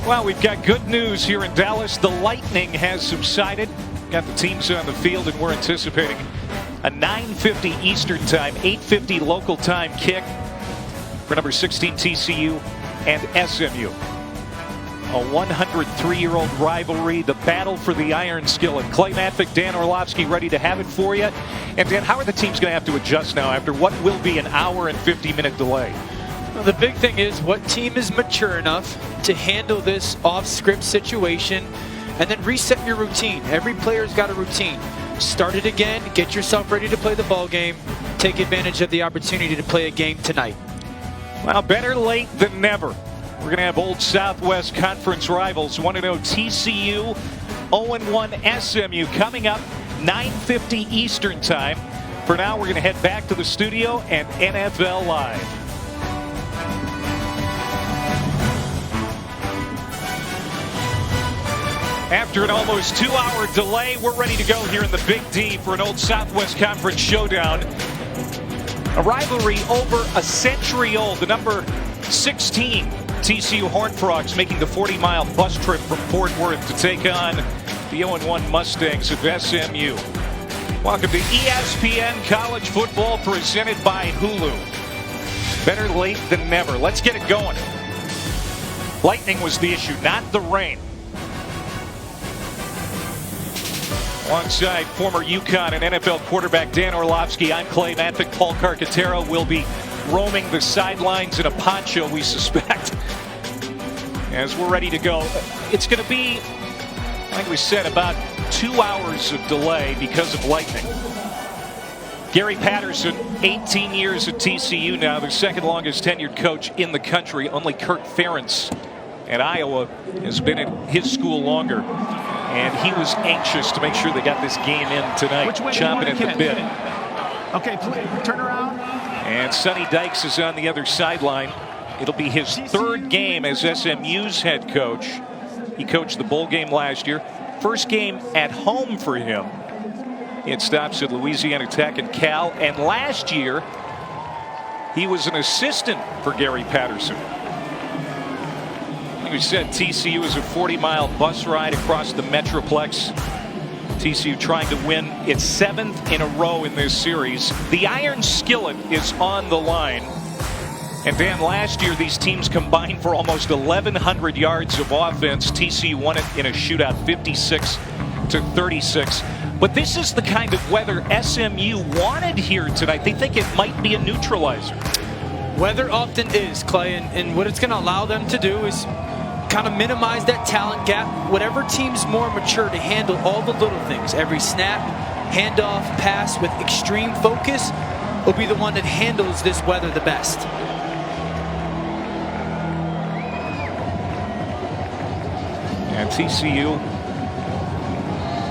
Well, we've got good news here in Dallas. The lightning has subsided. Got the teams on the field, and we're anticipating a 9:50 Eastern time, 8:50 local time kick for number 16 TCU and SMU. A 103-year-old rivalry, the battle for the iron skillet. Clay Matvick, Dan Orlovsky ready to have it for you. And Dan, how are the teams going to have to adjust now after what will be an hour and 50-minute delay? Well, the big thing is what team is mature enough to handle this off-script situation and then reset your routine. Every player's got a routine. Start it again, get yourself ready to play the ball game, take advantage of the opportunity to play a game tonight. Well, better late than never. We're going to have Old Southwest Conference rivals 1-0 TCU, 0-1 SMU coming up 9:50 Eastern time. For now, we're going to head back to the studio and NFL Live. After an almost 2-hour delay, we're ready to go here in the Big D for an Old Southwest Conference showdown. A rivalry over a century old. The number 16 TCU Horned Frogs making the 40-mile bus trip from Fort Worth to take on the 0-1 Mustangs of SMU. Welcome to ESPN College Football presented by Hulu. Better late than never. Let's get it going. Lightning was the issue, not the rain. Alongside former UConn and NFL quarterback Dan Orlovsky, I'm Clay Matvick. Paul Carcaterra will be roaming the sidelines in a poncho, we suspect, as we're ready to go. It's going to be, like we said, about 2 hours of delay because of lightning. Gary Patterson, 18 years at TCU now, the second longest tenured coach in the country. Only Kirk Ferentz at Iowa has been at his school longer. And he was anxious to make sure they got this game in tonight, chomping at the bit. Okay, turn around. And Sonny Dykes is on the other sideline. It'll be his third game as SMU's head coach. He coached the bowl game last year. First game at home for him. It stops at Louisiana Tech and Cal. And last year, he was an assistant for Gary Patterson. We said TCU is a 40-mile bus ride across the Metroplex. TCU trying to win its 7th in a row in this series. The iron skillet is on the line. And Dan, last year these teams combined for almost 1,100 yards of offense. TCU won it in a shootout, 56-36. But this is the kind of weather SMU wanted here tonight. They think it might be a neutralizer. Weather often is, Clay, and what it's going to allow them to do is kind of minimize that talent gap. Whatever team's more mature to handle all the little things, every snap, handoff, pass with extreme focus, will be the one that handles this weather the best. And TCU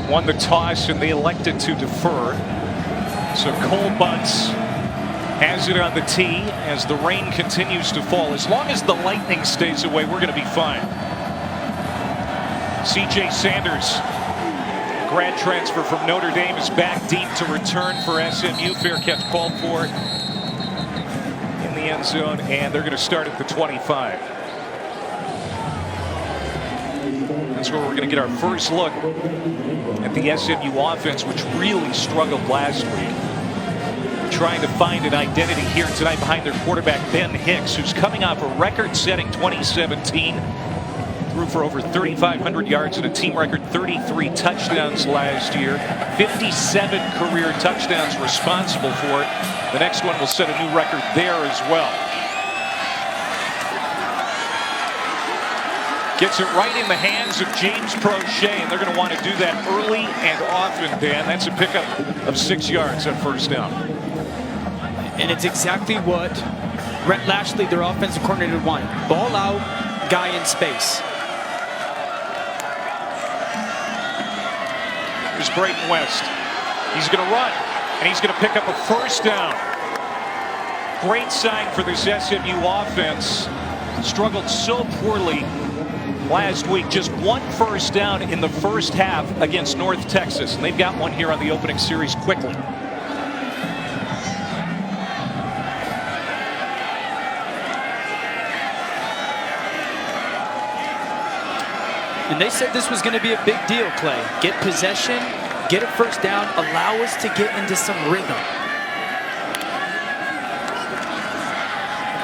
won the toss and they elected to defer. So Cole Bunce has it on the tee as the rain continues to fall. As long as the lightning stays away, we're going to be fine. C.J. Sanders, grad transfer from Notre Dame, is back deep to return for SMU. Fair catch called for in the end zone, and they're going to start at the 25. That's where we're going to get our first look at the SMU offense, which really struggled last week. Trying to find an identity here tonight behind their quarterback, Ben Hicks, who's coming off a record-setting 2017. Threw for over 3,500 yards and a team record 33 touchdowns last year. 57 career touchdowns responsible for it. The next one will set a new record there as well. Gets it right in the hands of James Prochet, and they're going to want to do that early and often, Dan. That's a pickup of 6 yards at first down. And it's exactly what Rhett Lashley, their offensive coordinator, wanted. Ball out, guy in space. Here's Brayton West. He's going to run, and he's going to pick up a first down. Great sign for this SMU offense. Struggled so poorly last week. Just one first down in the first half against North Texas, and they've got one here on the opening series quickly. And they said this was going to be a big deal, Clay. Get possession, get a first down, allow us to get into some rhythm.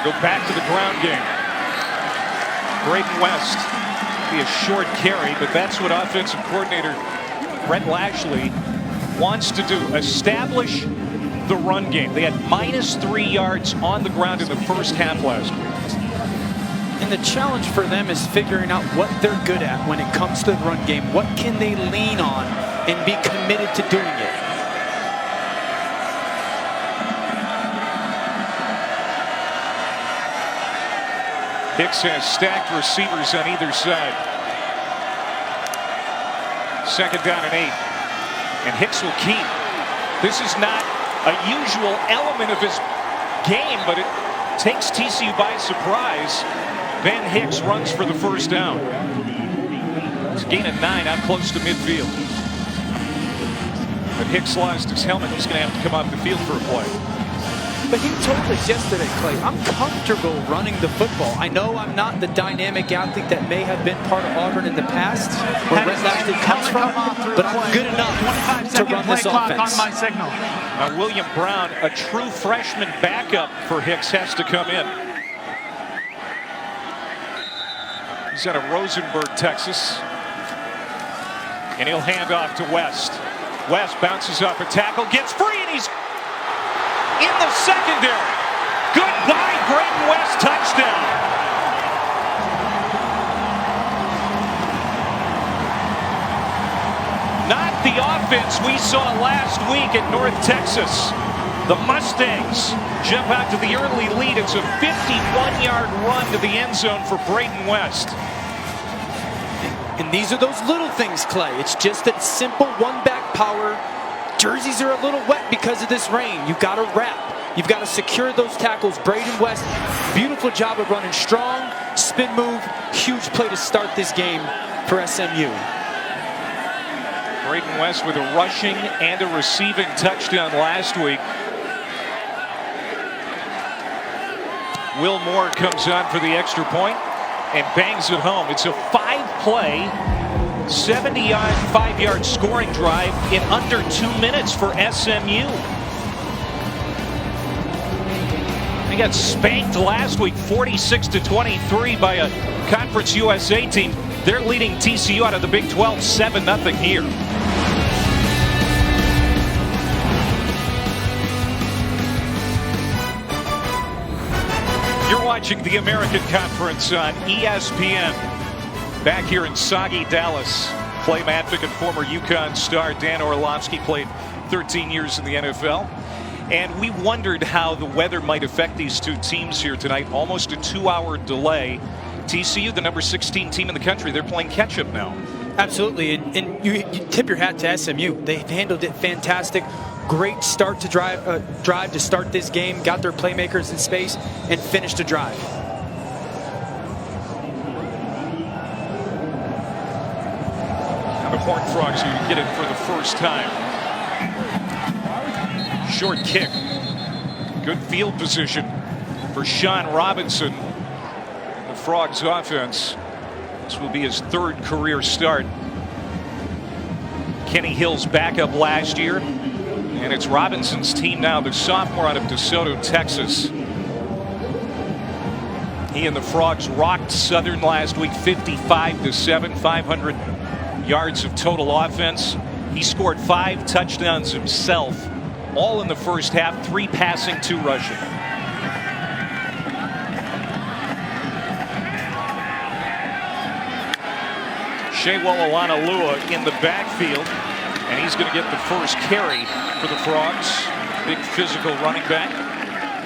Go back to the ground game. Braden West, be a short carry, but that's what offensive coordinator Brett Lashley wants to do. Establish the run game. They had -3 yards on the ground in the first half last week. And the challenge for them is figuring out what they're good at when it comes to the run game. What can they lean on and be committed to doing it? Hicks has stacked receivers on either side. 2nd down and 8. And Hicks will keep. This is not a usual element of his game, but it takes TCU by surprise. Ben Hicks runs for the first down. It's a gain of 9 out close to midfield. But Hicks lost his helmet. He's going to have to come off the field for a play. But he told us yesterday, Clay, I'm comfortable running the football. I know I'm not the dynamic athlete that may have been part of Auburn in the past, where Brett Lashley comes from, but I'm good enough to run this offense. On my signal. Now William Brown, a true freshman backup for Hicks, has to come in. He's out of Rosenberg, Texas. And he'll hand off to West. West bounces off a tackle, gets free, and he's in the secondary. Goodbye, Braden West, touchdown. Not the offense we saw last week at North Texas. The Mustangs jump out to the early lead. It's a 51-yard run to the end zone for Braden West. And these are those little things, Clay. It's just that simple one-back power. Jerseys are a little wet because of this rain. You've got to wrap. You've got to secure those tackles. Braden West, beautiful job of running strong. Spin move, huge play to start this game for SMU. Braden West with a rushing and a receiving touchdown last week. Will Moore comes on for the extra point and bangs it home. It's a 5-play, 70-yard, 5-yard scoring drive in under 2 minutes for SMU. They got spanked last week, 46-23 by a Conference USA team. They're leading TCU out of the Big 12, 7-0 here. You're watching the American Conference on ESPN. Back here in soggy Dallas, Clay Matvick and former UConn star Dan Orlovsky played 13 years in the NFL. And we wondered how the weather might affect these two teams here tonight. Almost a 2-hour delay. TCU, the number 16 team in the country, they're playing catch-up now. Absolutely, and you tip your hat to SMU. They've handled it fantastic. Great start to drive to start this game. Got their playmakers in space and finished the drive. Now the Horned Frogs who get it for the first time. Short kick. Good field position for Sean Robinson. The Frogs offense. This will be his 3rd career start. Kenny Hill's backup last year. And it's Robinson's team now, the sophomore out of DeSoto, Texas. He and the Frogs rocked Southern last week, 55-7, 500 yards of total offense. He scored 5 touchdowns himself, all in the first half, 3 passing, 2 rushing. Shewololana-Lua in the backfield, and he's going to get the first carry for the Frogs. Big physical running back,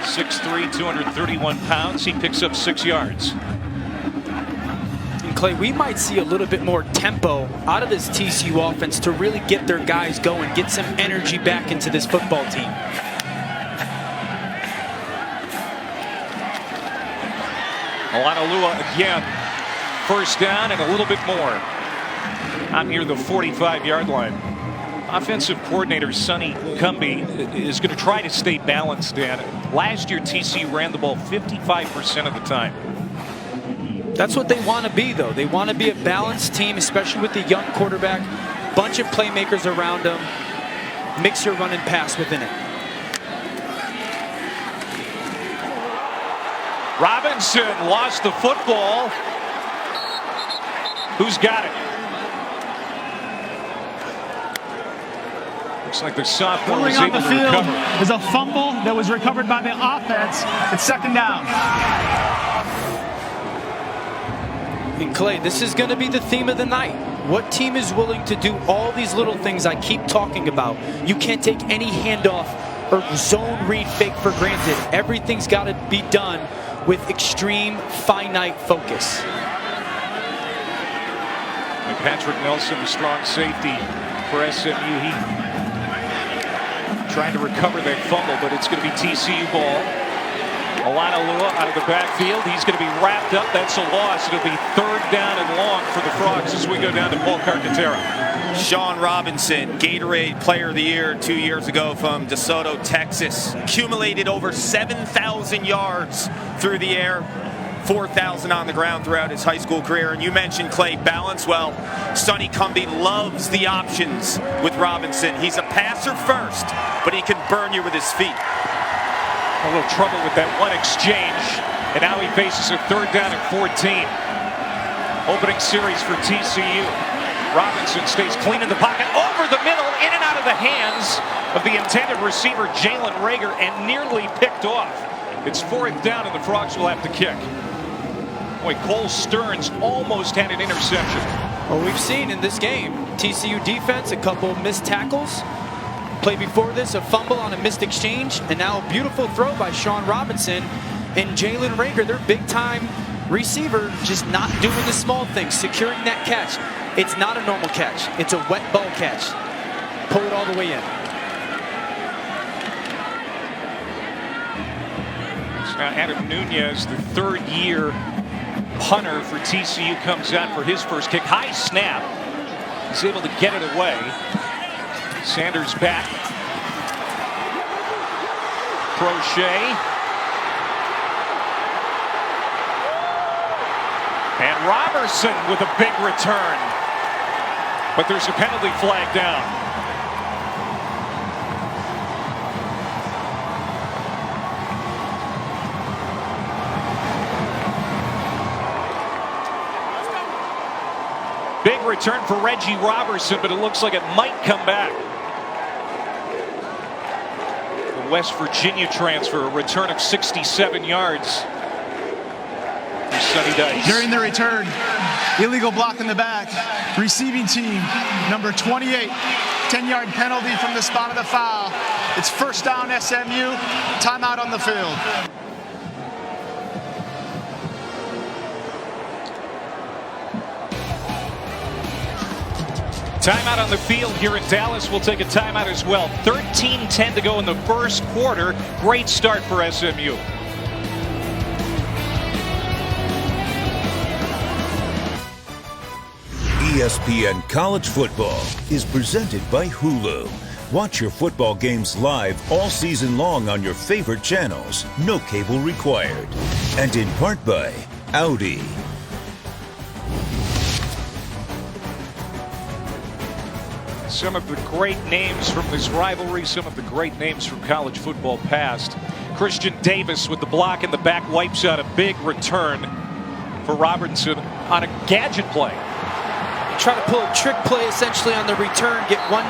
6'3", 231 pounds. He picks up 6 yards. And Clay, we might see a little bit more tempo out of this TCU offense to really get their guys going, get some energy back into this football team. Olana-Lua again, first down and a little bit more. I'm near the 45-yard line. Offensive coordinator Sonny Cumbie is going to try to stay balanced, Dan. Last year, TCU ran the ball 55% of the time. That's what they want to be, though. They want to be a balanced team, especially with the young quarterback. Bunch of playmakers around them. Mix your run and pass within it. Robinson lost the football. Who's got it? Looks like the sophomore was able to recover. Is a fumble that was recovered by the offense. It's second down. And Clay, this is going to be the theme of the night. What team is willing to do all these little things I keep talking about? You can't take any handoff or zone read fake for granted. Everything's got to be done with extreme finite focus. And Patrick Nelson, the strong safety for SMU. He trying to recover that fumble, but it's going to be TCU ball. Olanolua out of the backfield. He's going to be wrapped up. That's a loss. It'll be third down and long for the Frogs as we go down to Paul Carcaterra. Sean Robinson, Gatorade Player of the Year 2 years ago from DeSoto, Texas. Accumulated over 7,000 yards through the air, 4,000 on the ground throughout his high school career. And you mentioned Clay balance. Well, Sonny Cumbie loves the options with Robinson. He's a passer first, but he can burn you with his feet. A little trouble with that one exchange, and now he faces a third down and 14. Opening series for TCU. Robinson stays clean in the pocket, over the middle, in and out of the hands of the intended receiver, Jalen Rager, and nearly picked off. It's fourth down, and the Frogs will have to kick. Boy, Cole Stearns almost had an interception. Well, we've seen in this game, TCU defense, a couple of missed tackles. Play before this, a fumble on a missed exchange, and now a beautiful throw by Sean Robinson and Jalen Rager, their big-time receiver, just not doing the small things, securing that catch. It's not a normal catch. It's a wet ball catch. Pull it all the way in. So now Adam Nunez, the third-year punter for TCU, comes out for his first kick. High snap. He's able to get it away. Sanders back. Crochet. And Robertson with a big return. But there's a penalty flag down. Big return for Reggie Robertson, but it looks like it might come back. The West Virginia transfer, a return of 67 yards. For Sonny Dice. During the return, illegal block in the back. Receiving team, number 28. 10-yard penalty from the spot of the foul. It's first down SMU. Timeout on the field. Timeout on the field here in Dallas. We'll take a timeout as well. 13-10 to go in the first quarter. Great start for SMU. ESPN College Football is presented by Hulu. Watch your football games live all season long on your favorite channels. No cable required. And in part by Audi. Some of the great names from this rivalry, some of the great names from college football past. Christian Davis with the block in the back wipes out a big return for Robertson on a gadget play. Try to pull a trick play essentially on the return, get one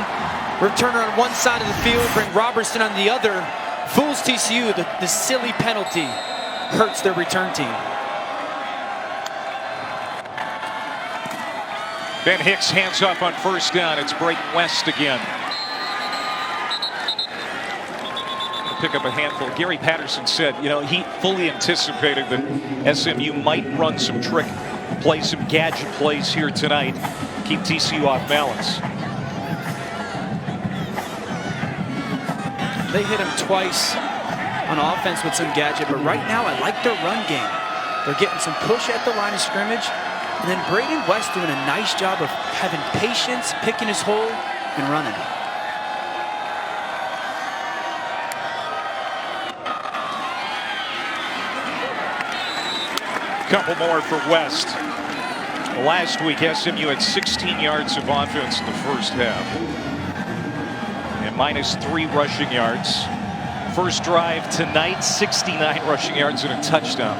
returner on one side of the field, bring Robertson on the other. Fools TCU, the silly penalty hurts their return team. Ben Hicks hands off on first down. It's Brayton West again. Pick up a handful. Gary Patterson said, you know, he fully anticipated that SMU might run some trick plays, some gadget plays here tonight. Keep TCU off balance. They hit him twice on offense with some gadget, but right now I like their run game. They're getting some push at the line of scrimmage. And then Brayton West doing a nice job of having patience, picking his hole, and running. couple more for West. Last week, SMU had 16 yards of offense in the first half. And -3 rushing yards. First drive tonight, 69 rushing yards and a touchdown.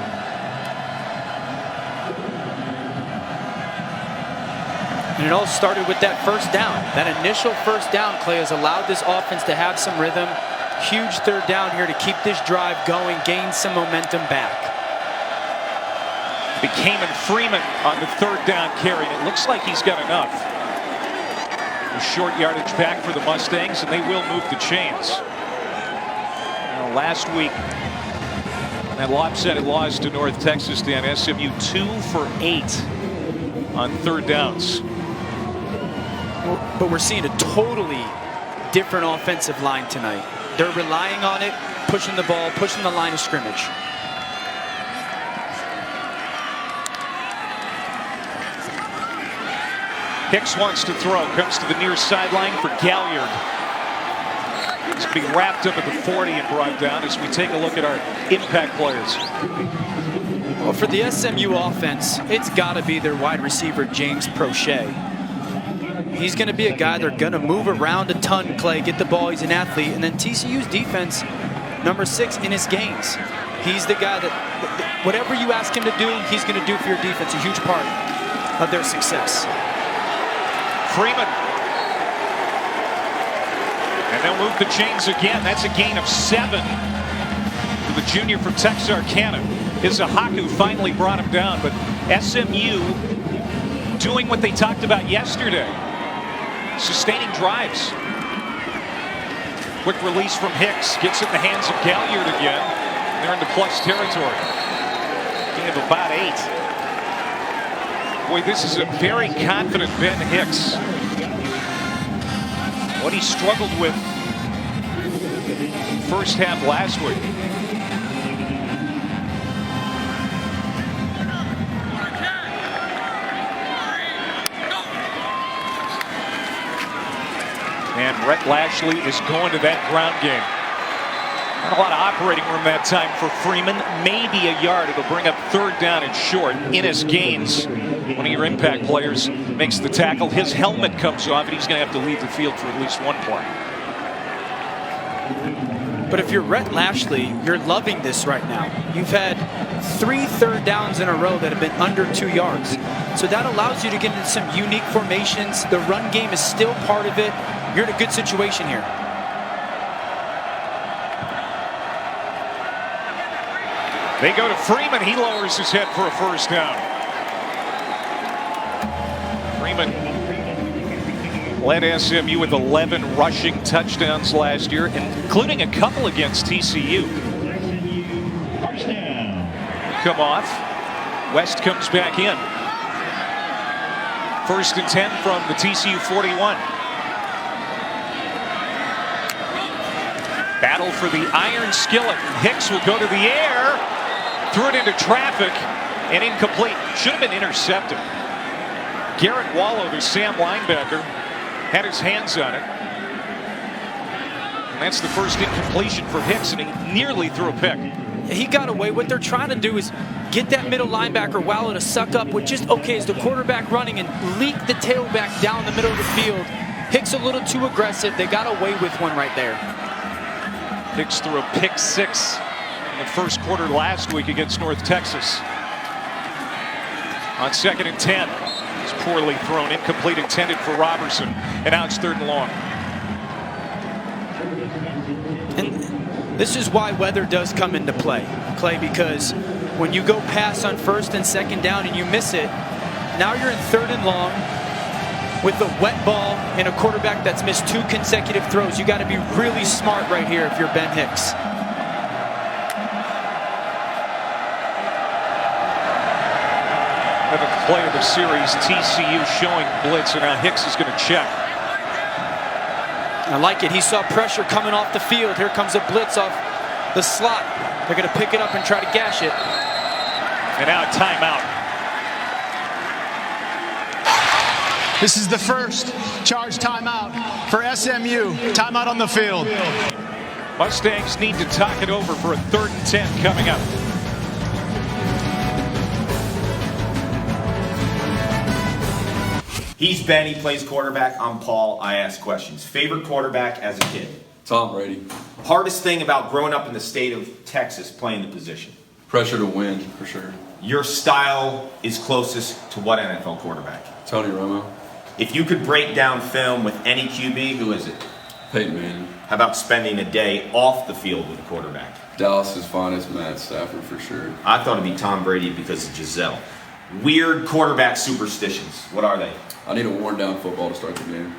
And it all started with that first down. That initial first down, Clay, has allowed this offense to have some rhythm. Huge third down here to keep this drive going, gain some momentum back. Became Freeman on the third down carry. It looks like he's got enough. A short yardage back for the Mustangs, and they will move the chains. Last week, that lopsided loss to North Texas, Dan, SMU 2 for 8 on third downs. But we're seeing a totally different offensive line tonight. They're relying on it, pushing the ball, pushing the line of scrimmage. Hicks wants to throw, comes to the near sideline for Galliard. He's going to be wrapped up at the 40 and brought down as we take a look at our impact players. Well, for the SMU offense, it's got to be their wide receiver, James Prochet. He's going to be a guy they're going to move around a ton, Clay, get the ball, he's an athlete. And then TCU's defense, number 6 in his games. He's the guy that, whatever you ask him to do, he's going to do for your defense, a huge part of their success. Freeman. And they'll move the chains again. That's a gain of 7 for the junior from Texarkana. Izahaku finally brought him down, but SMU doing what they talked about yesterday. Sustaining drives. Quick release from Hicks. Gets it in the hands of Galliard again. They're into plus territory. Gain of about 8. Boy, this is a very confident Ben Hicks. What he struggled with first half last week. And Rhett Lashley is going to that ground game. Not a lot of operating room that time for Freeman. Maybe a yard. It'll bring up third down and short. Innis Gaines, one of your impact players, makes the tackle. His helmet comes off, and he's going to have to leave the field for at least one play. But if you're Rhett Lashley, you're loving this right now. You've had 3 third downs in a row that have been under 2 yards. So that allows you to get into some unique formations. The run game is still part of it. You're in a good situation here. They go to Freeman. He lowers his head for a first down. Freeman led SMU with 11 rushing touchdowns last year, including a couple against TCU. Come off. West comes back in. 1st and 10 from the TCU 41. Battle for the iron skillet. Hicks will go to the air. Threw it into traffic and incomplete. Should have been intercepted. Garrett Wallow, the Sam linebacker, had his hands on it. And that's the first incompletion for Hicks, and he nearly threw a pick. He got away. What they're trying to do is get that middle linebacker, Wallow, to suck up with just, okay, is the quarterback running and leak the tailback down the middle of the field. Hicks a little too aggressive. They got away with one right there. Hicks threw a pick 6 in the first quarter last week against North Texas. On 2nd and 10, it's poorly thrown, incomplete, intended for Robertson, and now it's 3rd and long. And this is why weather does come into play, Clay, because when you go pass on 1st and 2nd down and you miss it, now you're in 3rd and long with the wet ball and a quarterback that's missed 2 consecutive throws. You got to be really smart right here if you're Ben Hicks. 11th play of the series, TCU showing blitz, and now Hicks is going to check. I like it. He saw pressure coming off the field. Here comes a blitz off the slot. They're going to pick it up and try to gash it. And now a timeout. This is the first charge timeout for SMU. Timeout on the field. Mustangs need to talk it over for a 3rd and 10 coming up. He's Ben, he plays quarterback. I'm Paul, I ask questions. Favorite quarterback as a kid? Tom Brady. Hardest thing about growing up in the state of Texas playing the position? Pressure to win, for sure. Your style is closest to what NFL quarterback? Tony Romo. If you could break down film with any QB, who is it? Peyton Manning. How about spending a day off the field with a quarterback? Dallas's finest, Matt Stafford, for sure. I thought it'd be Tom Brady because of Giselle. Weird quarterback superstitions. What are they? I need a worn-down football to start the game.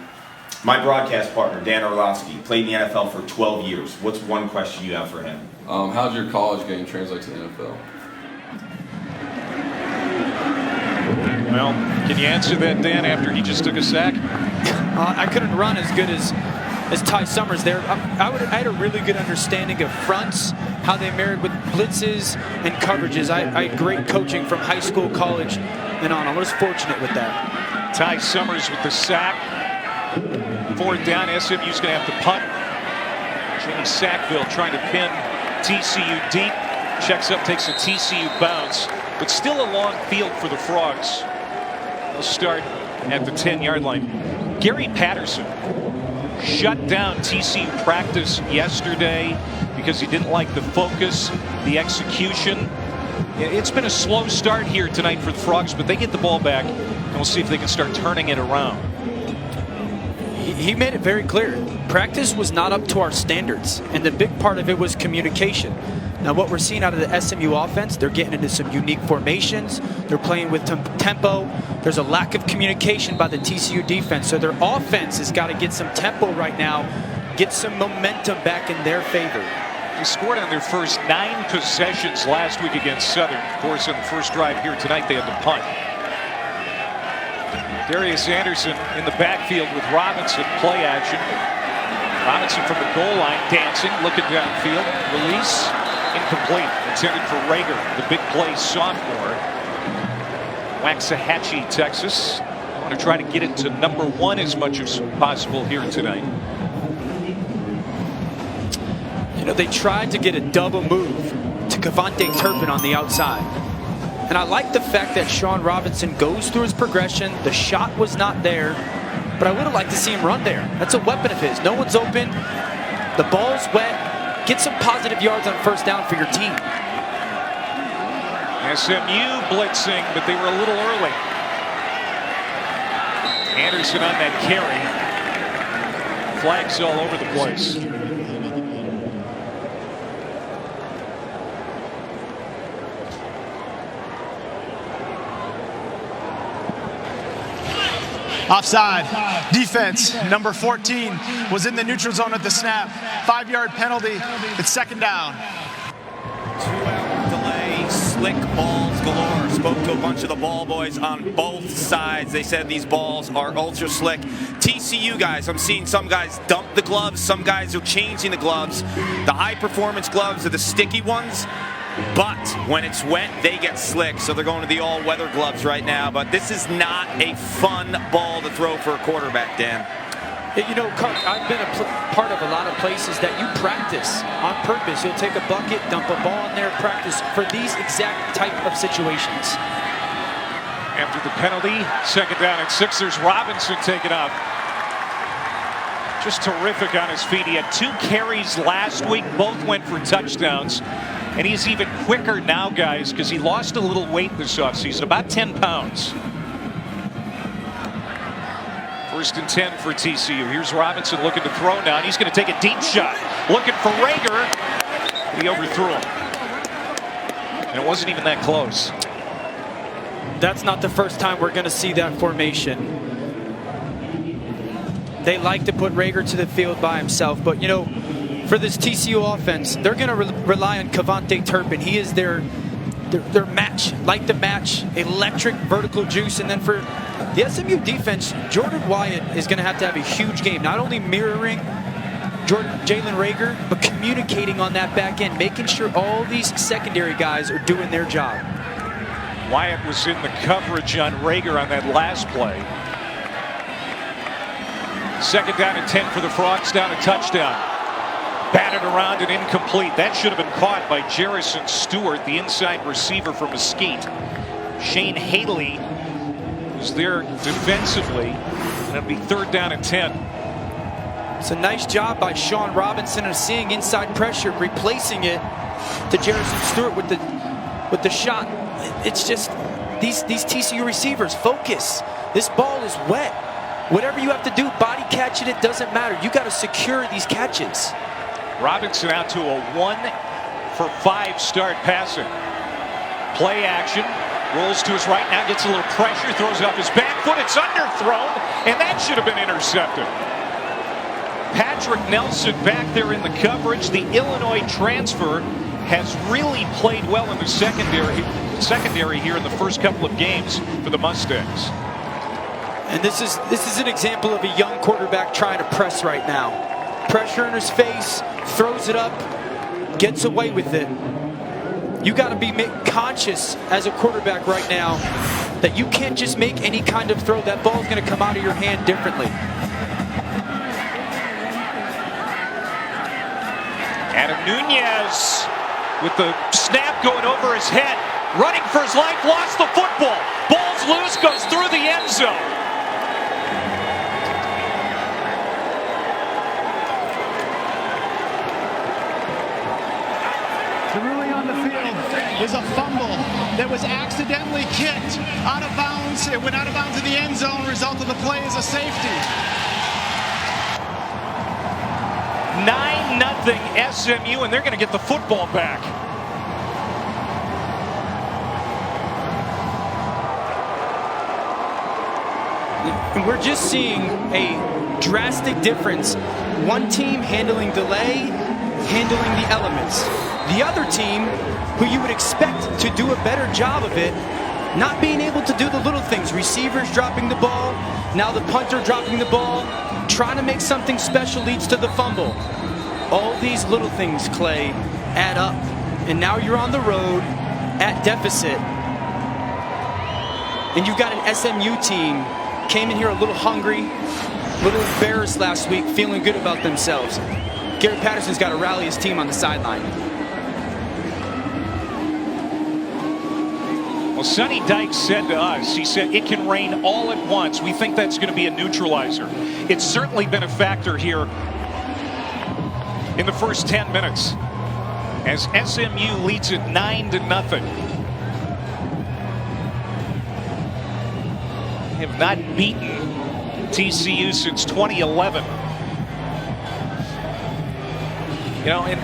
My broadcast partner, Dan Orlovsky, played in the NFL for 12 years. What's one question you have for him? How'd your college game translate to the NFL? Well, can you answer that, Dan, after he just took a sack? I couldn't run as good as Ty Summers there. I had a really good understanding of fronts, how they married with blitzes and coverages. I had great coaching from high school, college, and on. I was fortunate with that. Ty Summers with the sack. 4th down, SMU's going to have to punt. Jamie Sackville trying to pin TCU deep. Checks up, takes a TCU bounce, but still a long field for the Frogs. They'll start at the 10-yard line. Gary Patterson shut down TCU practice yesterday because he didn't like the focus, the execution. It's been a slow start here tonight for the Frogs, but they get the ball back, and we'll see if they can start turning it around. He made it very clear. Practice was not up to our standards, and the big part of it was communication. Now, what we're seeing out of the SMU offense, they're getting into some unique formations. They're playing with tempo. There's a lack of communication by the TCU defense, so their offense has got to get some tempo right now, get some momentum back in their favor. They scored on their first 9 possessions last week against Southern. Of course, on the first drive here tonight, they had to punt. Darius Anderson in the backfield with Robinson, play action. Robinson from the goal line, dancing, looking downfield. Release, incomplete. Intended for Rager, the big play sophomore. Waxahachie, Texas. I want to try to get it to number 1 as much as possible here tonight. You know, they tried to get a double move to Cavante Turpin on the outside. And I like the fact that Sean Robinson goes through his progression. The shot was not there, but I would have liked to see him run there. That's a weapon of his. No one's open. The ball's wet. Get some positive yards on first down for your team. SMU blitzing, but they were a little early. Anderson on that carry. Flags all over the place. Offside. Defense, number 14, was in the neutral zone at the snap. 5-yard penalty. It's 2nd down. 2-out delay, slick balls galore. Spoke to a bunch of the ball boys on both sides. They said these balls are ultra slick. TCU guys, I'm seeing some guys dump the gloves. Some guys are changing the gloves. The high performance gloves are the sticky ones. But when it's wet, they get slick, so they're going to the all-weather gloves right now. But this is not a fun ball to throw for a quarterback, Dan. You know, Clark, I've been a part of a lot of places that you practice on purpose. You'll take a bucket, dump a ball in there, practice for these exact type of situations. After the penalty, 2nd down and 6. There's Robinson taken up. Just terrific on his feet. He had 2 carries last week. Both went for touchdowns. And he's even quicker now, guys, because he lost a little weight this offseason, about 10 pounds. 1st and 10 for TCU. Here's Robinson looking to throw now, and he's going to take a deep shot. Looking for Rager. He overthrew him. And it wasn't even that close. That's not the first time we're going to see that formation. They like to put Rager to the field by himself, but, you know, for this TCU offense, they're going to rely on Cavante Turpin. He is their match, like the match, electric vertical juice. And then for the SMU defense, Jordan Wyatt is going to have a huge game, not only mirroring Jalen Rager, but communicating on that back end, making sure all these secondary guys are doing their job. Wyatt was in the coverage on Rager on that last play. 2nd down and 10 for the Frogs, down a touchdown. Batted around and incomplete. That should have been caught by Jerrison Stewart, the inside receiver from Mesquite. Shane Haley is there defensively, and it'll be 3rd down and 10. It's a nice job by Sean Robinson of seeing inside pressure, replacing it to Jerison Stewart with the shot. It's just these TCU receivers, focus. This ball is wet. Whatever you have to do, body catch it, it doesn't matter. You got to secure these catches. Robinson out to a 1-for-5 start passing. Play action. Rolls to his right now, gets a little pressure, throws it off his back foot. It's underthrown, and that should have been intercepted. Patrick Nelson back there in the coverage. The Illinois transfer has really played well in the secondary here in the first couple of games for the Mustangs. And this is an example of a young quarterback trying to press right now. Pressure in his face, throws it up, gets away with it. You got to be conscious as a quarterback right now that you can't just make any kind of throw. That ball is going to come out of your hand differently. Adam Nunez with the snap going over his head, running for his life, lost the football. Ball's loose, goes through the end zone. The ruling on the field is a fumble that was accidentally kicked out of bounds. It went out of bounds to the end zone. Result of the play is a safety. 9-0 SMU, and they're going to get the football back. And we're just seeing a drastic difference. One team handling delay, handling the elements. The other team, who you would expect to do a better job of it, not being able to do the little things. Receivers dropping the ball, now the punter dropping the ball, trying to make something special leads to the fumble. All these little things, Clay, add up. And now you're on the road at deficit. And you've got an SMU team, came in here a little hungry, a little embarrassed last week, feeling good about themselves. Gary Patterson's got to rally his team on the sideline. Well, Sonny Dykes said to us, he said, it can rain all at once. We think that's going to be a neutralizer. It's certainly been a factor here in the first 10 minutes as SMU leads it 9-0. They have not beaten TCU since 2011. You know, and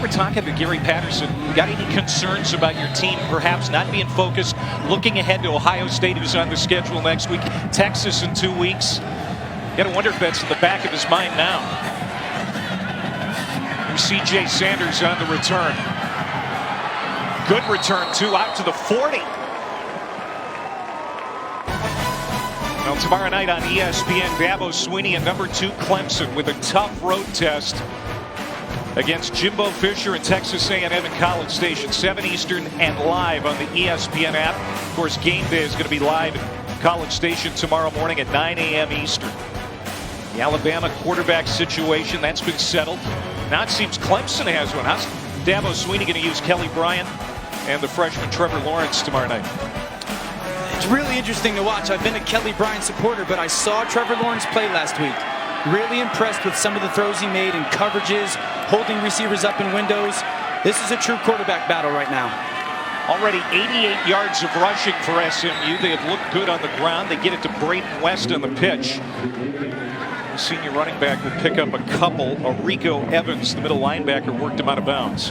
we're talking to Gary Patterson. Got any concerns about your team perhaps not being focused, looking ahead to Ohio State, who's on the schedule next week, Texas in 2 weeks? You got to wonder if that's in the back of his mind now. C.J. Sanders on the return. Good return, too, out to the 40. Well, tomorrow night on ESPN, Dabo Swinney and number 2 Clemson with a tough road test against Jimbo Fisher and Texas A&M in College Station, 7 Eastern and live on the ESPN app. Of course, game day is going to be live at College Station tomorrow morning at 9 a.m. Eastern. The Alabama quarterback situation, that's been settled. Now it seems Clemson has one. How's Dabo Swinney going to use Kelly Bryant and the freshman Trevor Lawrence tomorrow night? It's really interesting to watch. I've been a Kelly Bryant supporter, but I saw Trevor Lawrence play last week. Really impressed with some of the throws he made in coverages, holding receivers up in windows. This is a true quarterback battle right now. Already 88 yards of rushing for SMU. They have looked good on the ground. They get it to Braden West on the pitch. The senior running back will pick up a couple. Rico Evans, the middle linebacker, worked him out of bounds.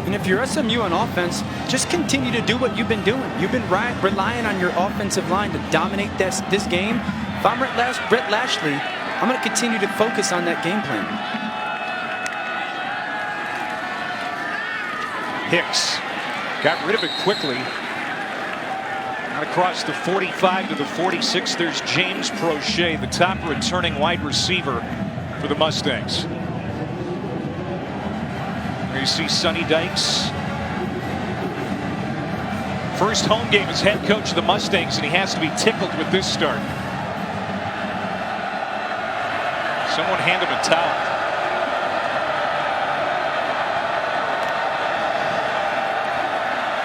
And if you're SMU on offense, just continue to do what you've been doing. You've been relying on your offensive line to dominate this game. If I'm Brett Lashley, I'm going to continue to focus on that game plan. Hicks got rid of it quickly. Out across the 45 to the 46, there's James Prochet, the top returning wide receiver for the Mustangs. There you see Sonny Dykes. First home game as head coach of the Mustangs, and he has to be tickled with this start. Someone hand him a towel.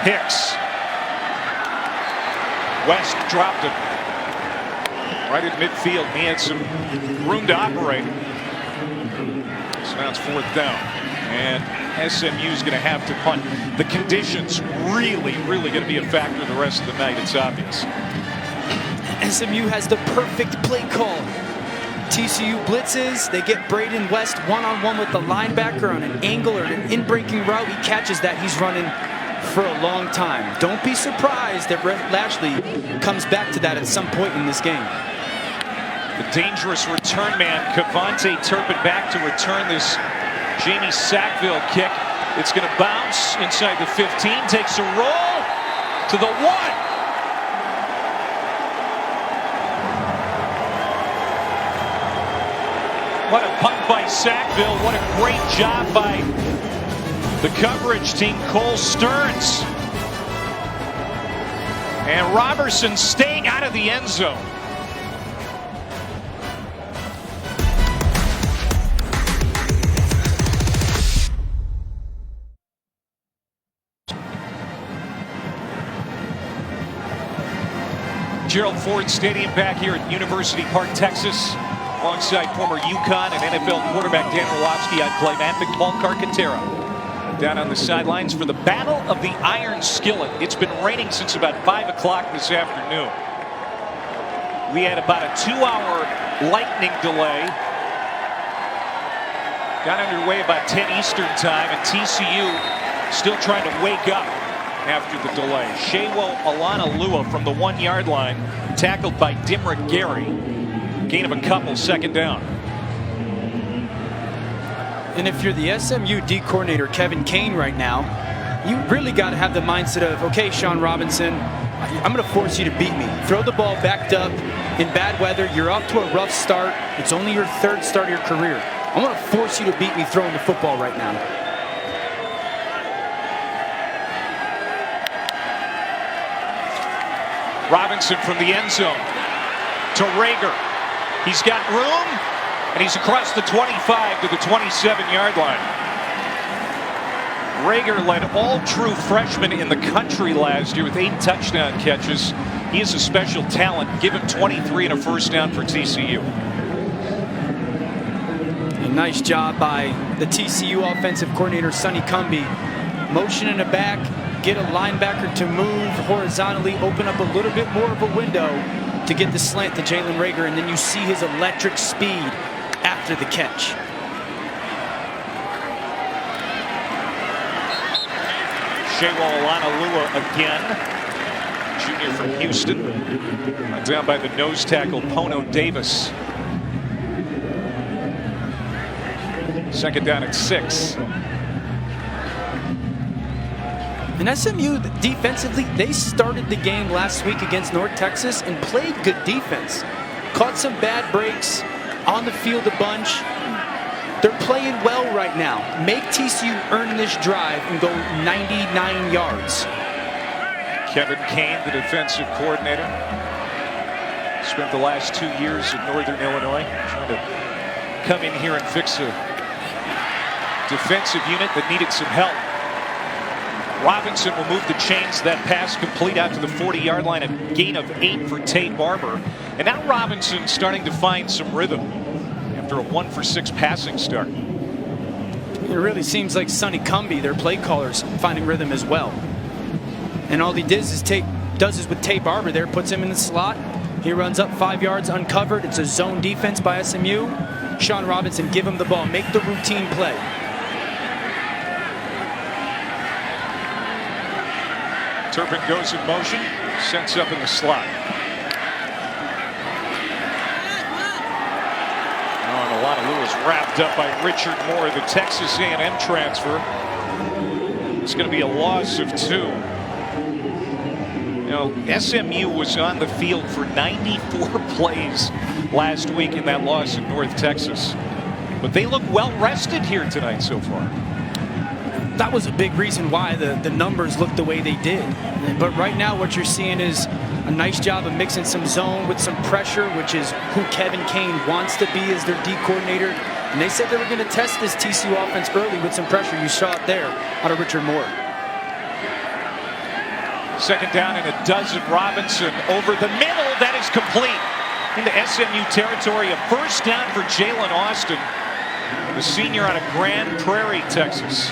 Hicks West dropped him right at midfield. He had some room to operate. So now it's 4th down. And SMU is going to have to punt. The conditions really going to be a factor the rest of the night. It's obvious. SMU has the perfect play call. TCU blitzes. They get Braden West one-on-one with the linebacker on an angle or an in-breaking route. He catches that. He's running for a long time. Don't be surprised that Lashley comes back to that at some point in this game. The dangerous return man, Cavante Turpin, back to return this Jamie Sackville kick. It's going to bounce inside the 15, takes a roll to the 1. What a punt by Sackville. What a great job by the coverage team, Cole Stearns. And Robertson staying out of the end zone. Gerald Ford Stadium back here at University Park, Texas. Alongside former UConn and NFL quarterback Dan Orlovsky, I'm Clay Matvick, Paul Carcaterra. Down on the sidelines for the Battle of the Iron Skillet. It's been raining since about 5 o'clock this afternoon. We had about a 2-hour lightning delay. Got underway about 10 Eastern time, and TCU still trying to wake up after the delay. Shewo Alana-Lua from the 1-yard line, tackled by Dimrick Gary. Gain of a couple, 2nd down. And if you're the SMU D coordinator, Kevin Kane, right now, you really got to have the mindset of, okay, Sean Robinson, I'm going to force you to beat me. Throw the ball backed up in bad weather. You're off to a rough start. It's only your 3rd start of your career. I'm going to force you to beat me throwing the football right now. Robinson from the end zone to Rager. He's got room, and he's across the 25 to the 27-yard line. Rager led all true freshmen in the country last year with 8 touchdown catches. He is a special talent. Give him 23 and a 1st down for TCU. A nice job by the TCU offensive coordinator, Sonny Cumbie. Motion in the back, get a linebacker to move horizontally, open up a little bit more of a window to get the slant to Jalen Rager, and then you see his electric speed after the catch. Shewo Alana-Lua again. Junior from Houston. Down by the nose tackle, Pono Davis. 2nd down at 6. And SMU defensively, they started the game last week against North Texas and played good defense. Caught some bad breaks, on the field a bunch. They're playing well right now. Make TCU earn this drive and go 99 yards. Kevin Kane, the defensive coordinator. Spent the last 2 years in Northern Illinois, trying to come in here and fix a defensive unit that needed some help. Robinson will move the chains. That pass complete out to the 40-yard line. A gain of 8 for Tate Barber. And now Robinson starting to find some rhythm after a 1-for-6 passing start. It really seems like Sonny Cumbie, their play caller's finding rhythm as well. And all he does is with Tate Barber there, puts him in the slot. He runs up 5 yards uncovered. It's a zone defense by SMU. Sean Robinson, give him the ball. Make the routine play. Turpin goes in motion, sets up in the slot. And Alana-Lua is wrapped up by Richard Moore, the Texas A&M transfer. It's going to be a loss of 2. You know, SMU was on the field for 94 plays last week in that loss in North Texas. But they look well rested here tonight so far. That was a big reason why the numbers looked the way they did. But right now what you're seeing is a nice job of mixing some zone with some pressure, which is who Kevin Kane wants to be as their D coordinator. And they said they were going to test this TCU offense early with some pressure. You saw it there out of Richard Moore. Second down and a dozen. Robinson over the middle. That is complete into SMU territory. A first down for Jalen Austin, the senior out of Grand Prairie, Texas.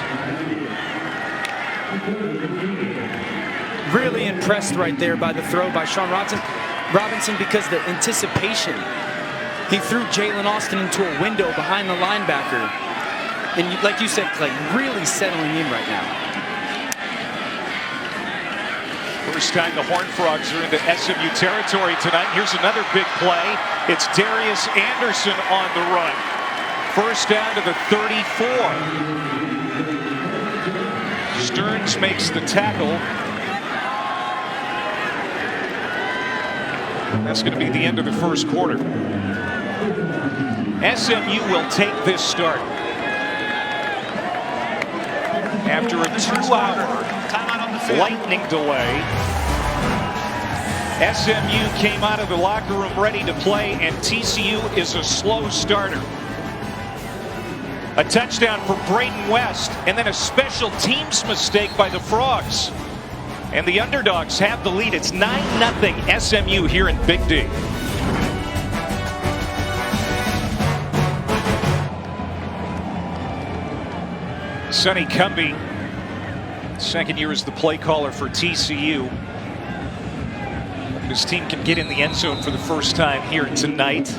Really impressed right there by the throw by Sean Robinson because the anticipation. He threw Jalen Austin into a window behind the linebacker. And like you said, Clay, really settling in right now. First time the Horned Frogs are into SMU territory tonight. Here's another big play. It's Darius Anderson on the run. First down to the 34. Stearns makes the tackle. That's going to be the end of the first quarter. SMU will take this start. After a 2-hour lightning delay, SMU came out of the locker room ready to play, and TCU is a slow starter. A touchdown for Braden West, and then a special teams mistake by the Frogs. And the underdogs have the lead. It's 9-0 SMU here in Big D. Sonny Cumbie, second year as the play caller for TCU. His team can get in the end zone for the first time here tonight.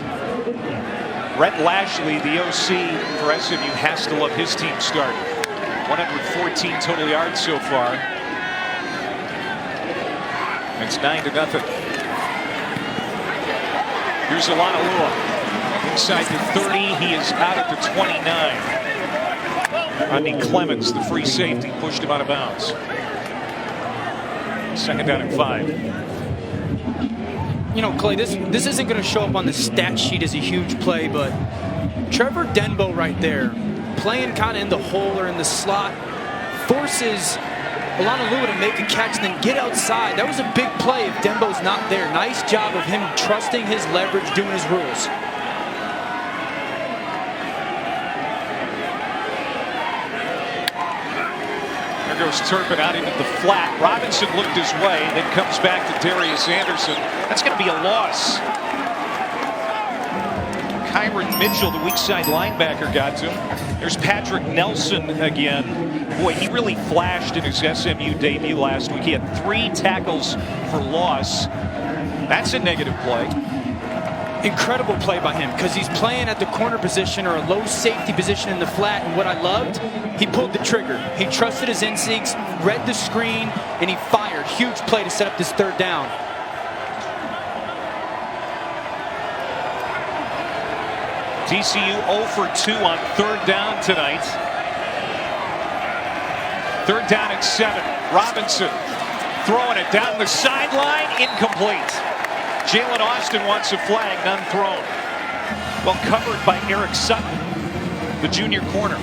Rhett Lashley, the OC for SMU, has to love his team start. 114 total yards so far. It's 9-0. Here's Alanalua. Inside the 30, he is out at the 29. Rodney Clemens, the free safety, pushed him out of bounds. Second down and 5. You know, Clay, this isn't going to show up on the stat sheet as a huge play, but Trevor Denbo right there, playing kind of in the hole or in the slot, forces Alanalua to make a catch and then get outside. That was a big play if Denbo's not there. Nice job of him trusting his leverage, doing his rules. There goes Turpin out into the flat. Robinson looked his way, then comes back to Darius Anderson. That's going to be a loss. Kyron Mitchell, the weak side linebacker, got to him. There's Patrick Nelson again. Boy, he really flashed in his SMU debut last week. He had 3 tackles for loss. That's a negative play. Incredible play by him because he's playing at the corner position or a low safety position in the flat, and what I loved, he pulled the trigger. He trusted his instincts, read the screen, and he fired. Huge play to set up this third down. TCU 0 for 2 on third down tonight. Third down and 7. Robinson throwing it down the sideline, incomplete. Jalen Austin wants a flag, none thrown. Well covered by Eric Sutton, the junior corner.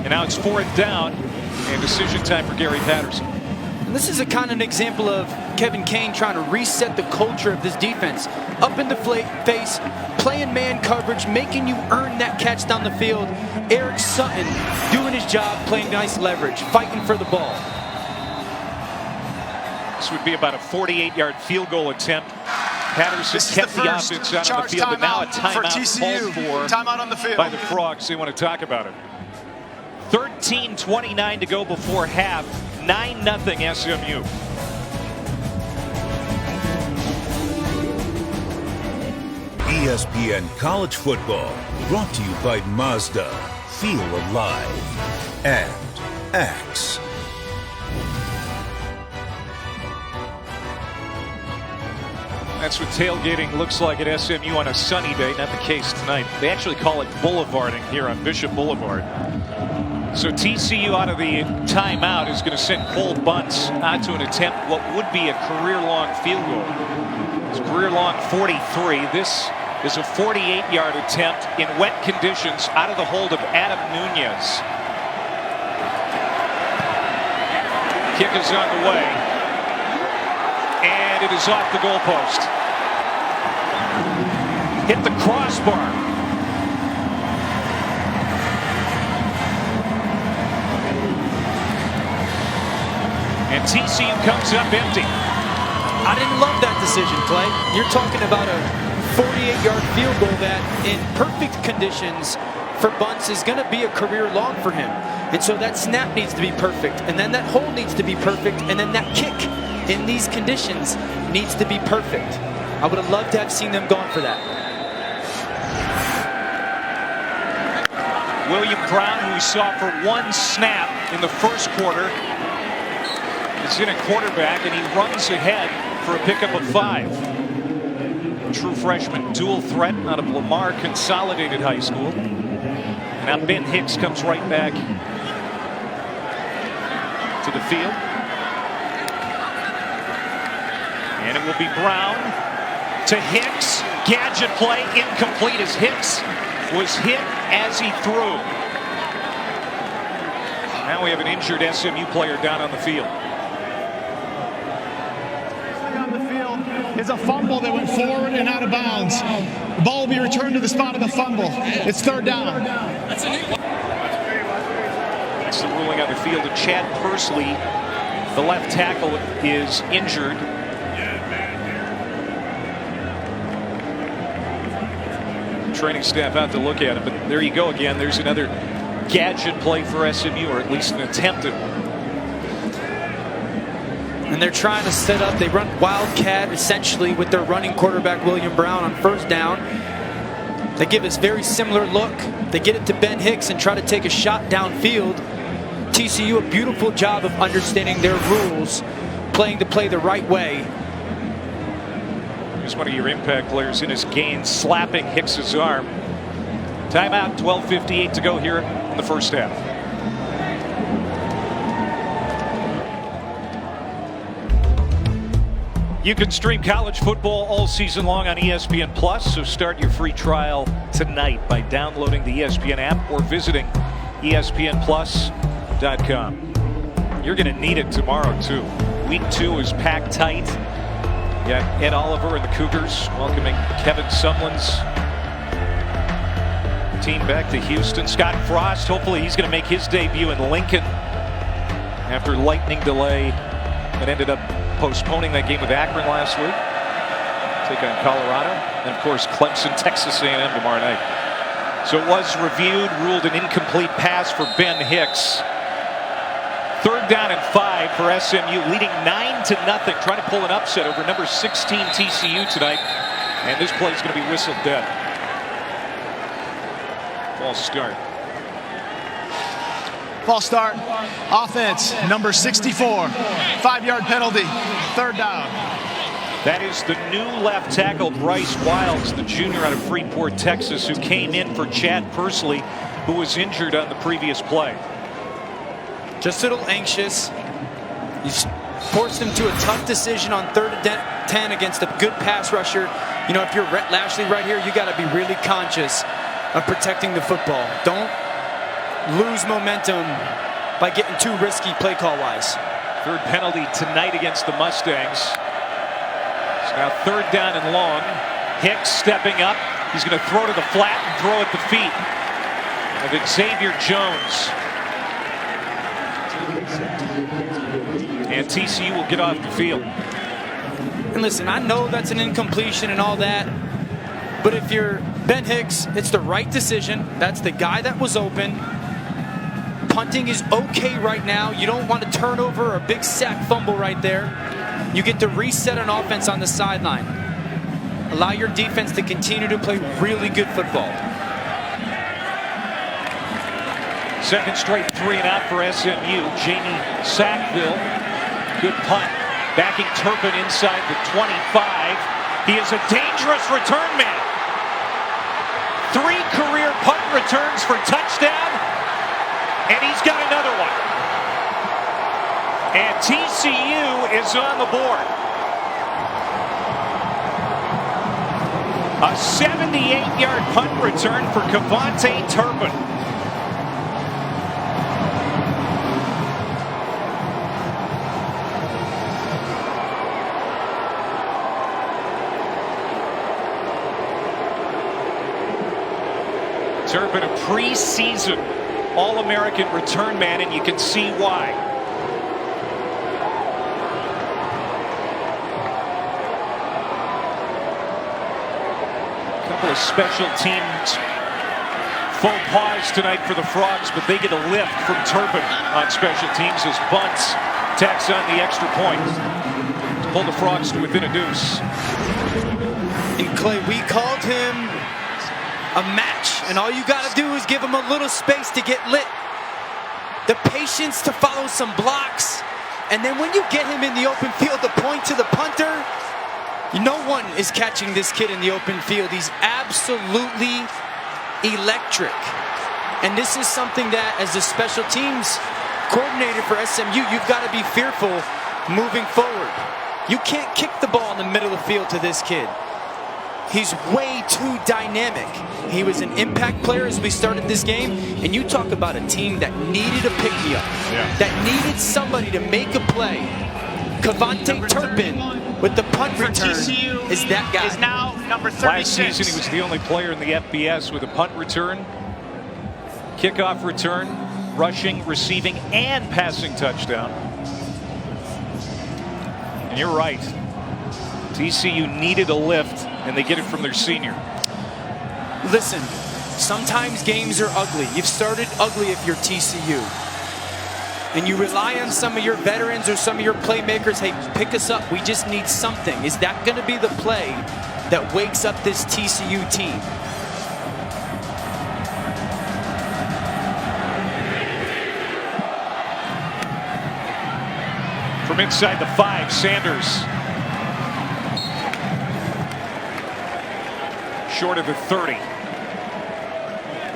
And now it's 4th down and decision time for Gary Patterson. And this is a kind of an example of Kevin Kane trying to reset the culture of this defense. Up in the face, playing man coverage, making you earn that catch down the field. Eric Sutton doing his job, playing nice leverage, fighting for the ball. This would be about a 48-yard field goal attempt. Patterson kept the offense out on the field, but now a timeout called for timeout on the field by the Frogs. They want to talk about it. 13:29 to go before half. 9-0 SMU. ESPN College Football, brought to you by Mazda. Feel alive. And Axe. That's what tailgating looks like at SMU on a sunny day. Not the case tonight. They actually call it boulevarding here on Bishop Boulevard. So TCU out of the timeout is going to send Cole Bunce out to an attempt what would be a career-long field goal. It's career-long 43. This is a 48-yard attempt in wet conditions out of the hold of Adam Nunez. Kick is on the way. And it is off the goalpost. Hit the crossbar. And TCU comes up empty. I didn't love that decision, Clay. You're talking about a 48-yard field goal that in perfect conditions for bunts is going to be a career long for him. And so that snap needs to be perfect, and then that hole needs to be perfect, and then that kick in these conditions needs to be perfect. I would have loved to have seen them gone for that. William Brown, who we saw for one snap in the first quarter, is in a quarterback, and he runs ahead for a pickup of 5. True freshman dual threat out of Lamar Consolidated High School. Now Ben Hicks comes right back to the field. And it will be Brown to Hicks. Gadget play incomplete as Hicks was hit as he threw. Now we have an injured SMU player down on the field. Is a fumble that went forward and out of bounds. The ball will be returned to the spot of the fumble. It's third down. That's the ruling on the field of Chad Pursley. The left tackle is injured. Training staff out to look at him, but there you go again. There's another gadget play for SMU, or at least an attempt at. And they're trying to set up, they run wildcat essentially with their running quarterback William Brown on first down. They give us very similar look. They get it to Ben Hicks and try to take a shot downfield. TCU, a beautiful job of understanding their rules, playing to play the right way. Here's one of your impact players in his gain, slapping Hicks's arm. Timeout, 12:58 to go here in the first half. You can stream college football all season long on ESPN Plus, so start your free trial tonight by downloading the ESPN app or visiting ESPNplus.com. You're going to need it tomorrow, too. Week 2 is packed tight. You got Ed Oliver and the Cougars welcoming Kevin Sumlin's team back to Houston. Scott Frost, hopefully he's going to make his debut in Lincoln after lightning delay that ended up postponing that game with Akron last week. Take on Colorado. And, of course, Clemson, Texas A&M tomorrow night. So it was reviewed, ruled an incomplete pass for Ben Hicks. Third down and 5 for SMU, leading 9-0, trying to pull an upset over number 16 TCU tonight. And this play is going to be whistled dead. False start. False start. Offense, number 64. 5-yard penalty. Third down. That is the new left tackle, Bryce Wilds, the junior out of Freeport, Texas, who came in for Chad Pursley, who was injured on the previous play. Just a little anxious. You forced him to a tough decision on 3rd and 10 against a good pass rusher. You know, if you're Rhett Lashley right here, you got to be really conscious of protecting the football. Don't lose momentum by getting too risky play call wise. Third penalty tonight against the Mustangs. So now 3rd down and long. Hicks stepping up. He's going to throw to the flat and throw at the feet of Xavier Jones. And TCU will get off the field. And listen, I know that's an incompletion and all that, but if you're Ben Hicks, it's the right decision. That's the guy that was open. Punting is okay right now. You don't want to turn over a big sack fumble right there. You get to reset an offense on the sideline. Allow your defense to continue to play really good football. Second straight 3 and out for SMU. Jamie Sackville, good punt. Backing Turpin inside the 25. He is a dangerous return man. 3 career punt returns for touchdown, and he's got another one. And TCU is on the board. A 78-yard punt return for Kavontae Turpin. Turpin, a preseason All-American return man, and you can see why. of special teams faux pas tonight for the Frogs, but they get a lift from Turpin on special teams as Bunts tacks on the extra point to pull the Frogs to within a deuce. And Clay, we called him a match, and all you got to do is give him a little space to get lit. The patience to follow some blocks, and then when you get him in the open field, the point to the punter, no one is catching this kid in the open field. He's absolutely electric. And this is something that, as the special teams coordinator for SMU, you've got to be fearful moving forward. You can't kick the ball in the middle of the field to this kid. He's way too dynamic. He was an impact player as we started this game, and you talk about a team that needed a pick-me-up, that needed somebody to make a play. Cavante Turpin with the punt return is that guy. Is now number 36. Last season, he was the only player in the FBS with a punt return, kickoff return, rushing, receiving, and passing touchdown. And you're right. TCU needed a lift, and they get it from their senior. Listen, sometimes games are ugly. You've started ugly if you're TCU. And you rely on some of your veterans or some of your playmakers. Hey, pick us up. We just need something. Is that going to be the play that wakes up this TCU team? From inside the 5, Sanders. Short of the 30.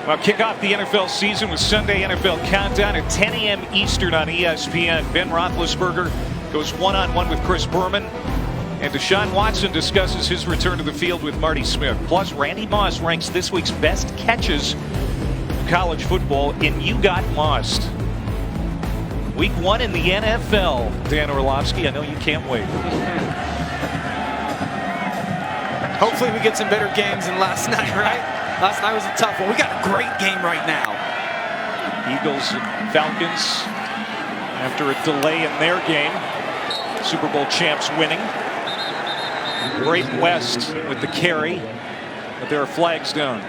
Well, kick off the NFL season with Sunday NFL Countdown at 10 a.m. Eastern on ESPN. Ben Roethlisberger goes one-on-one with Chris Berman. And Deshaun Watson discusses his return to the field with Marty Smith. Plus, Randy Moss ranks this week's best catches in college football in You Got Mossed. Week 1 in the NFL. Dan Orlovsky, I know you can't wait. Hopefully we get some better games than last night, right? Last night was a tough one. We got a great game right now. Eagles and Falcons, after a delay in their game, Super Bowl champs winning. Great West with the carry, but there are flags down.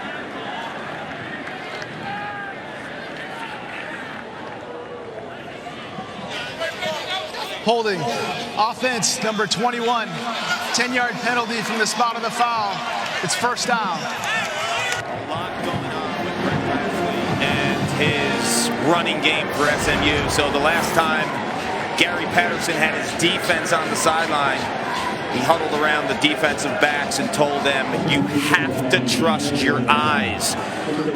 Holding. Offense, number 21. 10-yard penalty from the spot of the foul. It's first down. A lot going on with Brett Lashley and his running game for SMU. So the last time Gary Patterson had his defense on the sideline, he huddled around the defensive backs and told them, you have to trust your eyes.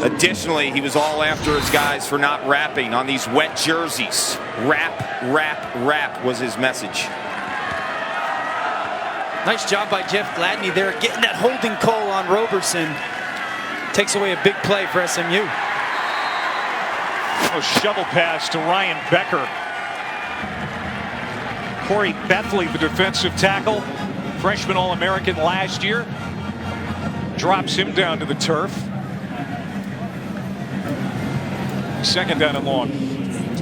Additionally, he was all after his guys for not wrapping on these wet jerseys. Wrap, wrap, wrap was his message. Nice job by Jeff Gladney there, getting that holding call on Roberson. Takes away a big play for SMU. A shovel pass to Ryan Becker. Corey Bethley, the defensive tackle, freshman All-American last year, drops him down to the turf. Second down and long.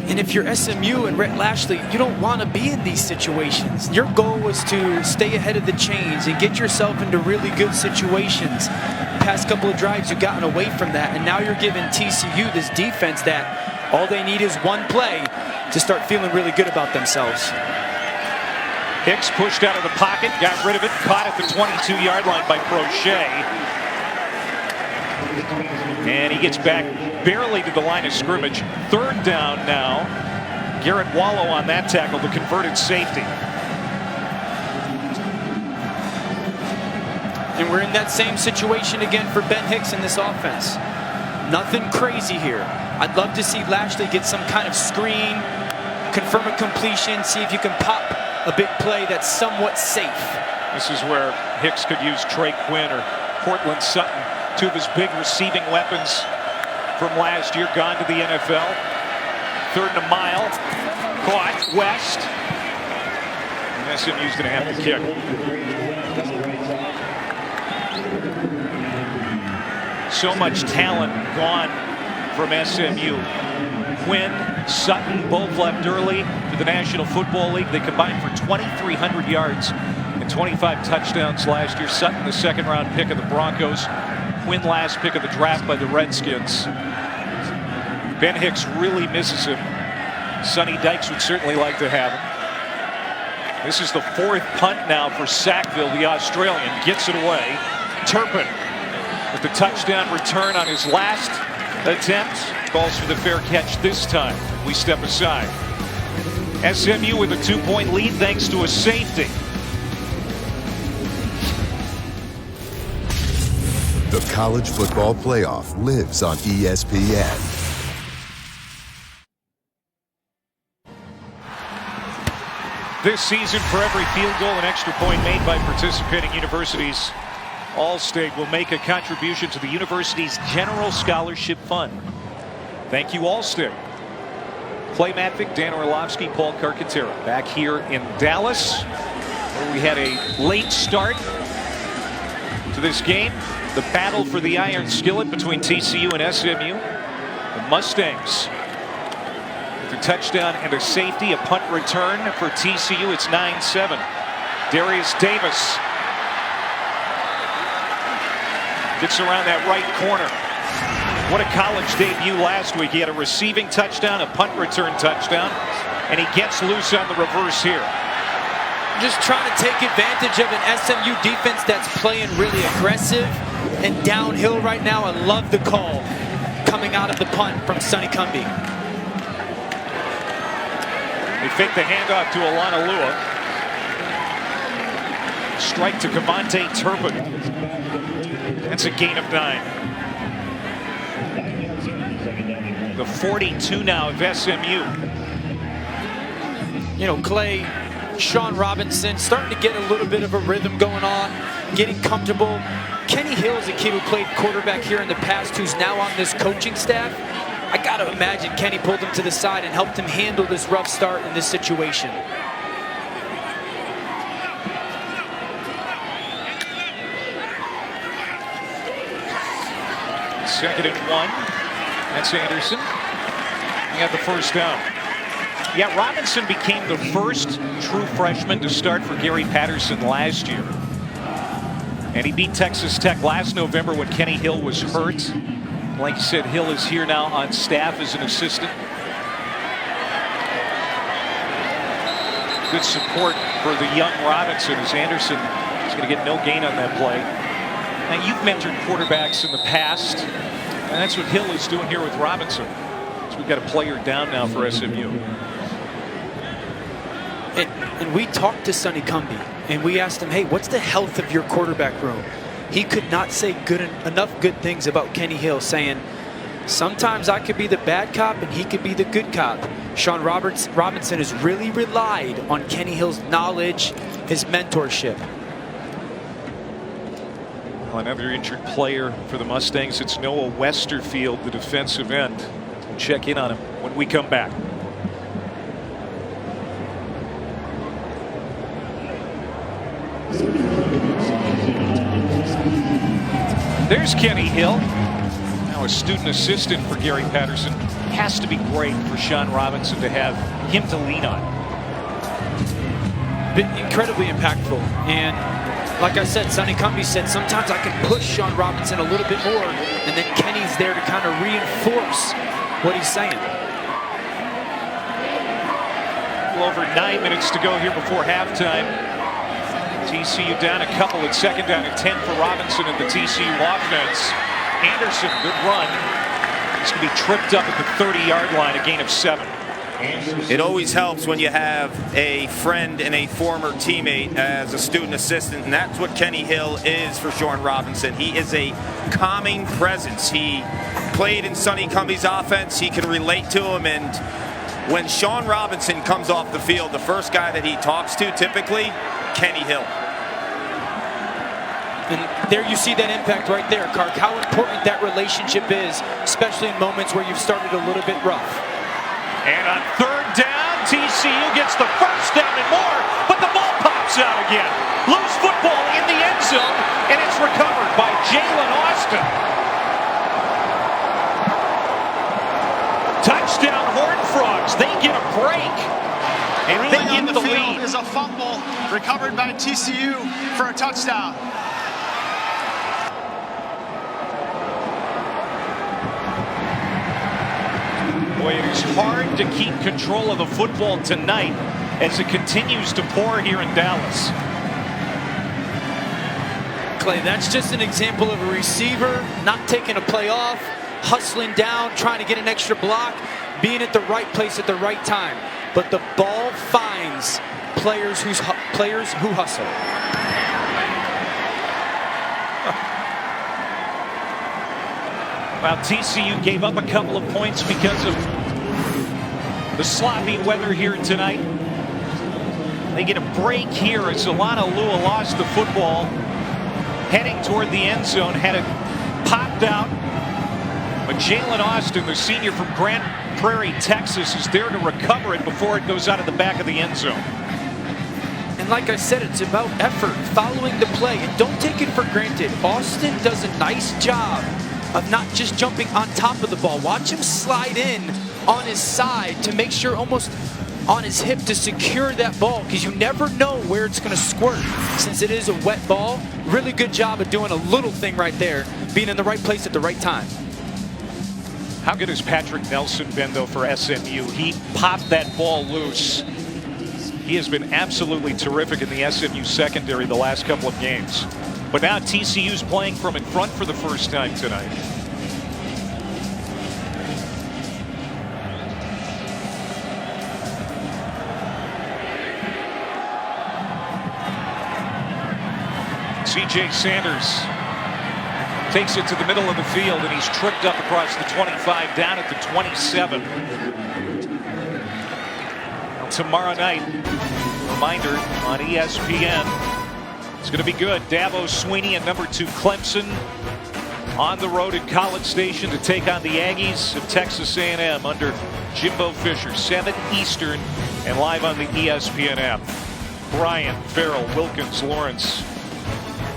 And if you're SMU and Rhett Lashley, you don't want to be in these situations. Your goal was to stay ahead of the chains and get yourself into really good situations. Past couple of drives, you've gotten away from that, and now you're giving TCU this defense that all they need is one play to start feeling really good about themselves. Hicks pushed out of the pocket, got rid of it, caught at the 22-yard line by Crochet. And he gets back barely to the line of scrimmage. Third down now. Garrett Wallow on that tackle, the converted safety. And we're in that same situation again for Ben Hicks in this offense. Nothing crazy here. I'd love to see Lashley get some kind of screen, confirm a completion, see if you can pop a big play that's somewhat safe. This is where Hicks could use Trey Quinn or Cortland Sutton, two of his big receiving weapons from last year, gone to the NFL. Third and a mile, caught West. And SMU's going to have to kick. So much talent gone from SMU. Quinn, Sutton, both left early to the National Football League. They combined for 2,300 yards and 25 touchdowns last year. Sutton, the second-round pick of the Broncos. twin last pick of the draft by the Redskins. Ben Hicks really misses him. Sonny Dykes would certainly like to have him. This is the 4th punt now for Sackville. The Australian gets it away. Turpin with the touchdown return on his last attempt. Calls for the fair catch this time. We step aside. SMU with a 2-point lead thanks to a safety. The college football playoff lives on ESPN. This season, for every field goal and extra point made by participating universities, Allstate will make a contribution to the university's General Scholarship Fund. Thank you, Allstate. Clay Matvick, Dan Orlovsky, Paul Carcaterra back here in Dallas, where we had a late start to this game. The battle for the iron skillet between TCU and SMU. The Mustangs with a touchdown and a safety, a punt return for TCU. It's 9-7. Darius Davis gets around that right corner. What a college debut last week. He had a receiving touchdown, a punt return touchdown, and he gets loose on the reverse here. Just trying to take advantage of an SMU defense that's playing really aggressive and downhill right now. I love the call coming out of the punt from Sonny Cumbie. They fake the handoff to Alana Lua. Strike to Cavante Turpin. That's a gain of 9. The 42 now of SMU. You know, Clay, Sean Robinson starting to get a little bit of a rhythm going on, getting comfortable. Kenny Hill is a kid who played quarterback here in the past who's now on this coaching staff. I got to imagine Kenny pulled him to the side and helped him handle this rough start in this situation. Second and 1. That's Anderson. He got the first down. Yeah, Robinson became the first true freshman to start for Gary Patterson last year. And he beat Texas Tech last November when Kenny Hill was hurt. Like you said, Hill is here now on staff as an assistant. Good support for the young Robinson as Anderson is going to get no gain on that play. Now, you've mentored quarterbacks in the past, and that's what Hill is doing here with Robinson. So we've got a player down now for SMU. And we talked to Sonny Cumbie, and we asked him, hey, what's the health of your quarterback room? He could not say enough good things about Kenny Hill, saying, sometimes I could be the bad cop and he could be the good cop. Sean Robinson has really relied on Kenny Hill's knowledge, his mentorship. Well, another injured player for the Mustangs. It's Noah Westerfield, the defensive end. We'll check in on him when we come back. There's Kenny Hill, now a student assistant for Gary Patterson. Has to be great for Sean Robinson to have him to lean on. Been incredibly impactful. And like I said, Sonny Cumbie said, sometimes I can push Sean Robinson a little bit more, and then Kenny's there to kind of reinforce what he's saying. A little over 9 minutes to go here before halftime. TCU down a couple at second down and 10 for Robinson and the TCU offense. Anderson, good run. He's going to be tripped up at the 30-yard line, a gain of 7. It always helps when you have a friend and a former teammate as a student assistant, and that's what Kenny Hill is for Sean Robinson. He is a calming presence. He played in Sonny Cumbie's offense. He can relate to him, and when Sean Robinson comes off the field, the first guy that he talks to, typically, Kenny Hill. And there you see that impact right there, Kark, how important that relationship is, especially in moments where you've started a little bit rough. And on third down, TCU gets the first down and more, but the ball pops out again. Loose football in the end zone, and it's recovered by Jalen Austin. Touchdown Horned Frogs. They get a break. And they get the lead. Is a fumble recovered by TCU for a touchdown. Boy, it is hard to keep control of the football tonight as it continues to pour here in Dallas. Clay, that's just an example of a receiver not taking a play off, hustling down, trying to get an extra block, being at the right place at the right time. But the ball finds players who hustle. Well, TCU gave up a couple of points because of the sloppy weather here tonight. They get a break here as Solana Lua lost the football. Heading toward the end zone, had it popped out. But Jalen Austin, the senior from Grand Prairie, Texas, is there to recover it before it goes out of the back of the end zone. And like I said, it's about effort, following the play, and don't take it for granted. Austin does a nice job of not just jumping on top of the ball. Watch him slide in on his side to make sure, almost on his hip, to secure that ball, because you never know where it's going to squirt since it is a wet ball. Really good job of doing a little thing right there, being in the right place at the right time. How good has Patrick Nelson been, though, for SMU? He popped that ball loose. He has been absolutely terrific in the SMU secondary the last couple of games. But now TCU's playing from in front for the first time tonight. C.J. Sanders takes it to the middle of the field, and he's tripped up across the 25, down at the 27. Well, tomorrow night, reminder on ESPN, it's going to be good. Dabo Swinney and number 2 Clemson on the road at College Station to take on the Aggies of Texas A&M under Jimbo Fisher. 7 Eastern and live on the ESPN app. Bryant, Farrell, Wilkins, Lawrence.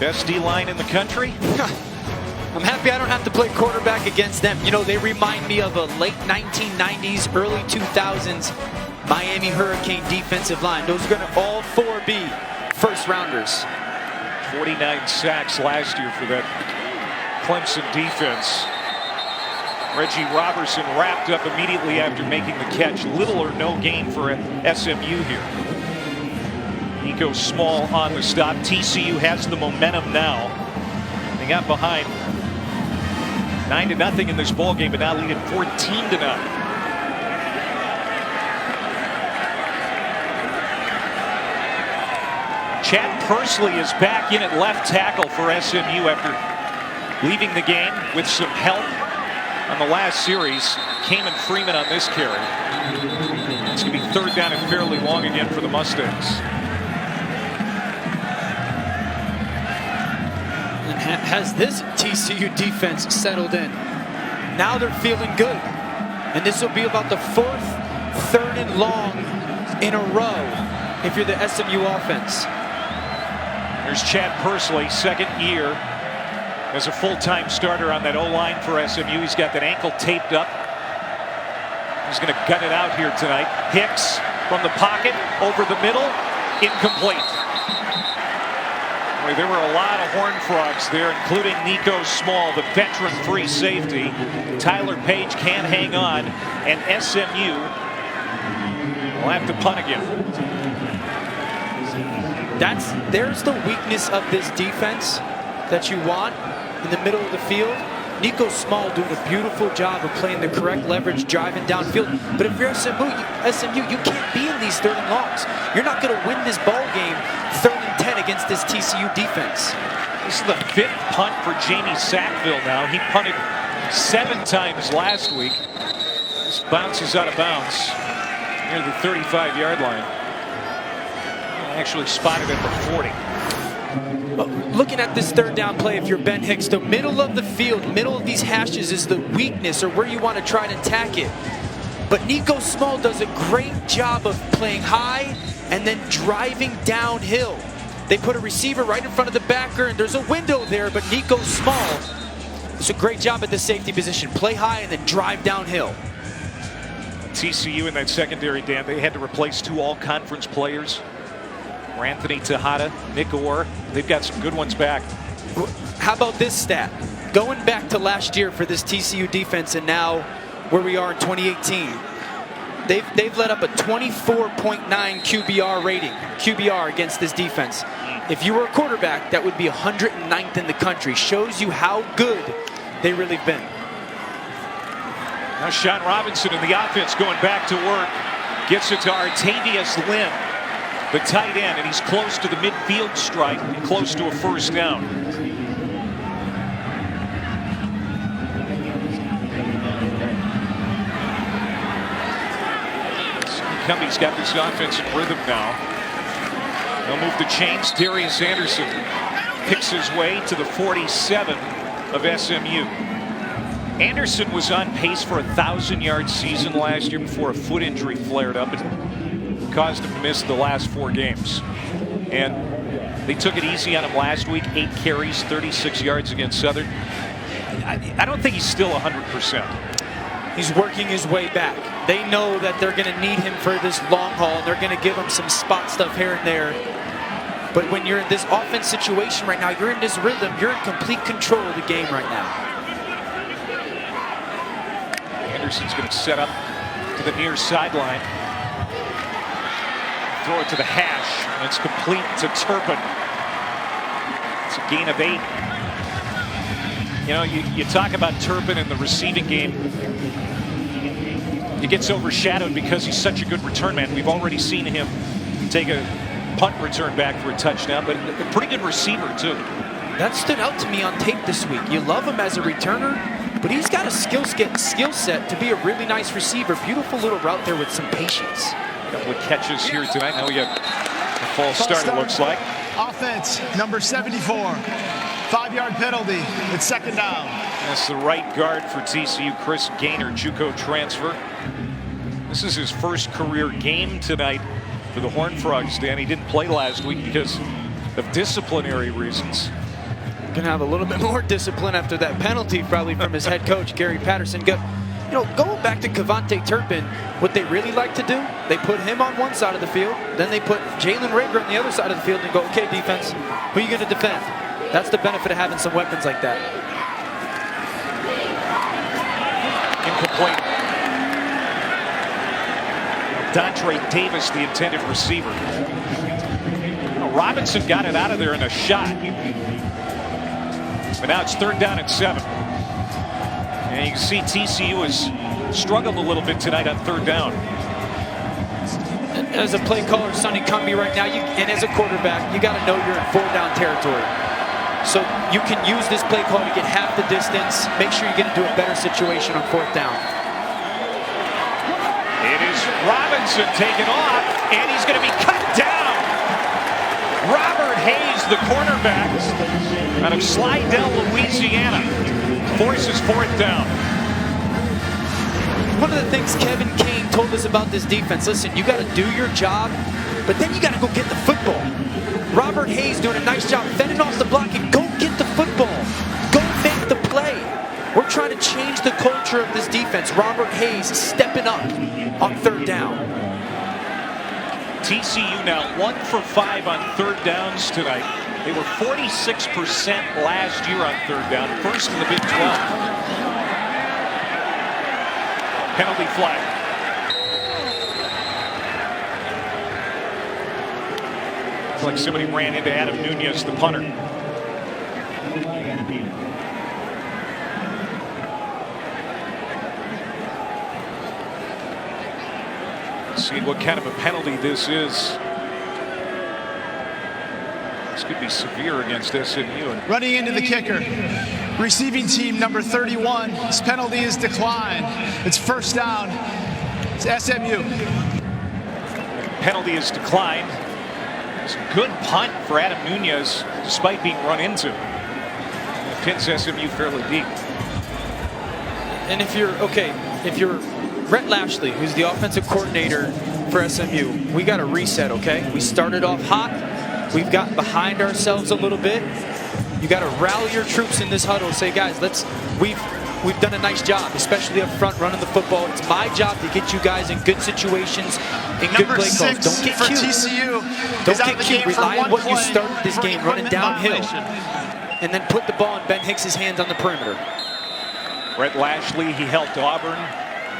Best D-line in the country? I'm happy I don't have to play quarterback against them. You know, they remind me of a late 1990s, early 2000s Miami Hurricane defensive line. Those are going to all 4 be first rounders. 49 sacks last year for that Clemson defense. Reggie Robertson wrapped up immediately after making the catch. Little or no gain for SMU here. Nico Small on the stop. TCU has the momentum now. They got behind 9-0 in this ball game, but now leading 14-0. Chad Pursley is back in at left tackle for SMU after leaving the game with some help on the last series. Kamen Freeman on this carry. It's going to be 3rd down and fairly long again for the Mustangs. Has this TCU defense settled in? Now they're feeling good. And this will be about the 4th 3rd and long in a row if you're the SMU offense. There's Chad Pursley, 2nd year as a full-time starter on that O-line for SMU. He's got that ankle taped up. He's going to gut it out here tonight. Hicks from the pocket, over the middle, incomplete. Boy, there were a lot of Horned Frogs there, including Nico Small, the veteran free safety. Tyler Page can't hang on, and SMU will have to punt again. There's the weakness of this defense that you want in the middle of the field. Nico Small doing a beautiful job of playing the correct leverage, driving downfield. But if you're SMU, you can't be in these 3rd and longs. You're not going to win this ball game 3rd and 10 against this TCU defense. This is the 5th punt for Jamie Sackville now. He punted 7 times last week. This bounces out of bounds near the 35-yard line. Actually spotted at the 40. Looking at this 3rd down play, if you're Ben Hicks, the middle of the field, middle of these hashes is the weakness or where you want to try to attack it. But Nico Small does a great job of playing high and then driving downhill. They put a receiver right in front of the backer, and there's a window there, but Nico Small does a great job at the safety position. Play high and then drive downhill. TCU in that secondary, Dan, they had to replace 2 all-conference players. Anthony Tejada, Nick Orr. They've got some good ones back. How about this stat? Going back to last year for this TCU defense, and now where we are in 2018. They've let up a 24.9 QBR against this defense. If you were a quarterback, that would be 109th in the country. Shows you how good they really have been. Now Sean Robinson in the offense going back to work. Gets it to Artavius Lim, the tight end, and he's close to the midfield stripe and close to a first down. Cummings got this offense in rhythm now. They'll move the chains. Darius Anderson picks his way to the 47 of SMU. Anderson was on pace for a 1,000-yard season last year before a foot injury flared up and caused him to miss the last 4 games. And they took it easy on him last week. 8 carries, 36 yards against Southern. I don't think he's still 100%. He's working his way back. They know that they're going to need him for this long haul, and they're going to give him some spot stuff here and there. But when you're in this offense situation right now, you're in this rhythm, you're in complete control of the game right now. Anderson's going to set up to the near sideline. Throw it to the hash, and it's complete to Turpin. It's a gain of 8. You know, you talk about Turpin in the receiving game. He gets overshadowed because he's such a good return man. We've already seen him take a punt return back for a touchdown, but a pretty good receiver, too. That stood out to me on tape this week. You love him as a returner, but he's got a skill set to be a really nice receiver. Beautiful little route there with some patience. A couple of catches here tonight. Now we have a false start, it looks like. Offense, number 74. 5-yard penalty. It's second down. That's the right guard for TCU, Chris Gaynor, JUCO transfer. This is his first career game tonight for the Horned Frogs. Dan, he didn't play last week because of disciplinary reasons. Gonna have a little bit more discipline after that penalty, probably from his head coach, Gary Patterson. You know, going back to Cavante Turpin, what they really like to do, they put him on one side of the field, then they put Jalen Rager on the other side of the field and go, okay, defense, who are you gonna defend? That's the benefit of having some weapons like that. Incomplete. Dontre Davis, the intended receiver. Robinson got it out of there in a shot. But now it's 3rd down and 7. And you can see TCU has struggled a little bit tonight on 3rd down. As a play caller, Sonny Cumbie right now, and as a quarterback, you got to know you're in 4-down territory. So you can use this play call to get half the distance. Make sure you get into a better situation on 4th down. It is Robinson taken off, and he's going to be cut down. Robert Hayes, the cornerback out of Slidell, Louisiana, forces 4th down. One of the things Kevin Kane told us about this defense, listen, you got to do your job, but then you got to go get the football. Robert Hayes doing a nice job fending off the block and go get the football. Go make the play. We're trying to change the culture of this defense. Robert Hayes stepping up on 3rd down. TCU now 1 for 5 on 3rd downs tonight. They were 46% last year on 3rd down, first in the Big 12. Penalty flag. Looks like somebody ran into Adam Nunez, the punter. See what kind of a penalty this is. This could be severe against SMU. Running into the kicker. Receiving team number 31. This penalty is declined. It's 1st down. It's SMU. Penalty is declined. It's a good punt for Adam Nunez, despite being run into. It pins SMU fairly deep. And if you're Rhett Lashley, who's the offensive coordinator for SMU, we got to reset, okay? We started off hot. We've gotten behind ourselves a little bit. You got to rally your troops in this huddle and say, guys, we've done a nice job, especially up front running the football. It's my job to get you guys in good situations, in good play calls. Don't get cute. TCU Don't get cute. Rely on what you started this game, running downhill. And then put the ball in Ben Hicks's hands on the perimeter. Rhett Lashley, he helped Auburn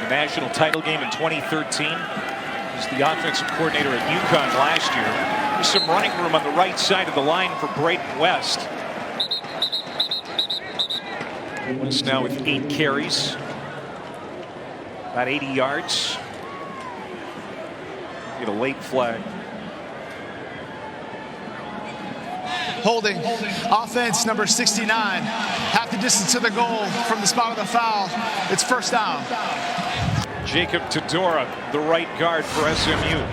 The national title game in 2013. Was the offensive coordinator at UConn last year. There's some running room on the right side of the line for Braden West. West now with 8 carries. About 80 yards. Get a late flag. Holding. Offense number 69. Half the distance to the goal from the spot of the foul. It's first down. Jacob Tedora, the right guard for SMU.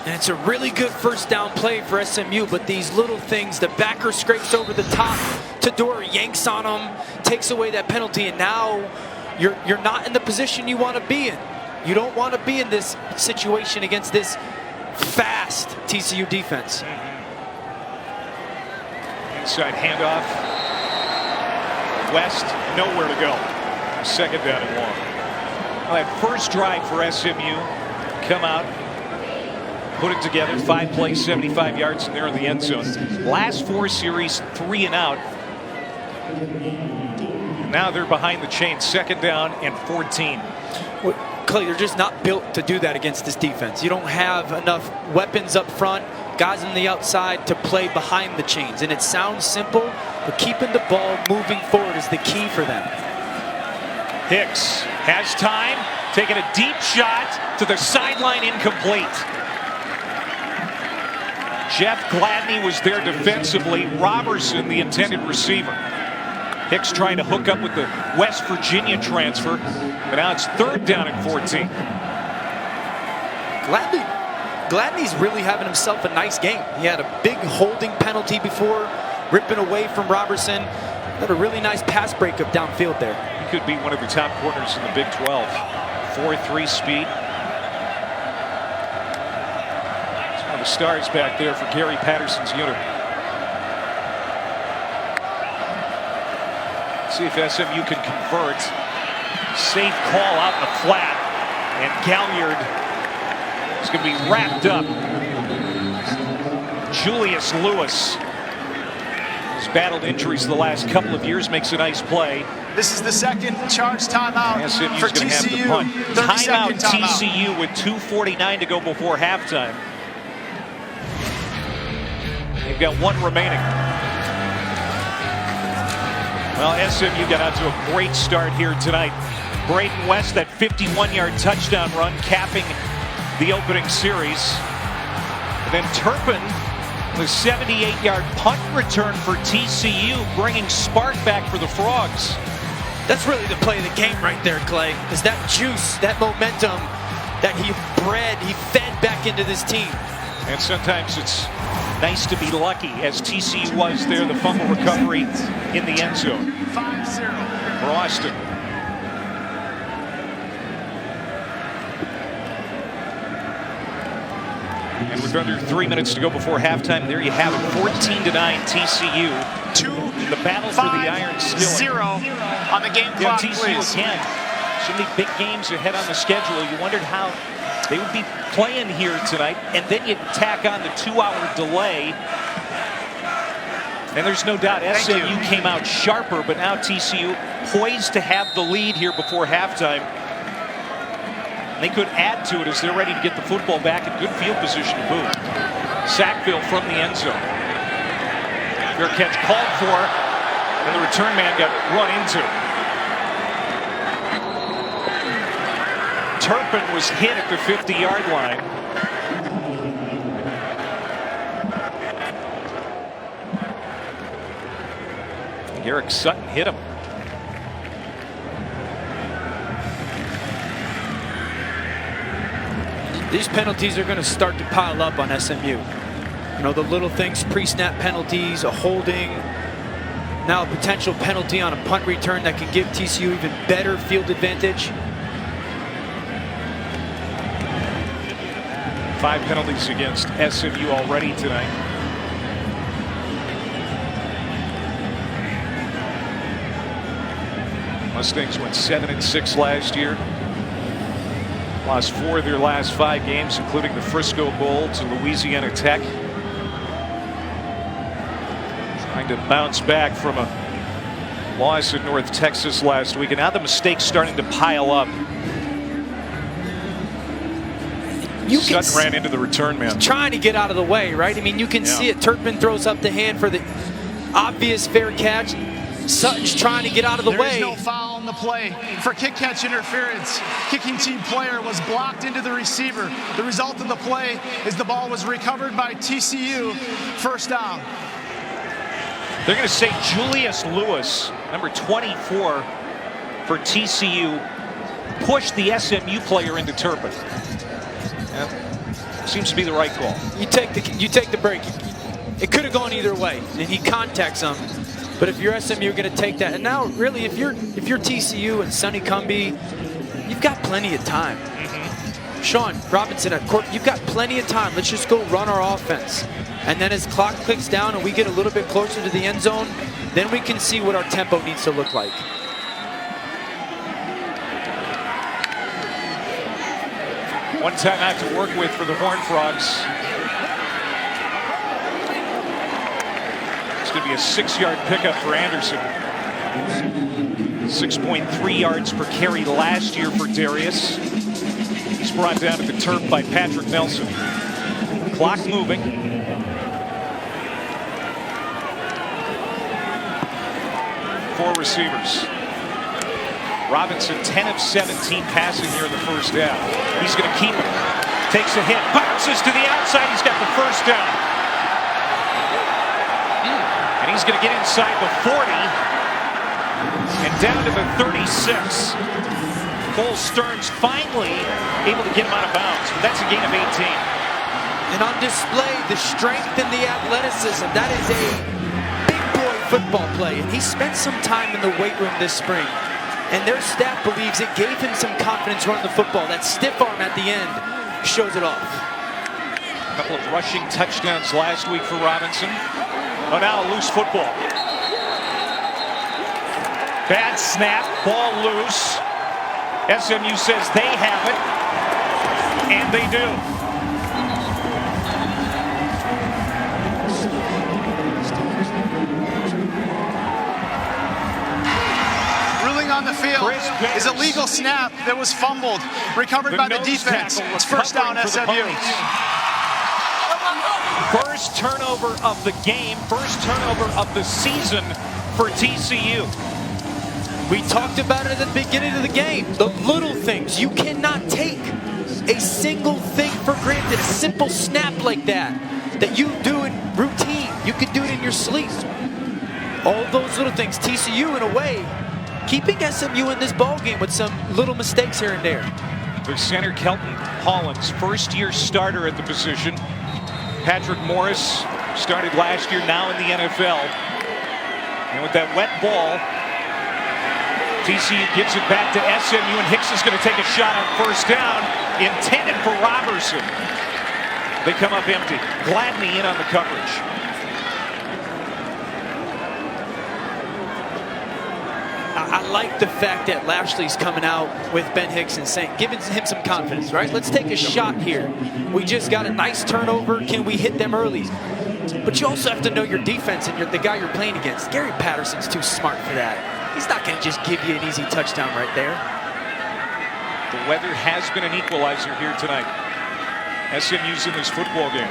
And it's a really good first down play for SMU, but these little things, the backer scrapes over the top, Tedora yanks on him, takes away that penalty, and now you're not in the position you want to be in. You don't want to be in this situation against this fast TCU defense. Inside handoff. West, nowhere to go. Second down and long. Well, that first drive for SMU, come out, put it together, 5 plays, 75 yards, and they're in the end zone. Last 4 series, 3 and out. Now they're behind the chain, second down and 14. Well, Clay, they're just not built to do that against this defense. You don't have enough weapons up front, guys on the outside to play behind the chains. And it sounds simple, but keeping the ball moving forward is the key for them. Hicks has time, taking a deep shot to the sideline, incomplete. Jeff Gladney was there defensively. Robertson, the intended receiver. Hicks trying to hook up with the West Virginia transfer, but now it's third down and 14. Gladney's really having himself a nice game. He had a big holding penalty before, ripping away from Robertson. Had a really nice pass breakup downfield there. He could be one of the top corners in the Big 12. 4.3 speed. It's one of the stars back there for Gary Patterson's unit. See if SMU can convert. Safe call out in the flat. And Galliard is going to be wrapped up. Julius Lewis has battled injuries the last couple of years, makes a nice play. This is the second charge timeout SMU's for going to have the TCU. punt. 30-second Timeout timeout. TCU with 2:49 to go before halftime. They've got 1 remaining. Well, SMU got out to a great start here tonight. Braden West, that 51-yard touchdown run, capping the opening series. And then Turpin, the 78-yard punt return for TCU, bringing spark back for the Frogs. That's really the play of the game right there, Clay. Is that juice, that momentum that he fed back into this team. And sometimes it's nice to be lucky, as TCU was there, the fumble recovery in the end zone. 5-0. For Austin. And with under 3 minutes to go before halftime, there you have it, 14-9 TCU. The battle for the Iron Skillet. 0 on the game clock, TCU please. again. So many big games ahead on the schedule. You wondered how they would be playing here tonight, and then you tack on the 2-hour delay. And there's no doubt SMU came out sharper, but now TCU poised to have the lead here before halftime. They could add to it as they're ready to get the football back in good field position to boot. Sackville from the end zone. Fair catch called for, and the return man got run into. Turpin was hit at the 50-yard line. Garrick Sutton hit him. These penalties are going to start to pile up on SMU. You know, the little things, pre-snap penalties, a holding, now a potential penalty on a punt return that can give TCU even better field advantage. 5 penalties against SMU already tonight. Mustangs went 7-6 last year. Lost 4 of their last 5 games, including the Frisco Bowl to Louisiana Tech. Trying to bounce back from a loss in North Texas last week, and now the mistakes starting to pile up. Sutton ran into the return man. Trying to get out of the way, right? I mean, you can see it. Turpin throws up the hand for the obvious fair catch. Sutton's trying to get out of the way. There is no foul on the play for kick catch interference. Kicking team player was blocked into the receiver. The result of the play is the ball was recovered by TCU. First down. They're going to say Julius Lewis, number 24 for TCU, pushed the SMU player into Turpin. Seems to be the right call. You take the break. It could have gone either way, and he contacts him. But if you're SMU, you're going to take that. And now, really, if you're TCU and Sonny Cumbie, you've got plenty of time. Sean Robinson at court, you've got plenty of time. Let's just go run our offense. And then as clock clicks down and we get a little bit closer to the end zone, then we can see what our tempo needs to look like. One timeout to work with for the Horned Frogs. It's going to be a 6-yard pickup for Anderson. 6.3 yards per carry last year for Darius. He's brought down to the turf by Patrick Nelson. Clock moving. Four receivers. Robinson 10 of 17 passing here in the first half. He's going to keep it. Takes a hit. Bounces to the outside. He's got the first down. And he's going to get inside the 40 and down to the 36. Cole Stearns finally able to get him out of bounds. But that's a gain of 18. And on display, the strength and the athleticism. That is a big boy football play. And he spent some time in the weight room this spring. And their staff believes it gave him some confidence running the football. That stiff arm at the end shows it off. A couple of rushing touchdowns last week for Robinson. Oh, now a loose football. Bad snap, ball loose. SMU says they have it, and they do. On the field is a legal snap that was fumbled, recovered by the defense. It's first down SMU. First turnover of the game, first turnover of the season for TCU. We talked about it at the beginning of the game. The little things. You cannot take a single thing for granted. A simple snap like that you do in routine. You could do it in your sleep. All those little things. TCU, in a way, keeping SMU in this ball game with some little mistakes here and there. Their center, Kelton Hollins, first-year starter at the position. Patrick Morris started last year, now in the NFL. And with that wet ball, TCU gives it back to SMU, and Hicks is going to take a shot on first down, intended for Robertson. They come up empty. Gladney in on the coverage. I like the fact that Lashley's coming out with Ben Hicks and saying, giving him some confidence, right? Let's take a shot here. We just got a nice turnover. Can we hit them early? But you also have to know your defense and the guy you're playing against. Gary Patterson's too smart for that. He's not going to just give you an easy touchdown right there. The weather has been an equalizer here tonight. SMU's in this football game.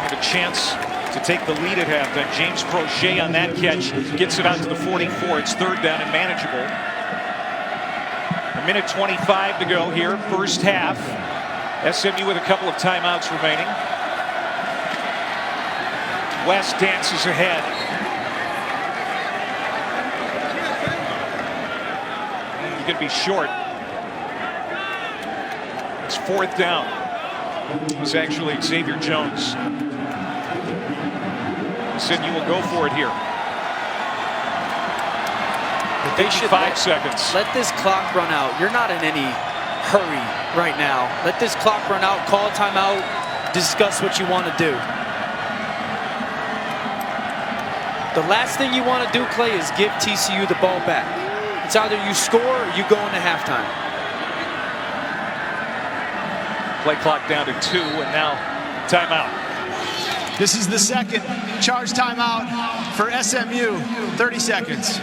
Have a chance to take the lead at halftime. James Crochet on that catch gets it out to the 44. It's third down and manageable. A minute 25 to go here, first half. SMU with a couple of timeouts remaining. West dances ahead. He's going to be short. It's fourth down. It's actually Xavier Jones. Said you will go for it here. They should 5 seconds. Let this clock run out. You're not in any hurry right now. Let this clock run out, call a timeout, discuss what you want to do. The last thing you want to do, Clay, is give TCU the ball back. It's either you score or you go into halftime. Play clock down to 2, and now timeout. This is the second charge timeout for SMU. 30 seconds.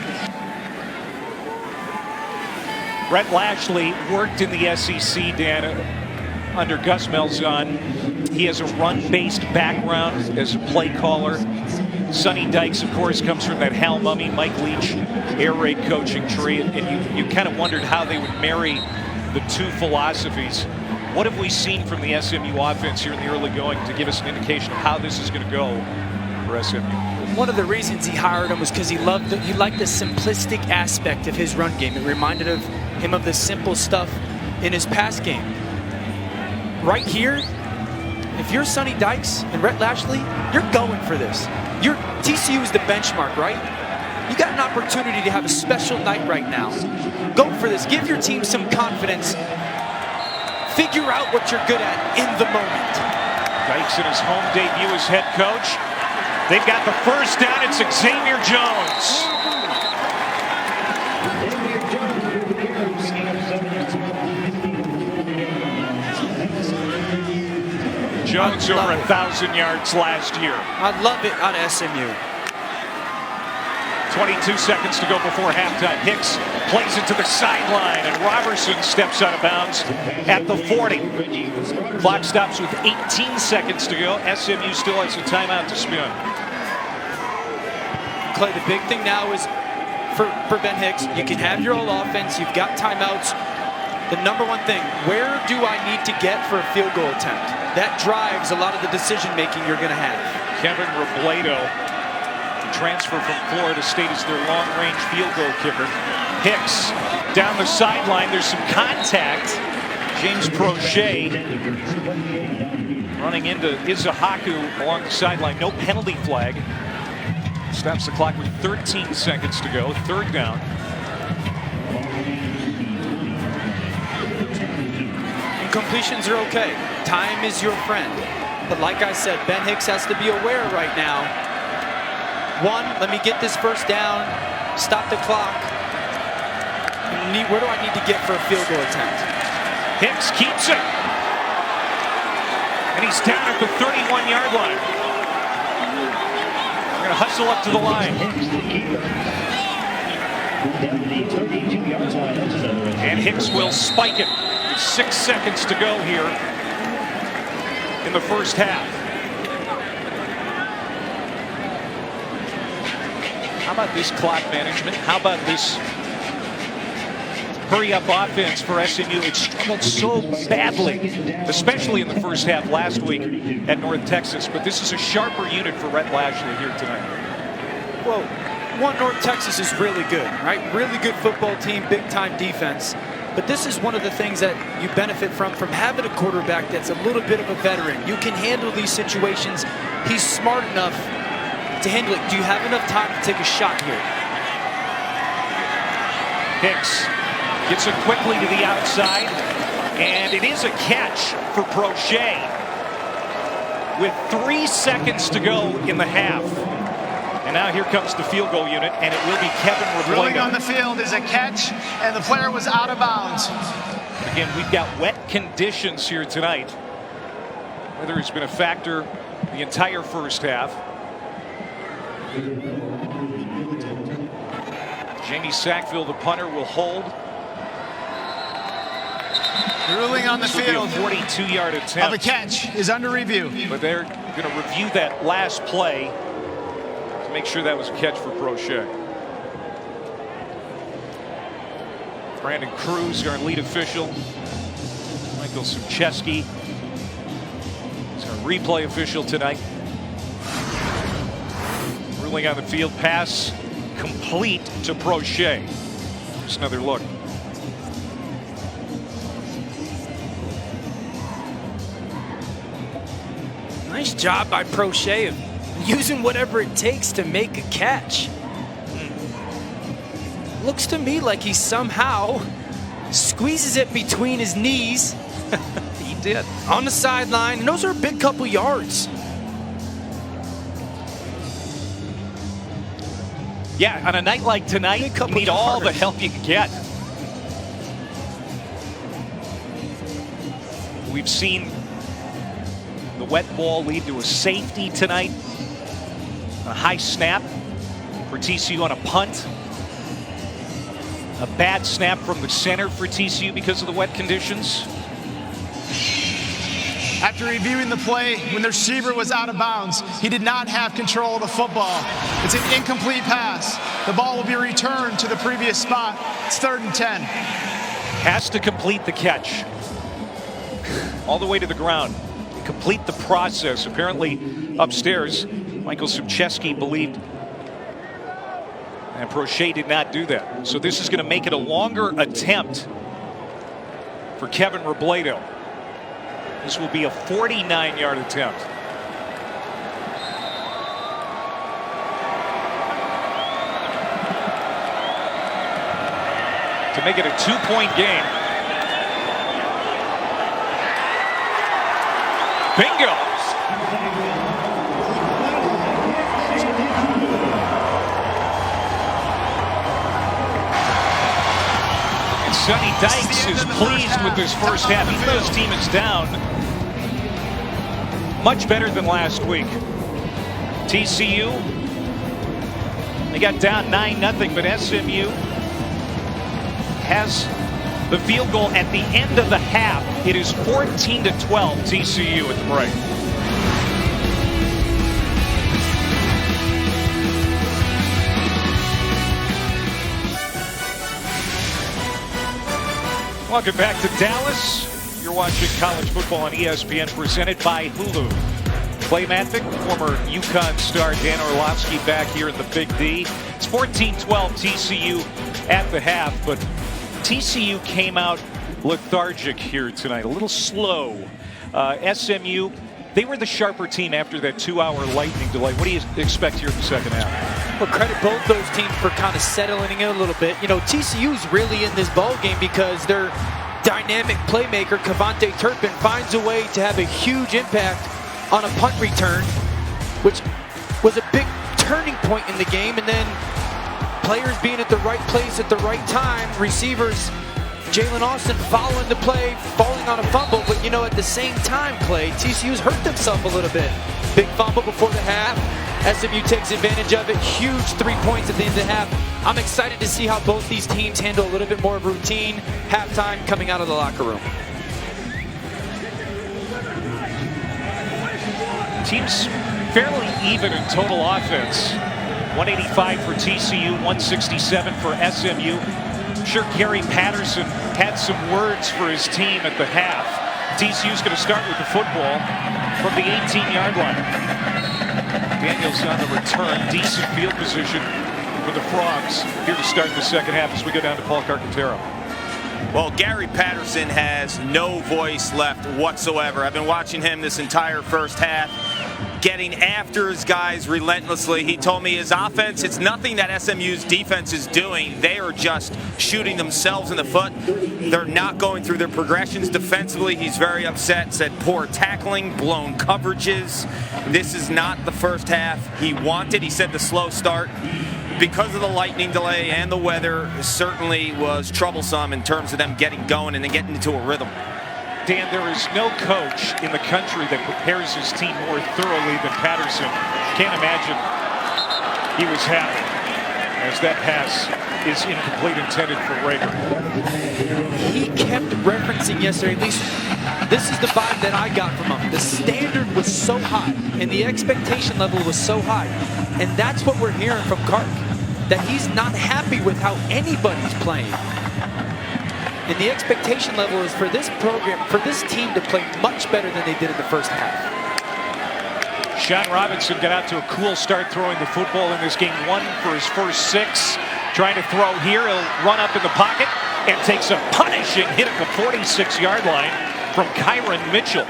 Rhett Lashley worked in the SEC, Dan, under Gus Malzahn. He has a run-based background as a play caller. Sonny Dykes, of course, comes from that Hal Mumme, Mike Leach air raid coaching tree, and you kind of wondered how they would marry the two philosophies. What have we seen from the SMU offense here in the early going to give us an indication of how this is going to go for SMU? One of the reasons he hired him was because he liked the simplistic aspect of his run game. It reminded him of the simple stuff in his pass game. Right here, if you're Sonny Dykes and Rhett Lashley, you're going for this. TCU is the benchmark, right? You got an opportunity to have a special night right now. Go for this. Give your team some confidence. Figure out what you're good at in the moment. Dykes in his home debut as head coach. They've got the first down. It's Xavier Jones. Jones over 1,000 yards last year. I love it on SMU. 22 seconds to go before halftime. Hicks plays it to the sideline, and Robertson steps out of bounds at the 40. Clock stops with 18 seconds to go. SMU still has a timeout to spin. Clay, the big thing now is for Ben Hicks, you can have your own offense. You've got timeouts. The number one thing, where do I need to get for a field goal attempt? That drives a lot of the decision-making you're going to have. Kevin Robledo, transfer from Florida State, is their long-range field goal kicker. Hicks down the sideline. There's some contact. James Prochet running into Izuhaku along the sideline. No penalty flag. Stops the clock with 13 seconds to go. Third down. Completions are okay. Time is your friend. But like I said, Ben Hicks has to be aware right now. One, let me get this first down, stop the clock. Where do I need to get for a field goal attempt? Hicks keeps it. And he's down at the 31-yard line. We're going to hustle up to the line. And Hicks will spike it. 6 seconds to go here in the first half. How about this clock management? How about this hurry-up offense for SMU? It struggled so badly, especially in the first half last week at North Texas. But this is a sharper unit for Rhett Lashley here tonight. Well, North Texas is really good, right? Really good football team, big-time defense. But this is one of the things that you benefit from having a quarterback that's a little bit of a veteran. You can handle these situations. He's smart enough to handle it. Do you have enough time to take a shot here? Hicks gets it quickly to the outside, and it is a catch for Prochet with 3 seconds to go in the half. And now here comes the field goal unit, and it will be Kevin Robledo. Ruling on the field is a catch, and the player was out of bounds. Again, we've got wet conditions here tonight. Weather has been a factor the entire first half. Jamie Sackville, the punter, will hold. The ruling on the field 42-yard attempt of a catch is under review. But they're going to review that last play. Make sure that was a catch for Prochet. Brandon Cruz, our lead official. Michael Sucheski is our replay official tonight. Ruling on the field, pass complete to Prochet. Just another look. Nice job by Prochet of using whatever it takes to make a catch. Looks to me like he somehow squeezes it between his knees. He did. On the sideline, and those are a big couple yards. Yeah, on a night like tonight, you need all the help you can get. We've seen the the wet ball lead to a safety tonight. A high snap for TCU on a punt. A bad snap from the center for TCU because of the wet conditions. After reviewing the play, when the receiver was out of bounds, he did not have control of the football. It's an incomplete pass. The ball will be returned to the previous spot. It's 3rd and 10. Has to complete the catch. All the way to the ground. Complete the process. Apparently upstairs, Michael Subcheski believed and Prochet did not do that. So this is going to make it a longer attempt for Kevin Robledo. This will be a 49-yard attempt. To make it a 2-point game. Bingo! And Sonny Dykes is pleased with this first half. Even though his team is down, much better than last week. TCU, they got down 9-0, but SMU has the field goal at the end of the half. It is 14-12 TCU at the break. Welcome back to Dallas. You're watching college football on ESPN, presented by Hulu. Clay Matvick, former UConn star Dan Orlovsky, back here in the Big D. It's 14-12 TCU at the half, but TCU came out lethargic here tonight, a little slow. SMU, they were the sharper team after that 2-hour lightning delay. What do you expect here in the second half? Well, credit both those teams for kind of settling in a little bit. You know, TCU's really in this ball game because their dynamic playmaker, Cavante Turpin, finds a way to have a huge impact on a punt return, which was a big turning point in the game. And then players being at the right place at the right time, receivers, Jalen Austin following the play, falling on a fumble. But, you know, at the same time, Clay, TCU's hurt themselves a little bit. Big fumble before the half. SMU takes advantage of it. Huge 3 points at the end of the half. I'm excited to see how both these teams handle a little bit more of routine halftime coming out of the locker room. Teams fairly even in total offense. 185 for TCU, 167 for SMU. I'm sure Gary Patterson had some words for his team at the half. TCU's going to start with the football from the 18-yard line. Daniels on the return. Decent field position for the Frogs here to start the second half as we go down to Paul Carcaterra. Well, Gary Patterson has no voice left whatsoever. I've been watching him this entire first half, getting after his guys relentlessly. He told me his offense, it's nothing that SMU's defense is doing. They are just shooting themselves in the foot. They're not going through their progressions defensively. He's very upset, said poor tackling, blown coverages. This is not the first half he wanted. He said the slow start, because of the lightning delay and the weather, certainly was troublesome in terms of them getting going and then getting into a rhythm. Dan, there is no coach in the country that prepares his team more thoroughly than Patterson. Can't imagine he was happy as that pass is incomplete, intended for Rager. He kept referencing yesterday, at least this is the vibe that I got from him. The standard was so high and the expectation level was so high. And that's what we're hearing from Kark, that he's not happy with how anybody's playing. And the expectation level is for this program, for this team to play much better than they did in the first half. Sean Robinson got out to a cool start throwing the football in this game. 1 for his first 6. Trying to throw here. He'll run up in the pocket and takes a punishing hit at the 46-yard line from Kyron Mitchell.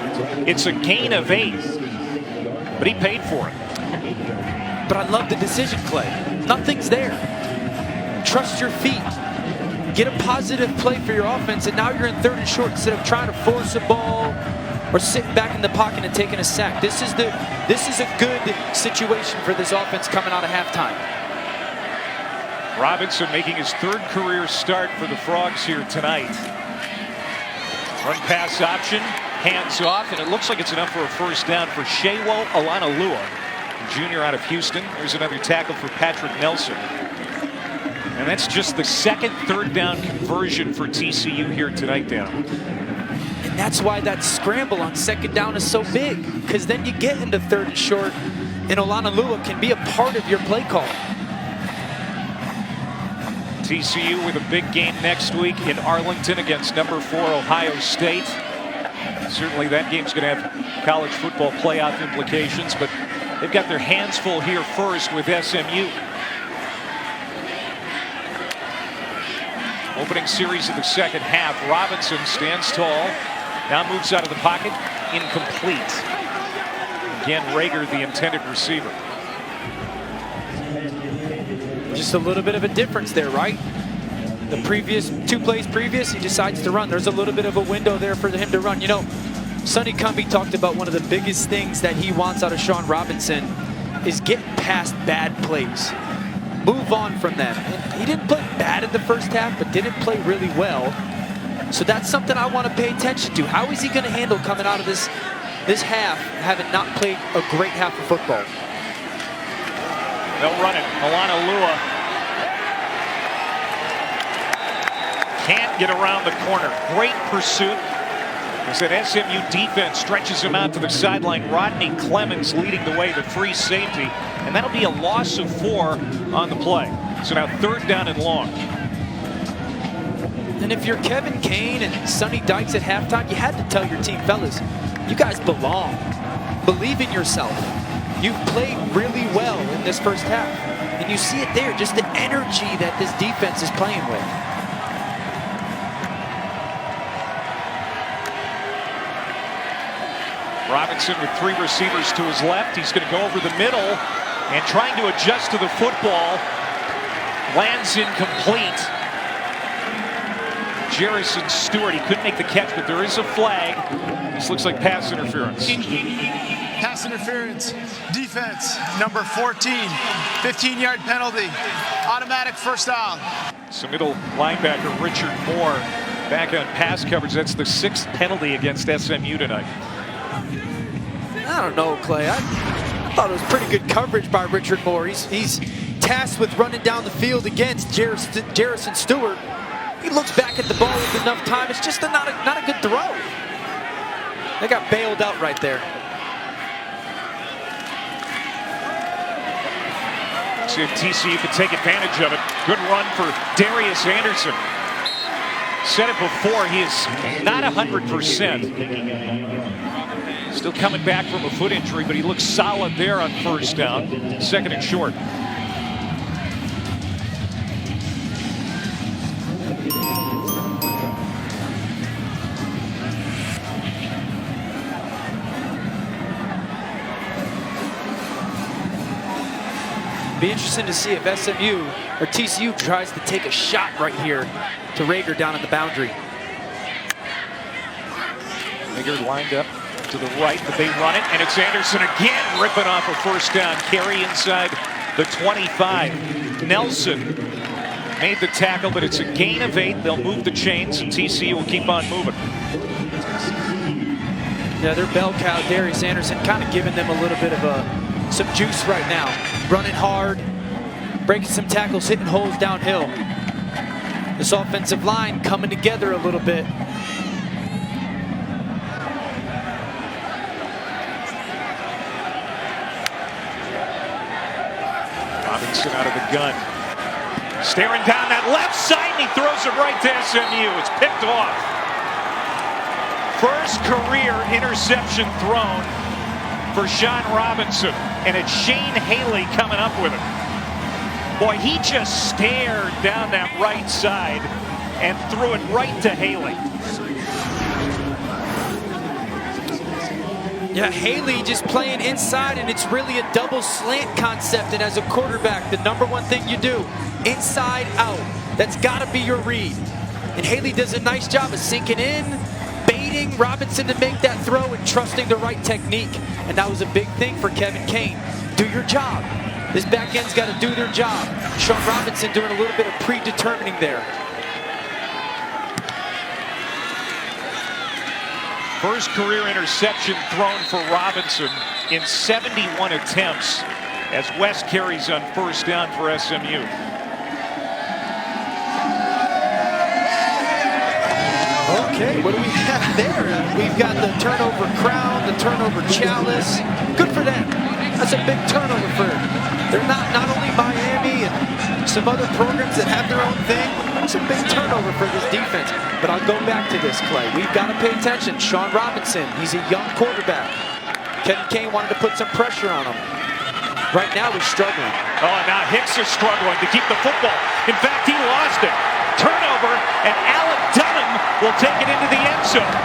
It's a gain of 8, but he paid for it. But I love the decision, Clay. Nothing's there. Trust your feet. Get a positive play for your offense, and now you're in 3rd and short instead of trying to force a ball or sitting back in the pocket and taking a sack. This is a good situation for this offense coming out of halftime. Robinson making his 3rd career start for the Frogs here tonight. Run pass option. hands off, and it looks like it's enough for a first down for Shewo Olanalua, junior out of Houston. There's another tackle for Patrick Nelson. And that's just the second third down conversion for TCU here tonight, Dan. And that's why that scramble on second down is so big, because then you get into third and short, and Olanalua can be a part of your play call. TCU with a big game next week in Arlington against number 4 Ohio State. Certainly that game's going to have college football playoff implications, but they've got their hands full here first with SMU. Opening series of the second half. Robinson stands tall, now moves out of the pocket, incomplete. Again, Rager, the intended receiver. Just a little bit of a difference there, right? The previous 2 plays previous, he decides to run. There's a little bit of a window there for him to run. You know, Sonny Cumbie talked about one of the biggest things that he wants out of Sean Robinson is getting past bad plays. Move on from them. And he didn't play bad in the first half, but didn't play really well. So that's something I want to pay attention to. How is he going to handle coming out of this half, having not played a great half of football? They'll run it. Olanalua can't get around the corner. Great pursuit as that SMU defense stretches him out to the sideline. Rodney Clemens leading the way, the free safety. And that'll be a loss of 4 on the play. So now third down and long. And if you're Kevin Kane and Sonny Dykes at halftime, you had to tell your team, fellas, you guys belong. Believe in yourself. You've played really well in this first half. And you see it there, just the energy that this defense is playing with. Robinson with 3 receivers to his left. He's going to go over the middle and trying to adjust to the football. Lands incomplete. Jerrison Stewart, he couldn't make the catch, but there is a flag. This looks like pass interference. Pass interference, defense, number 14, 15-yard penalty, automatic first down. So middle linebacker Richard Moore back on pass coverage. That's the 6th penalty against SMU tonight. I don't know, Clay. I thought it was pretty good coverage by Richard Moore. He's tasked with running down the field against Jerrison Stewart. He looks back at the ball with enough time. It's just not a good throw. They got bailed out right there. See if TCU can take advantage of it. Good run for Darius Anderson. Said it before, he is not 100%. Still coming back from a foot injury, but he looks solid there on first down. 2nd and short. Be interesting to see if SMU or TCU tries to take a shot right here to Rager down at the boundary. Rager lined up to the right, but they run it, and it's Anderson again ripping off a first down carry inside the 25. Nelson made the tackle, but it's a gain of 8. They'll move the chains, and TCU will keep on moving. Yeah, their bell cow, Darius Anderson, kind of giving them a little bit of some juice right now. Running hard, breaking some tackles, hitting holes downhill. This offensive line coming together a little bit. Robinson out of the gun. Staring down that left side, and he throws it right to SMU. It's picked off. First career interception thrown for Sean Robinson, and it's Shane Haley coming up with it. Boy, he just stared down that right side and threw it right to Haley. Yeah, Haley just playing inside, and it's really a double slant concept. And as a quarterback, the number one thing you do, inside out. That's got to be your read. And Haley does a nice job of sinking in, baiting Robinson to make that throw, and trusting the right technique. And that was a big thing for Kevin Kane. Do your job. This back end's got to do their job. Sean Robinson doing a little bit of predetermining there. First career interception thrown for Robinson in 71 attempts as West carries on first down for SMU. Okay, what do we have there? We've got the turnover crown, the turnover chalice. Good for them. That's a big turnover for them. They're not only Miami and some other programs that have their own thing. It's a big turnover for this defense. But I'll go back to this, Clay. We've got to pay attention. Sean Robinson, he's a young quarterback. Ken Kane wanted to put some pressure on him. Right now he's struggling. Oh, now Hicks is struggling to keep the football. In fact, he lost it. Turnover, and Alec Dunham will take it into the end zone.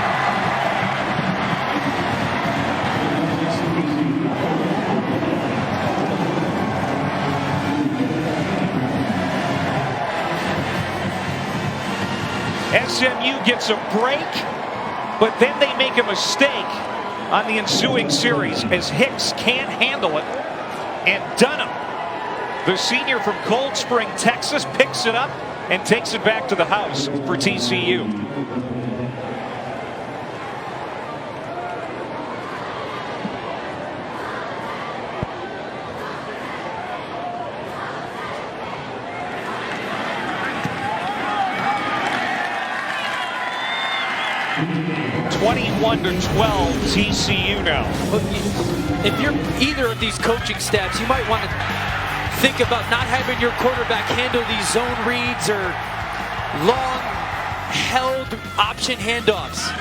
SMU gets a break, but then they make a mistake on the ensuing series as Hicks can't handle it. And Dunham, the senior from Cold Spring, Texas, picks it up and takes it back to the house for TCU. (21-12) TCU now. If you're either of these coaching staffs, you might want to think about not having your quarterback handle these zone reads or long held option handoffs.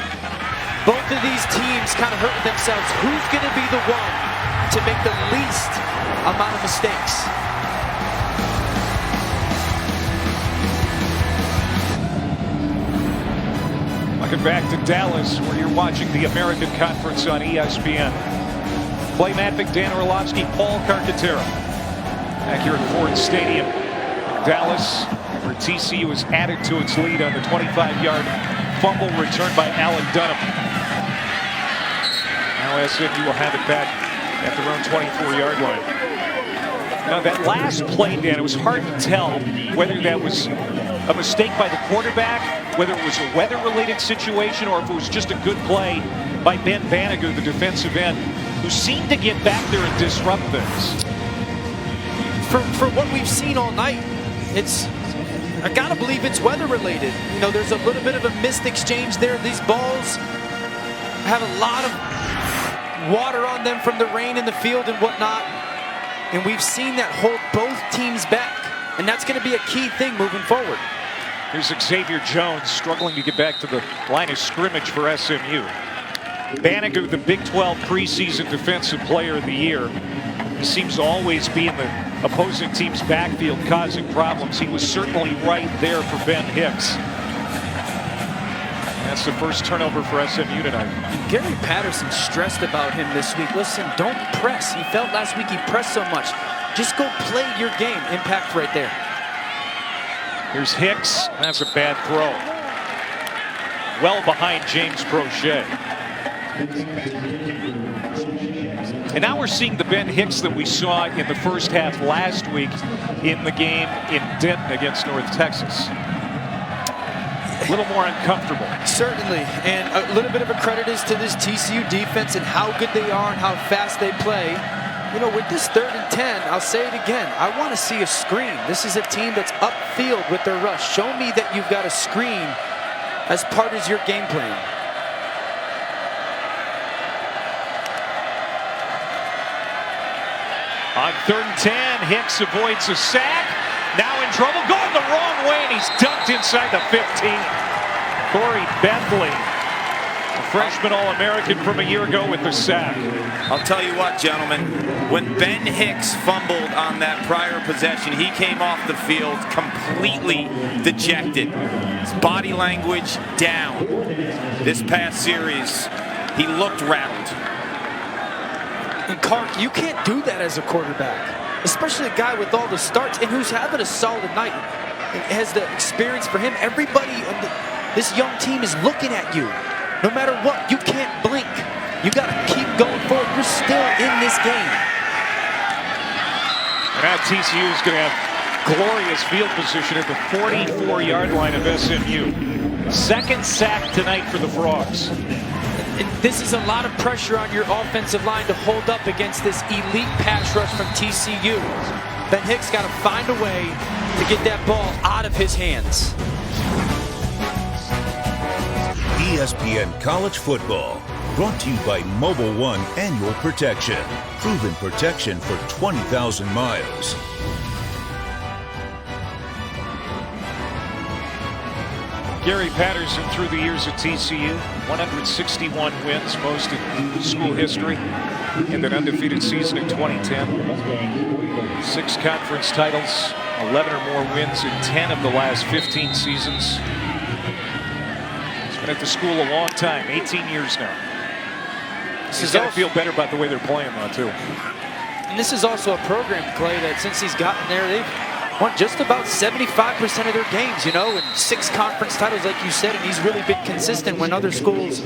Both of these teams kind of hurting themselves. Who's going to be the one to make the least amount of mistakes? Welcome back to Dallas, where you're watching the American Conference on ESPN. Clay Matvick, Dan Orlovsky, Paul Carcaterra. Back here at Ford Stadium, Dallas, where TCU has added to its lead on the 25-yard fumble returned by Alec Dunham. Now SMU will have it back at their own 24-yard line. Now that last play, Dan, it was hard to tell whether that was a mistake by the quarterback, whether it was a weather-related situation, or if it was just a good play by Ben Banniger, the defensive end, who seemed to get back there and disrupt things. For what we've seen all night, I gotta believe it's weather-related. You know, there's a little bit of a missed exchange there. These balls have a lot of water on them from the rain in the field and whatnot. And we've seen that hold both teams back. And that's going to be a key thing moving forward. Here's Xavier Jones struggling to get back to the line of scrimmage for SMU. Banniger, the Big 12 preseason defensive player of the year. He seems to always be in the opposing team's backfield causing problems. He was certainly right there for Ben Hicks. That's the first turnover for SMU tonight. Gary Patterson stressed about him this week. Listen, don't press. He felt last week he pressed so much. Just go play your game. Impact right there. Here's Hicks. That's a bad throw. Well behind James Brochet. And now we're seeing the Ben Hicks that we saw in the first half last week in the game in Denton against North Texas. A little more uncomfortable. Certainly, and a little bit of a credit is to this TCU defense and how good they are and how fast they play. You know, with this 3rd and 10, I'll say it again, I want to see a screen. This is a team that's upfield with their rush. Show me that you've got a screen as part of your game plan. On 3rd and 10, Hicks avoids a sack. Now in trouble, going the wrong way, and he's dunked inside the 15. Corey Bethley, a freshman All-American from a year ago with the sack. I'll tell you what, gentlemen, when Ben Hicks fumbled on that prior possession, he came off the field completely dejected. His body language down. This past series, he looked rattled. And Clark, you can't do that as a quarterback, especially a guy with all the starts and who's having a solid night. It has the experience for him. Everybody on this young team is looking at you. No matter what, you can't blink. You got to keep going forward. You're still in this game. And now TCU is going to have glorious field position at the 44-yard line of SMU. Second sack tonight for the Frogs. this is a lot of pressure on your offensive line to hold up against this elite pass rush from TCU. Ben Hicks got to find a way to get that ball out of his hands. ESPN College Football, brought to you by Mobile One Annual Protection. Proven protection for 20,000 miles. Gary Patterson through the years at TCU, 161 wins, most in school history, and an undefeated season in 2010. 6 conference titles, 11 or more wins in 10 of the last 15 seasons. He's been at the school a long time, 18 years now. He's got to feel better about the way they're playing now, too. And this is also a program, Clay, that since he's gotten there, they've won just about 75% of their games, you know, and 6 conference titles, like you said, and he's really been consistent when other schools,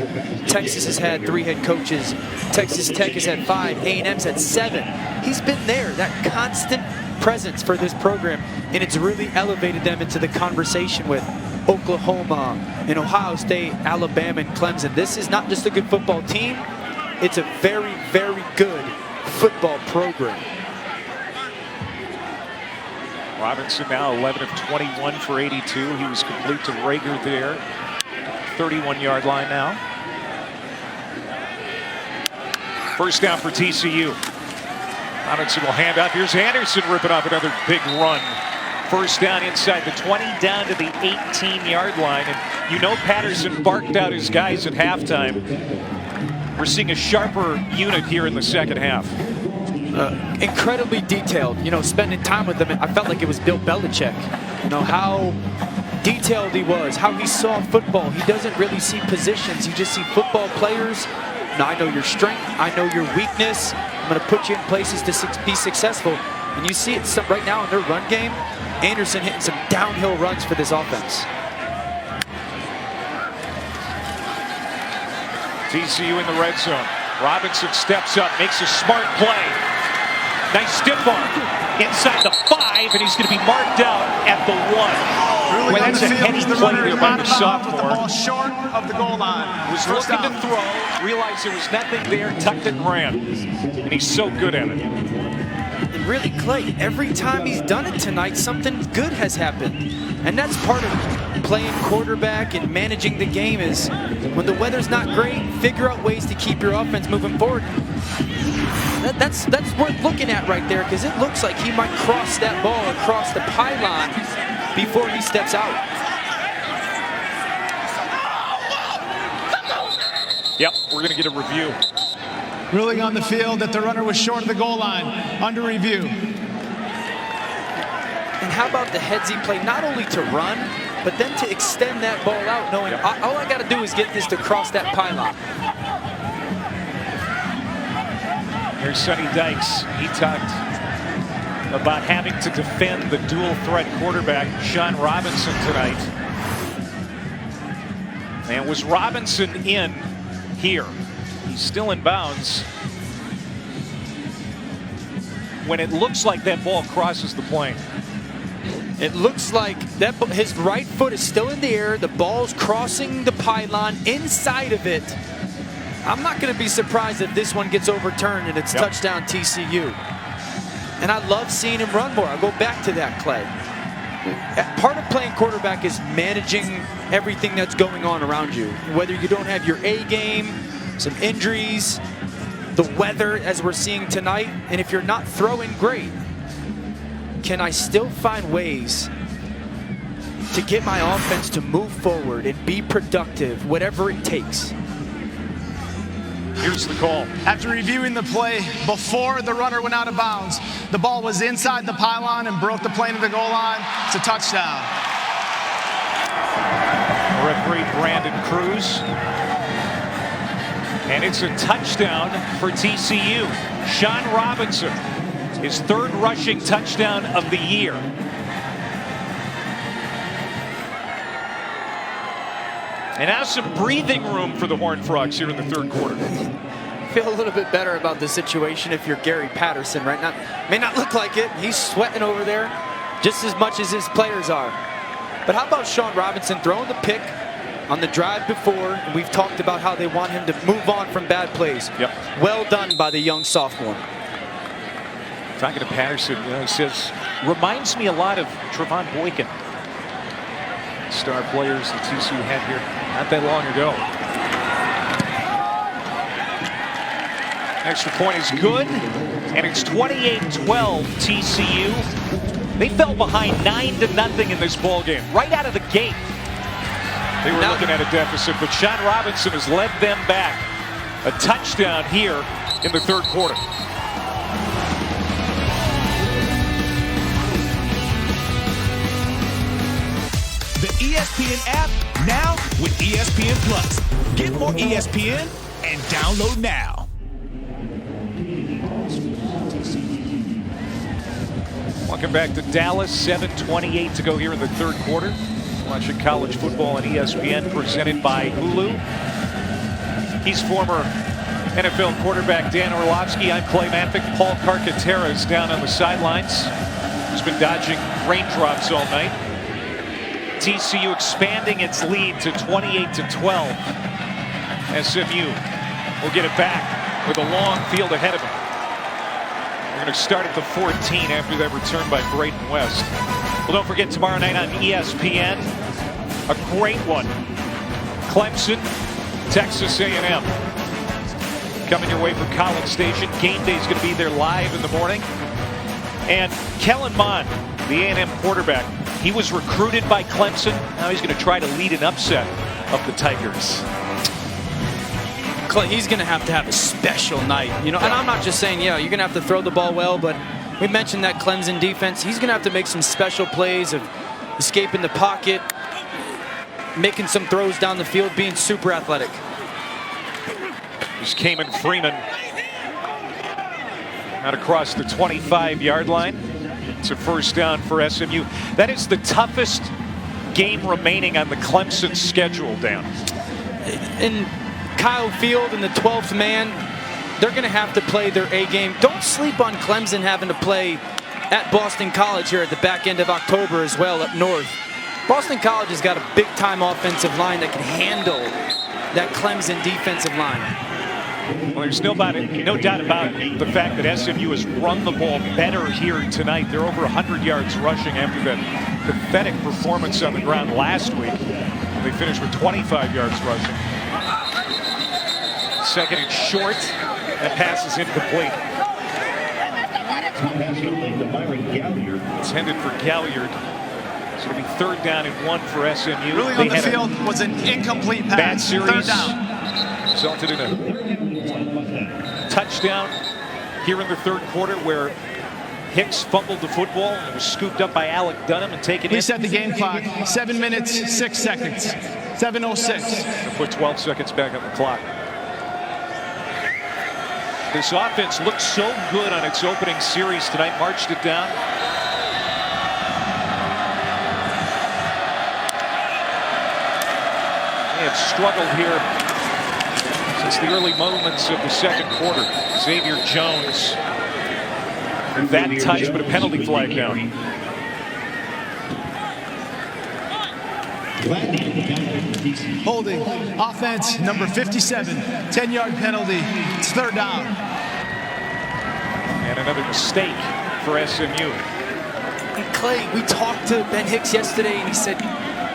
Texas has had 3 head coaches, Texas Tech has had 5, A&M's had 7. He's been there, that constant presence for this program, and it's really elevated them into the conversation with Oklahoma and Ohio State, Alabama, and Clemson. This is not just a good football team, it's a very, very good football program. Robinson now 11 of 21 for 82. He was complete to Rager there. 31-yard line now. First down for TCU. Robinson will hand off. Here's Anderson ripping off another big run. First down inside the 20, down to the 18-yard line. And you know Patterson barked out his guys at halftime. We're seeing a sharper unit here in the second half. Incredibly detailed, you know, spending time with them. I felt like it was Bill Belichick. You know, how detailed he was, how he saw football. He doesn't really see positions. You just see football players. Now, I know your strength. I know your weakness. I'm going to put you in places to be successful. And you see it right now in their run game. Anderson hitting some downhill runs for this offense. TCU in the red zone. Robinson steps up, makes a smart play. Nice stiff arm inside the 5, and he's going to be marked out at the 1. Really well, on that's the a field heady as the play runner there is by out the of bounds with the sophomore. ball short of the goal line. Was First looking down. to throw, realized there was nothing there, tucked it and ran. And he's so good at it. And really, Clay, every time he's done it tonight, something good has happened. And that's part of playing quarterback and managing the game is when the weather's not great, figure out ways to keep your offense moving forward. That's worth looking at right there because it looks like he might cross that ball across the pylon before he steps out. Yep, we're going to get a review. Ruling on the field that the runner was short of the goal line. Under review. And how about the heads he played, not only to run, but then to extend that ball out, knowing all I got to do is get this to cross that pylon. Here's Sonny Dykes. He talked about having to defend the dual threat quarterback, Sean Robinson, tonight. And was Robinson in here? He's still in bounds when it looks like that ball crosses the plane. It looks like that his right foot is still in the air. The ball's crossing the pylon inside of it. I'm not going to be surprised if this one gets overturned and it's touchdown TCU. And I love seeing him run more. I'll go back to that, Clay. Part of playing quarterback is managing everything that's going on around you. Whether you don't have your A game, some injuries, the weather as we're seeing tonight, and if you're not throwing great, can I still find ways to get my offense to move forward and be productive, whatever it takes? Here's the call. After reviewing the play before the runner went out of bounds, the ball was inside the pylon and broke the plane of the goal line. It's a touchdown. Referee Brandon Cruz. And it's a touchdown for TCU. Sean Robinson, his 3rd rushing touchdown of the year. And now some breathing room for the Horned Frogs here in the 3rd quarter. Feel a little bit better about the situation if you're Gary Patterson right now. May not look like it. He's sweating over there just as much as his players are. But how about Sean Robinson throwing the pick on the drive before, and we've talked about how they want him to move on from bad plays. Yep. Well done by the young sophomore. Talking to Patterson, he says, reminds me a lot of Trevon Boykin. Star players that TCU had here not that long ago. Extra point is good, and it's 28-12 TCU. They fell behind 9-0 in this ball game right out of the gate. They were looking at a deficit, but Sean Robinson has led them back. A touchdown here in the third quarter. The ESPN app, now with ESPN Plus. Get more ESPN and download now. Welcome back to Dallas. 7:28 to go here in the third quarter. Watching college football on ESPN, presented by Hulu. He's former NFL quarterback Dan Orlovsky. I'm Clay Matvick. Paul Carcaterra is down on the sidelines. He's been dodging raindrops all night. TCU expanding its lead to 28-12. SMU will get it back with a long field ahead of them. They're going to start at the 14 after that return by Braden West. Well, don't forget tomorrow night on ESPN, a great one. Clemson, Texas A&M. Coming your way from College Station. Game day is going to be there live in the morning. And Kellen Mond, the A&M quarterback, he was recruited by Clemson. Now he's going to try to lead an upset of the Tigers. Clay, he's going to have a special night. You know, and I'm not just saying, you're going to have to throw the ball well, but we mentioned that Clemson defense. He's going to have to make some special plays of escaping the pocket, making some throws down the field, being super athletic. There's Kamen Freeman out across the 25-yard line. It's a first down for SMU. That is the toughest game remaining on the Clemson schedule, Dan. In Kyle Field and the 12th man, they're going to have to play their A game. Don't sleep on Clemson having to play at Boston College here at the back end of October as well up north. Boston College has got a big-time offensive line that can handle that Clemson defensive line. Well, there's no doubt about the fact that SMU has run the ball better here tonight. They're over 100 yards rushing after that pathetic performance on the ground last week. They finished with 25 yards rushing. Second and short. That pass is incomplete. Intended for Galliard. It's going to be third down and 1 for SMU. Ruling on the field was an incomplete pass. Bad series. Third down. Resulted in a touchdown here in the third quarter where Hicks fumbled the football and was scooped up by Alec Dunham and taken in. Reset the game clock. 7 minutes, 6 seconds. 7:06. Put 12 seconds back on the clock. This offense looked so good on its opening series tonight. Marched it down. They have struggled here since the early moments of the second quarter. Xavier Jones with that touch, but a penalty flag down. Holding. Offense number 57. 10-yard penalty. It's third down. And another mistake for SMU. And Clay, we talked to Ben Hicks yesterday, and he said,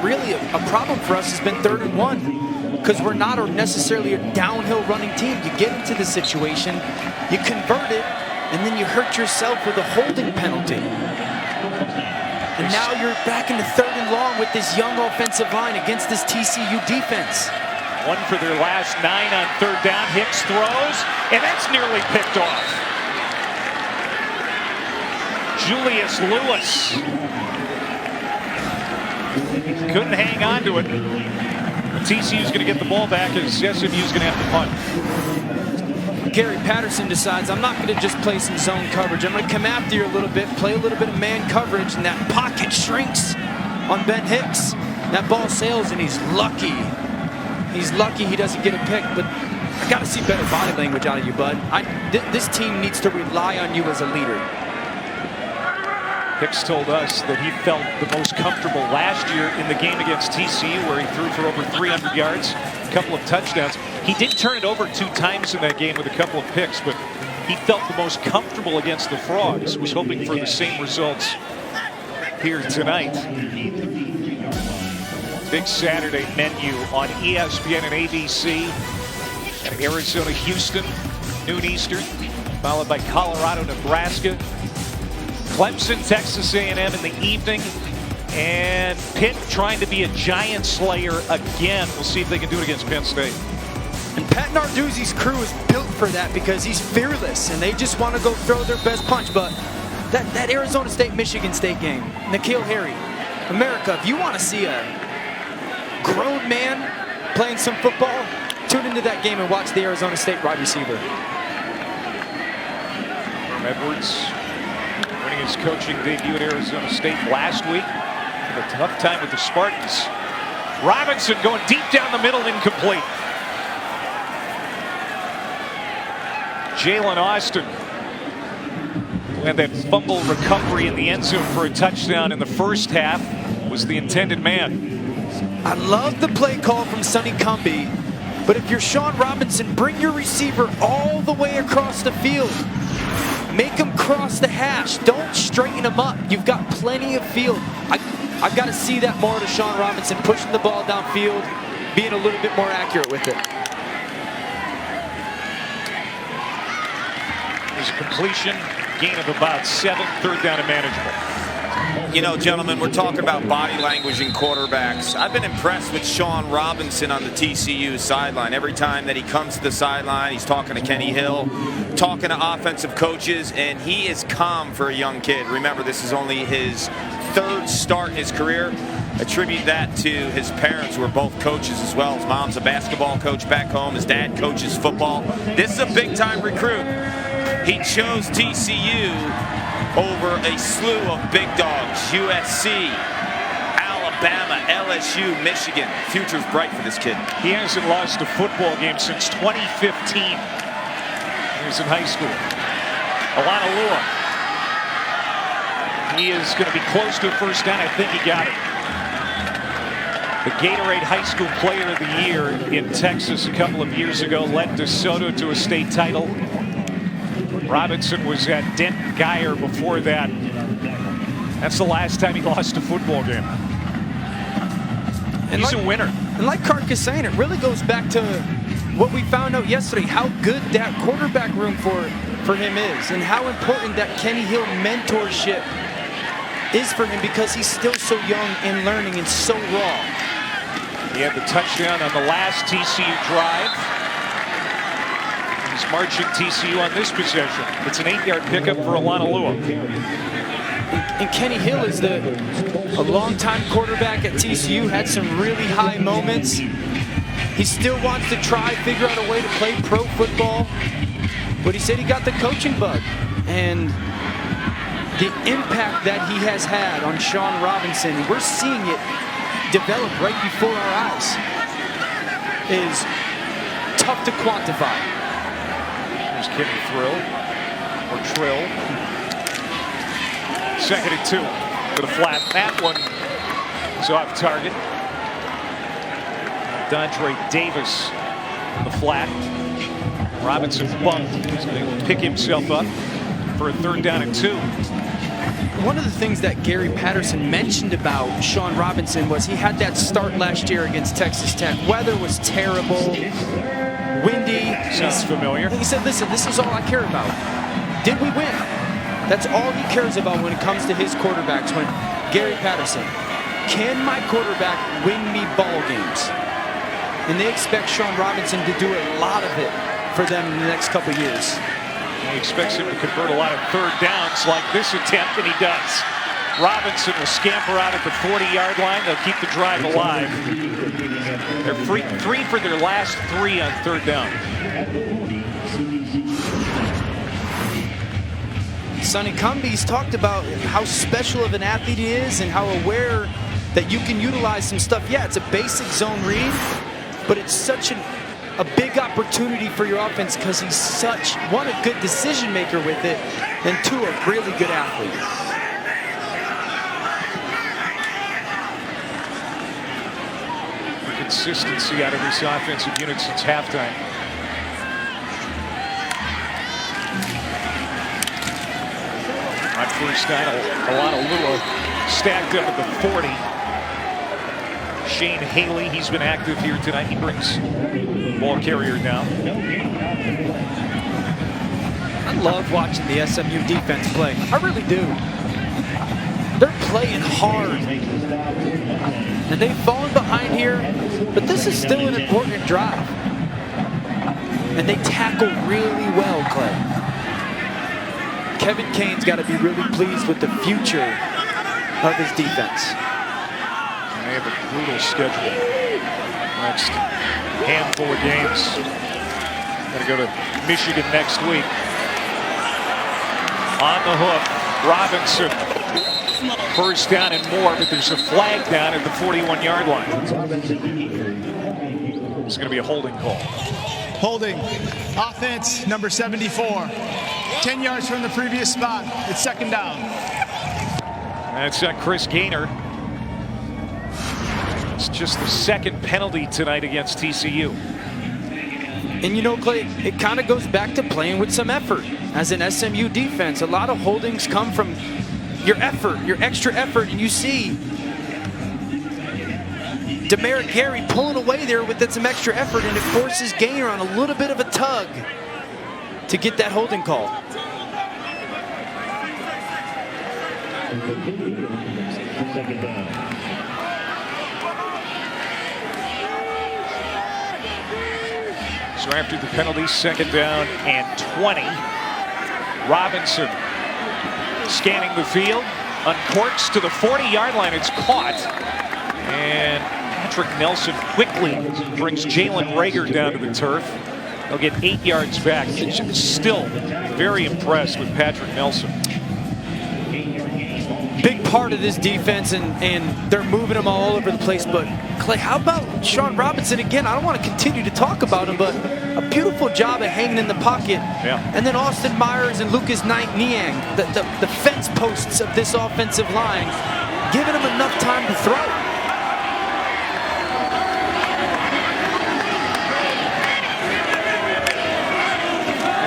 really, a problem for us has been 3rd and 1. Because we're not necessarily a downhill running team. You get into the situation, you convert it, and then you hurt yourself with a holding penalty. And now you're back into 3rd and long with this young offensive line against this TCU defense. 1 for their last 9 on third down. Hicks throws, and that's nearly picked off. Julius Lewis couldn't hang on to it. TCU's going to get the ball back as SMU's going to have to punt. Gary Patterson decides, I'm not going to just play some zone coverage. I'm going to come after you a little bit, play a little bit of man coverage, and that pocket shrinks on Ben Hicks. That ball sails, and he's lucky. He's lucky he doesn't get a pick, but I got to see better body language out of you, bud. This team needs to rely on you as a leader. Hicks told us that he felt the most comfortable last year in the game against TCU, where he threw for over 300 yards, a couple of touchdowns. He did turn it over 2 times in that game with a couple of picks, but he felt the most comfortable against the Frogs. Was hoping for the same results here tonight. Big Saturday menu on ESPN and ABC. Arizona, Houston, noon Eastern, followed by Colorado, Nebraska. Clemson, Texas A&M in the evening. And Pitt trying to be a giant slayer again. We'll see if they can do it against Penn State. And Pat Narduzzi's crew is built for that because he's fearless and they just want to go throw their best punch. But that Arizona State-Michigan State game, N'Keal Harry, America, if you want to see a grown man playing some football, tune into that game and watch the Arizona State wide receiver. Edwards winning his coaching debut at Arizona State last week. Had a tough time with the Spartans. Robinson going deep down the middle, incomplete. Jalen Austin had that fumble recovery in the end zone for a touchdown in the first half. Was the intended man. I love the play call from Sonny Cumbie, but if you're Sean Robinson, bring your receiver all the way across the field. Make him cross the hash. Don't straighten him up. You've got plenty of field. I've got to see that more to Sean Robinson, pushing the ball downfield, being a little bit more accurate with it. There's a completion, gain of about 7, third down and manageable. You know, gentlemen, we're talking about body language in quarterbacks. I've been impressed with Sean Robinson on the TCU sideline. Every time that he comes to the sideline, he's talking to Kenny Hill, talking to offensive coaches, and he is calm for a young kid. Remember, this is only his 3rd start in his career. Attribute that to his parents, who are both coaches as well. His mom's a basketball coach back home. His dad coaches football. This is a big-time recruit. He chose TCU over a slew of big dogs, USC, Alabama, LSU, Michigan. Future's bright for this kid. He hasn't lost a football game since 2015. He was in high school. Alanalua. He is going to be close to a first down. I think he got it. The Gatorade High School Player of the Year in Texas a couple of years ago led DeSoto to a state title. Robinson was at Denton Geyer before that. That's the last time he lost a football game. And he's a winner. And like Kark is saying, it really goes back to what we found out yesterday, how good that quarterback room for him is, and how important that Kenny Hill mentorship is for him, because he's still so young and learning and so raw. He had the touchdown on the last TCU drive. He's marching TCU on this possession. It's an 8-yard pickup for Alanalua. And Kenny Hill is a longtime quarterback at TCU, had some really high moments. He still wants to try, figure out a way to play pro football. But he said he got the coaching bug. And the impact that he has had on Sean Robinson, we're seeing it develop right before our eyes, is tough to quantify. Here's Kenny Trill. 2nd and 2 with a flat. That one is off target. Dondre Davis in the flat. Robinson bumped. He's going to pick himself up for a 3rd down and 2. One of the things that Gary Patterson mentioned about Sean Robinson was he had that start last year against Texas Tech. Weather was terrible, windy. Sounds familiar. He said, listen, this is all I care about. Did we win? That's all he cares about when it comes to his quarterbacks. When Gary Patterson, can my quarterback win me ball games? And they expect Sean Robinson to do a lot of it for them in the next couple of years. He expects him to convert a lot of 3rd downs like this attempt, and he does. Robinson will scamper out at the 40-yard line. They'll keep the drive alive. They're 3 for their last 3 on 3rd down. Sonny Cumbie's talked about how special of an athlete he is and how aware that you can utilize some stuff. Yeah, it's a basic zone read, but it's such a big opportunity for your offense because he's such, one, a good decision maker with it, and 2, a really good athlete. consistency out of this offensive unit since halftime. On first down, a lot of little stacked up at the 40. Shane Haley, he's been active here tonight. He brings ball carrier down. I love watching the SMU defense play. I really do. They're playing hard. And they've fallen behind here, but this is still an important drive. And they tackle really well, Clay. Kevin Kane's got to be really pleased with the future of his defense. And they have a brutal schedule. Next handful of games. Got to go to Michigan next week. On the hook, Robinson. First down and more, but there's a flag down at the 41-yard line. It's going to be a holding call. Holding. Offense, number 74. 10 yards from the previous spot. It's second down. That's Chris Gaynor. It's just the second penalty tonight against TCU. And you know, Clay, it kind of goes back to playing with some effort. As an SMU defense, a lot of holdings come from your effort, your extra effort, and you see Demeric Gary pulling away there with some extra effort, and it forces Gaynor on a little bit of a tug to get that holding call. So after the penalty, second down and 20. Robinson scanning the field, uncorks to the 40-yard line. It's caught. And Patrick Nelson quickly brings Jalen Rager down to the turf. They'll get 8 yards back. Still very impressed with Patrick Nelson. Big part of this defense, and they're moving them all over the place. But, Clay, how about Sean Robinson again? I don't want to continue to talk about him, but a beautiful job of hanging in the pocket. Yeah. And then Austin Myers and Lucas Niang, the fence posts of this offensive line, giving him enough time to throw.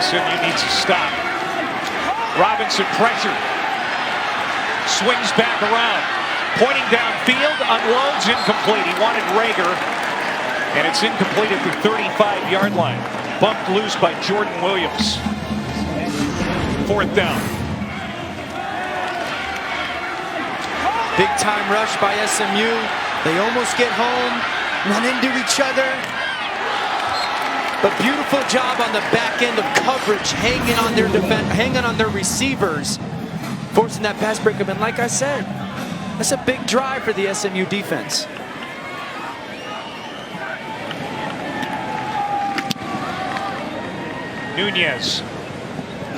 SMU needs to stop. Robinson pressure. Swings back around. Pointing downfield, unloads, incomplete. He wanted Rager, and it's incomplete at the 35-yard line. Bumped loose by Jordan Williams. Fourth down. Big time rush by SMU. They almost get home, run into each other. But beautiful job on the back end of coverage, hanging on their hanging on their receivers, forcing that pass breakup. And like I said, that's a big drive for the SMU defense. Nunez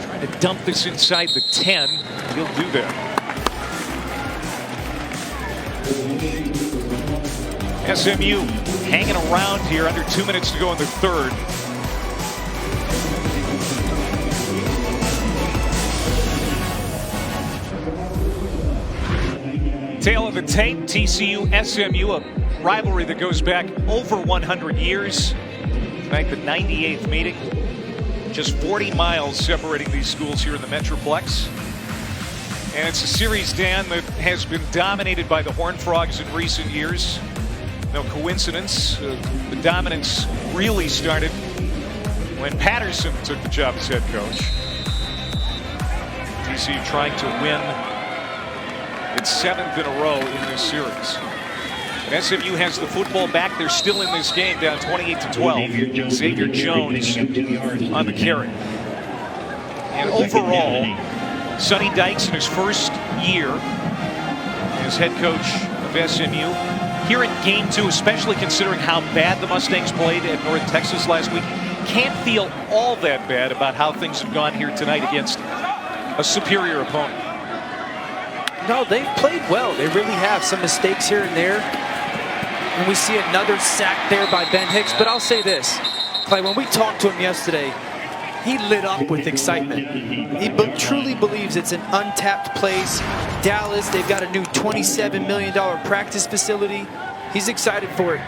trying to dump this inside the 10. He'll do that. SMU hanging around here, under 2 minutes to go in the third. Tail of the tape, TCU SMU, a rivalry that goes back over 100 years. Tonight, the 98th meeting. Just 40 miles separating these schools here in the Metroplex. And it's a series, Dan, that has been dominated by the Horned Frogs in recent years. No coincidence. The dominance really started when Patterson took the job as head coach. TCU trying to win its 7th in a row in this series. And SMU has the football back. They're still in this game, down 28-12. Xavier Jones on the carry. And overall, Sonny Dykes in his first year as head coach of SMU. Here in game 2, especially considering how bad the Mustangs played at North Texas last week, can't feel all that bad about how things have gone here tonight against a superior opponent. No, they've played well. They really have. Some mistakes here and there. And we see another sack there by Ben Hicks. But I'll say this, Clay, when we talked to him yesterday, he lit up with excitement. He truly believes it's an untapped place. Dallas, they've got a new $27 million practice facility. He's excited for it.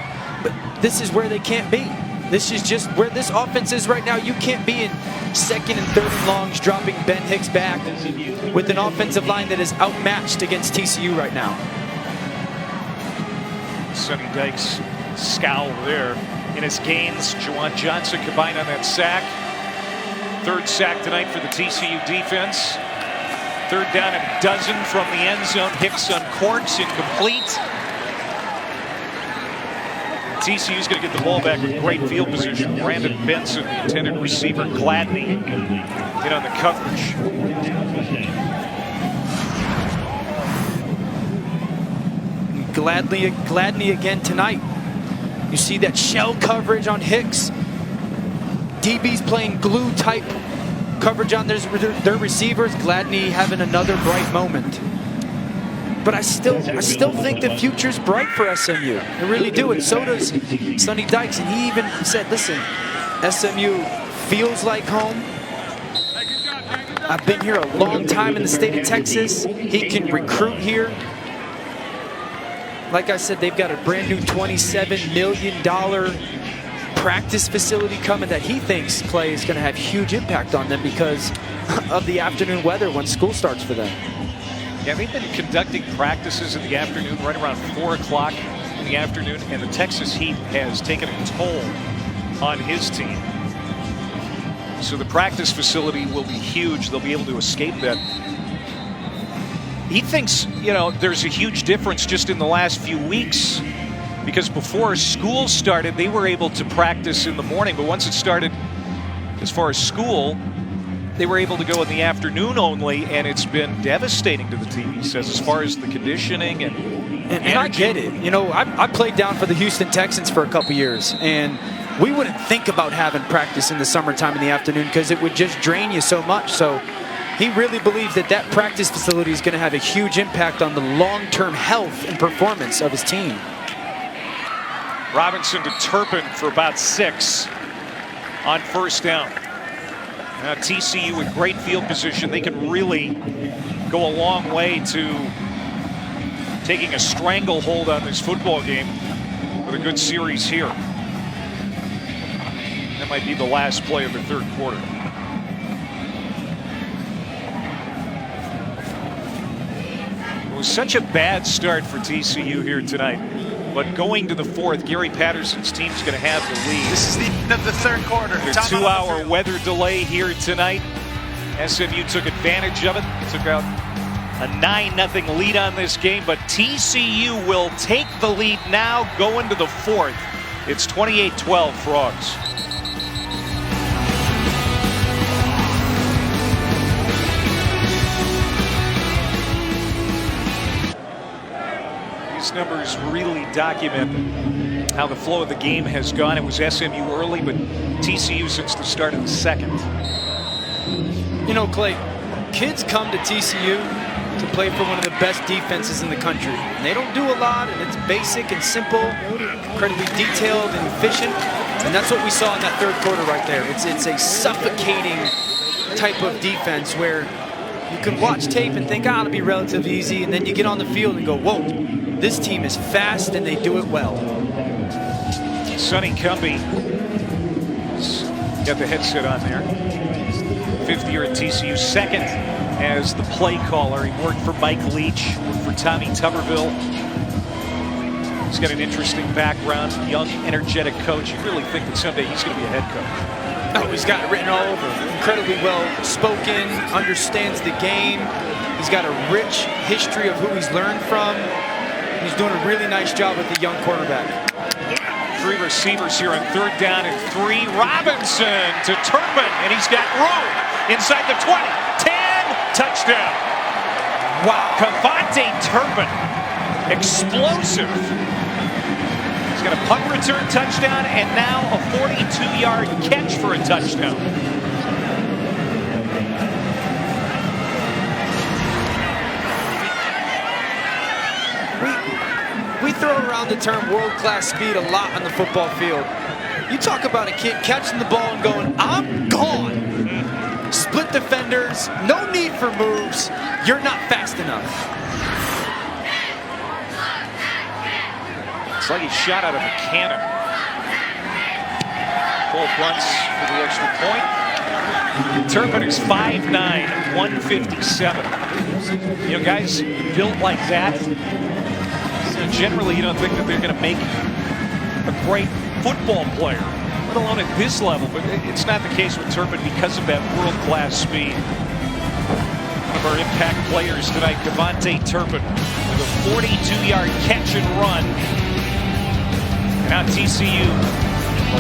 But this is where they can't be. This is just where this offense is right now. You can't be in second and third and longs, dropping Ben Hicks back with an offensive line that is outmatched against TCU right now. Sonny Dykes scowl there. In his gains, Juwan Johnson combined on that sack. Third sack tonight for the TCU defense. Third down and a dozen from the end zone. Hicks uncorks, incomplete. TCU's going to get the ball back with great field position. Brandon Benson, the intended receiver. Gladney get on the coverage. Gladney again tonight. You see that shell coverage on Hicks. DB's playing glue type coverage on their receivers. Gladney having another bright moment. But I still think the future's bright for SMU. I really do, and so does Sonny Dykes. And he even said, listen, SMU feels like home. I've been here a long time in the state of Texas. He can recruit here. Like I said, they've got a brand new $27 million practice facility coming that he thinks, Clay, is going to have huge impact on them because of the afternoon weather when school starts for them. Yeah, they've been conducting practices in the afternoon, right around 4 o'clock in the afternoon, and the Texas heat has taken a toll on his team. So the practice facility will be huge. They'll be able to escape that. He thinks, you know, there's a huge difference just in the last few weeks because before school started, they were able to practice in the morning, but once it started, as far as school, they were able to go in the afternoon only, and it's been devastating to the team, he says, as far as the conditioning and I get it. You know, I played down for the Houston Texans for a couple years, and we wouldn't think about having practice in the summertime in the afternoon because it would just drain you so much. So he really believes that that practice facility is going to have a huge impact on the long-term health and performance of his team. Robinson to Turpin for about 6 on first down. Now TCU with great field position. They can really go a long way to taking a stranglehold on this football game with a good series here. That might be the last play of the third quarter. It was such a bad start for TCU here tonight. But going to the fourth, Gary Patterson's team's going to have the lead. This is the end of the third quarter. The 2-hour weather delay here tonight. SMU took advantage of it. Took out a 9-0 lead on this game, but TCU will take the lead now going to the fourth. It's 28-12 Frogs. These numbers really document how the flow of the game has gone. It was SMU early, but TCU since the start of the second. You know, Clay, kids come to TCU to play for one of the best defenses in the country. And they don't do a lot, and it's basic and simple, incredibly detailed and efficient. And that's what we saw in that third quarter right there. It's a suffocating type of defense where you can watch tape and think, it'll be relatively easy, and then you get on the field and go, whoa, this team is fast and they do it well. Sonny Cumbie got the headset on there. 5th year at TCU, 2nd as the play caller. He worked for Mike Leach, worked for Tommy Tuberville. He's got an interesting background, young, energetic coach. You really think that someday he's going to be a head coach? Oh, he's got it written all over. Incredibly well spoken, understands the game. He's got a rich history of who he's learned from. He's doing a really nice job with the young quarterback. 3 receivers here on 3rd down and 3. Robinson to Turpin, and he's got room inside the 20. 10, touchdown. Wow, Cavante Turpin, explosive. He's got a punt return touchdown and now a 42-yard catch for a touchdown. We throw around the term world-class speed a lot on the football field. You talk about a kid catching the ball and going, I'm gone. Split defenders, no need for moves. You're not fast enough. It's like he shot out of a cannon. fronts for the extra point. Turpin is 5'9", 157. You know, guys built like that, generally you don't think that they're going to make a great football player, let alone at this level. But it's not the case with Turpin because of that world-class speed. One of our impact players tonight, Devontae Turpin, with a 42-yard catch and run. And now TCU, a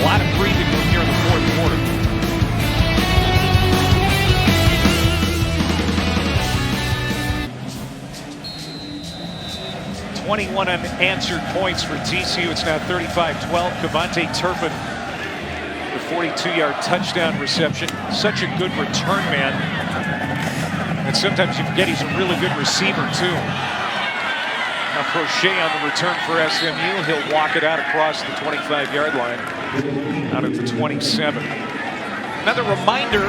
lot of breathing room here in the fourth quarter. 21 unanswered points for TCU. It's now 35-12. Devontae Turpin, the 42-yard touchdown reception. Such a good return man. And sometimes you forget he's a really good receiver, too. Now Crochet on the return for SMU. He'll walk it out across the 25-yard line, out at the 27. Another reminder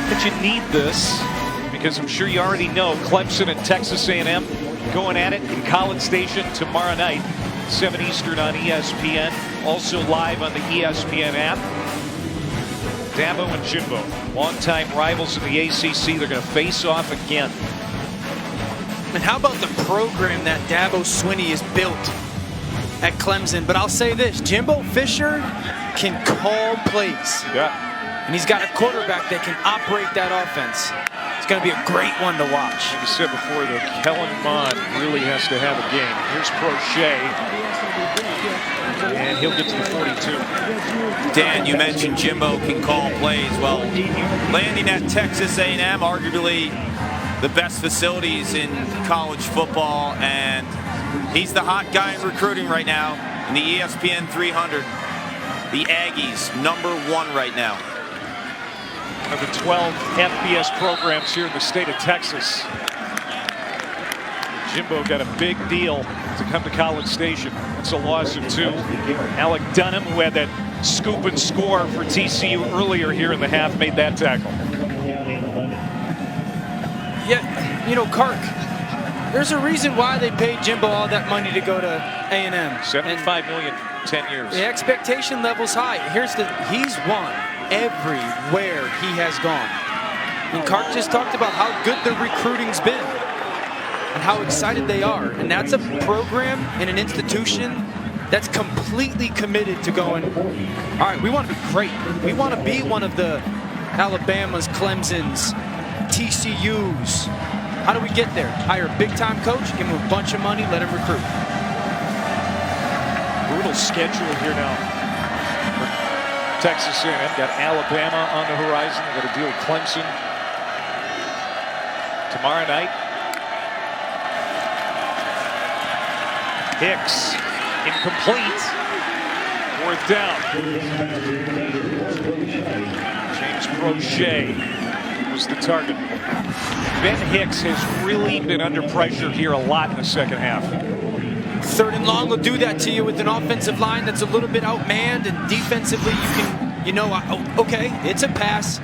that you need this, because I'm sure you already know Clemson and Texas A&M going at it in College Station tomorrow night, 7 Eastern on ESPN. Also live on the ESPN app. Dabo and Jimbo, longtime rivals in the ACC. They're going to face off again. And how about the program that Dabo Swinney has built at Clemson? But I'll say this, Jimbo Fisher can call plays. Yeah. And he's got a quarterback that can operate that offense. It's going to be a great one to watch. Like I said before, though, Kellen Mond really has to have a game. Here's Crochet. And he'll get to the 42. Dan, you mentioned Jimbo can call plays. Well, landing at Texas A&M, arguably the best facilities in college football, and he's the hot guy in recruiting right now in the ESPN 300. The Aggies, #1 right now. Of the 12 FBS programs here in the state of Texas. Jimbo got a big deal to come to College Station. It's a loss of 2. Alec Dunham, who had that scoop and score for TCU earlier here in the half, made that tackle. Yeah, you know, Kark, there's a reason why they paid Jimbo all that money to go to A&M. $75 million, 10 years. The expectation level's high. He's won everywhere he has gone. And Kark just talked about how good the recruiting's been and how excited they are. And that's a program and an institution that's completely committed to going, all right, we want to be great. We want to be one of the Alabamas, Clemsons, TCUs. How do we get there? Hire a big-time coach, give him a bunch of money, let him recruit. Brutal schedule here now. Texas A&M got Alabama on the horizon. They got to deal with Clemson tomorrow night. Hicks incomplete. 4th down. James Crochet was the target. Ben Hicks has really been under pressure here a lot in the second half. 3rd and long will do that to you with an offensive line that's a little bit outmanned, and defensively you can, you know, okay, it's a pass.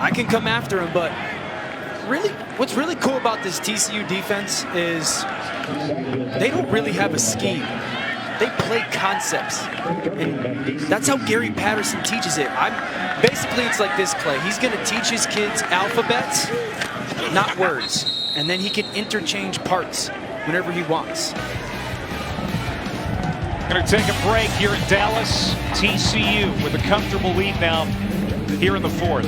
I can come after him, but really, what's really cool about this TCU defense is they don't really have a scheme. They play concepts, and that's how Gary Patterson teaches it. Basically, it's like this, Clay. He's going to teach his kids alphabets, not words, and then he can interchange parts whenever he wants. Going to take a break here in Dallas. TCU with a comfortable lead now here in the 4th.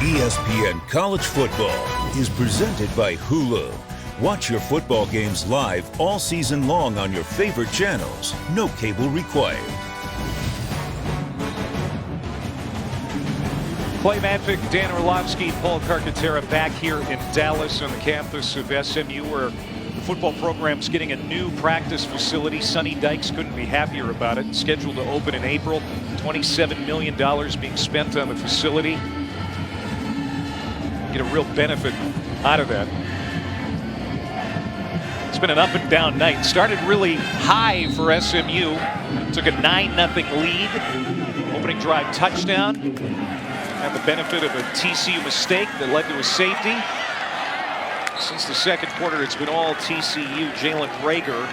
ESPN College Football is presented by Hulu. Watch your football games live all season long on your favorite channels. No cable required. Clay Matvick, Dan Orlovsky, Paul Carcaterra back here in Dallas on the campus of SMU, where the football program's getting a new practice facility. Sonny Dykes couldn't be happier about it. Scheduled to open in April. $27 million being spent on the facility. Get a real benefit out of that. It's been an up and down night. Started really high for SMU. Took a 9-0 lead. Opening drive touchdown. Had the benefit of a TCU mistake that led to a safety. Since the second quarter, it's been all TCU. Jalen Rager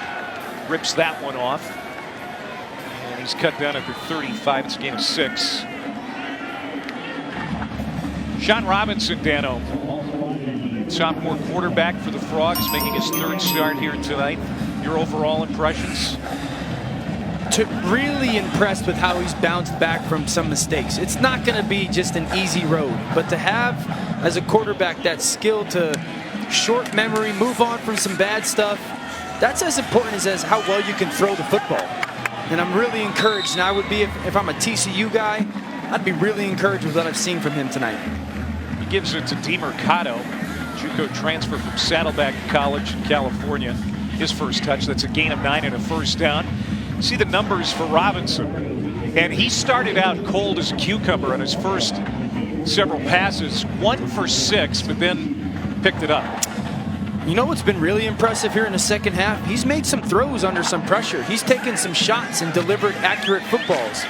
rips that one off. And he's cut down at the 35. It's a gain of 6. Sean Robinson, Dano, sophomore quarterback for the Frogs, making his 3rd start here tonight. Your overall impressions? Really impressed with how he's bounced back from some mistakes. It's not going to be just an easy road, but to have as a quarterback that skill to short memory, move on from some bad stuff, that's as important as how well you can throw the football. And I'm really encouraged, and I would be, if I'm a TCU guy, I'd be really encouraged with what I've seen from him tonight. He gives it to DeMercado, JUCO transfer from Saddleback College in California. His first touch, that's a gain of 9 and a first down. See the numbers for Robinson, and he started out cold as a cucumber on his first several passes, 1 for 6, but then picked it up. You know what's been really impressive here in the second half? He's made some throws under some pressure. He's taken some shots and delivered accurate footballs.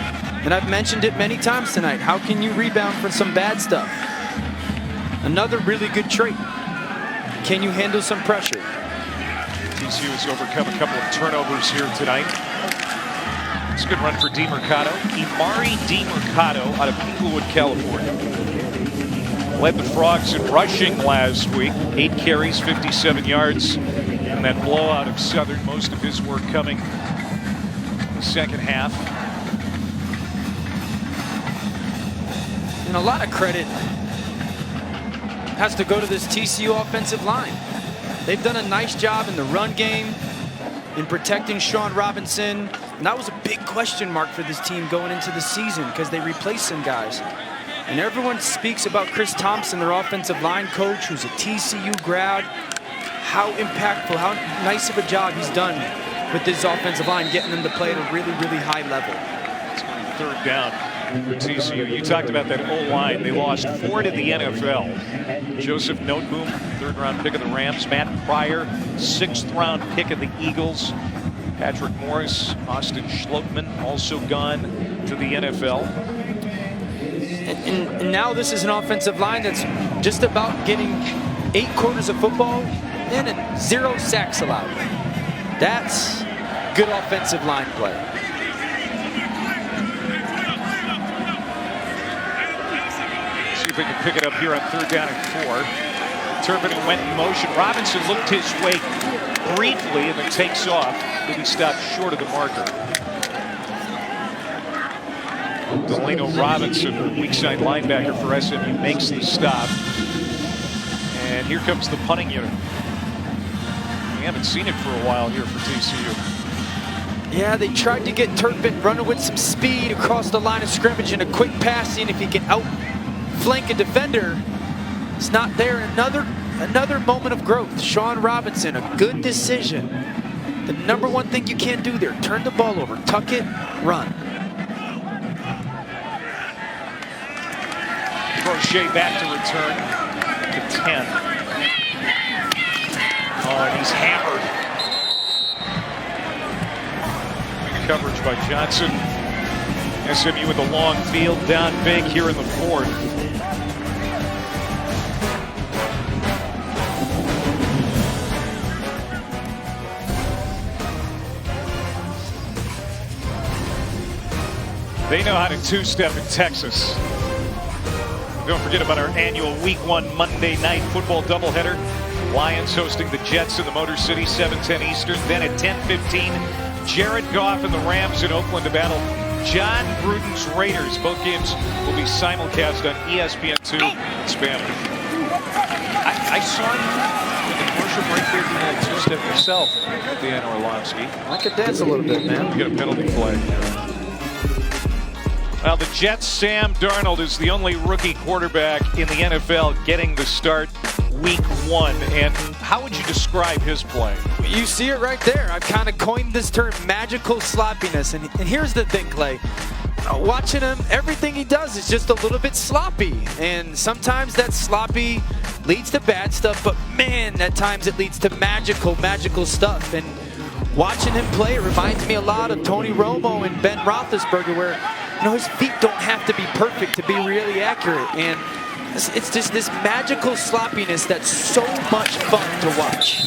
And I've mentioned it many times tonight. How can you rebound from some bad stuff? Another really good trait. Can you handle some pressure? TCU has overcome a couple of turnovers here tonight. It's a good run for DeMercado. Imari DeMercado out of Inglewood, California. Led the Frogs in rushing last week. 8 carries, 57 yards. And that blowout of Southern, most of his work coming in the second half. And a lot of credit has to go to this TCU offensive line. They've done a nice job in the run game, in protecting Sean Robinson. And that was a big question mark for this team going into the season because they replaced some guys. And everyone speaks about Chris Thompson, their offensive line coach, who's a TCU grad. How impactful, how nice of a job he's done with this offensive line, getting them to play at a really, really high level. It's going to be 3rd down for TCU. You talked about that O-line. They lost 4 to the NFL. Joseph Noteboom, 3rd-round pick of the Rams. Matt Pryor, 6th-round pick of the Eagles. Patrick Morris, Austin Schlotman, also gone to the NFL. And now this is an offensive line that's just about getting 8 quarters of football in and 0 sacks allowed. That's good offensive line play. See if they can pick it up here on 3rd down and 4. Turpin went in motion. Robinson looked his way briefly and then takes off. But he stopped short of the marker. Delano Robinson, weak side linebacker for SMU, makes the stop. And here comes the punting unit. We haven't seen it for a while here for TCU. Yeah, they tried to get Turpin running with some speed across the line of scrimmage in a quick pass, seeing if he can outflank a defender. It's not there. Another moment of growth. Sean Robinson, a good decision. The number one thing you can't do there, turn the ball over, tuck it, run. Crochet back to return to 10. Oh, and he's hammered. Coverage by Johnson. SMU with a long field, down big here in the 4th. They know how to two-step in Texas. Don't forget about our annual Week 1 Monday night football doubleheader. Lions hosting the Jets in the Motor City, 7:10 Eastern. Then at 10:15, Jared Goff and the Rams in Oakland to battle John Gruden's Raiders. Both games will be simulcast on ESPN2 in Spanish. I saw you in the commercial break here doing a two-step yourself, Dan Orlovsky. I could dance a little bit, man. You get a penalty flag. Well, the Jets' Sam Darnold is the only rookie quarterback in the NFL getting the start Week 1. And how would you describe his play? You see it right there. I've kind of coined this term, magical sloppiness. And here's the thing, Clay. Watching him, everything he does is just a little bit sloppy. And sometimes that sloppy leads to bad stuff. But, man, at times it leads to magical stuff. And watching him play, it reminds me a lot of Tony Romo and Ben Roethlisberger, where his feet don't have to be perfect to be really accurate. And it's just this magical sloppiness that's so much fun to watch.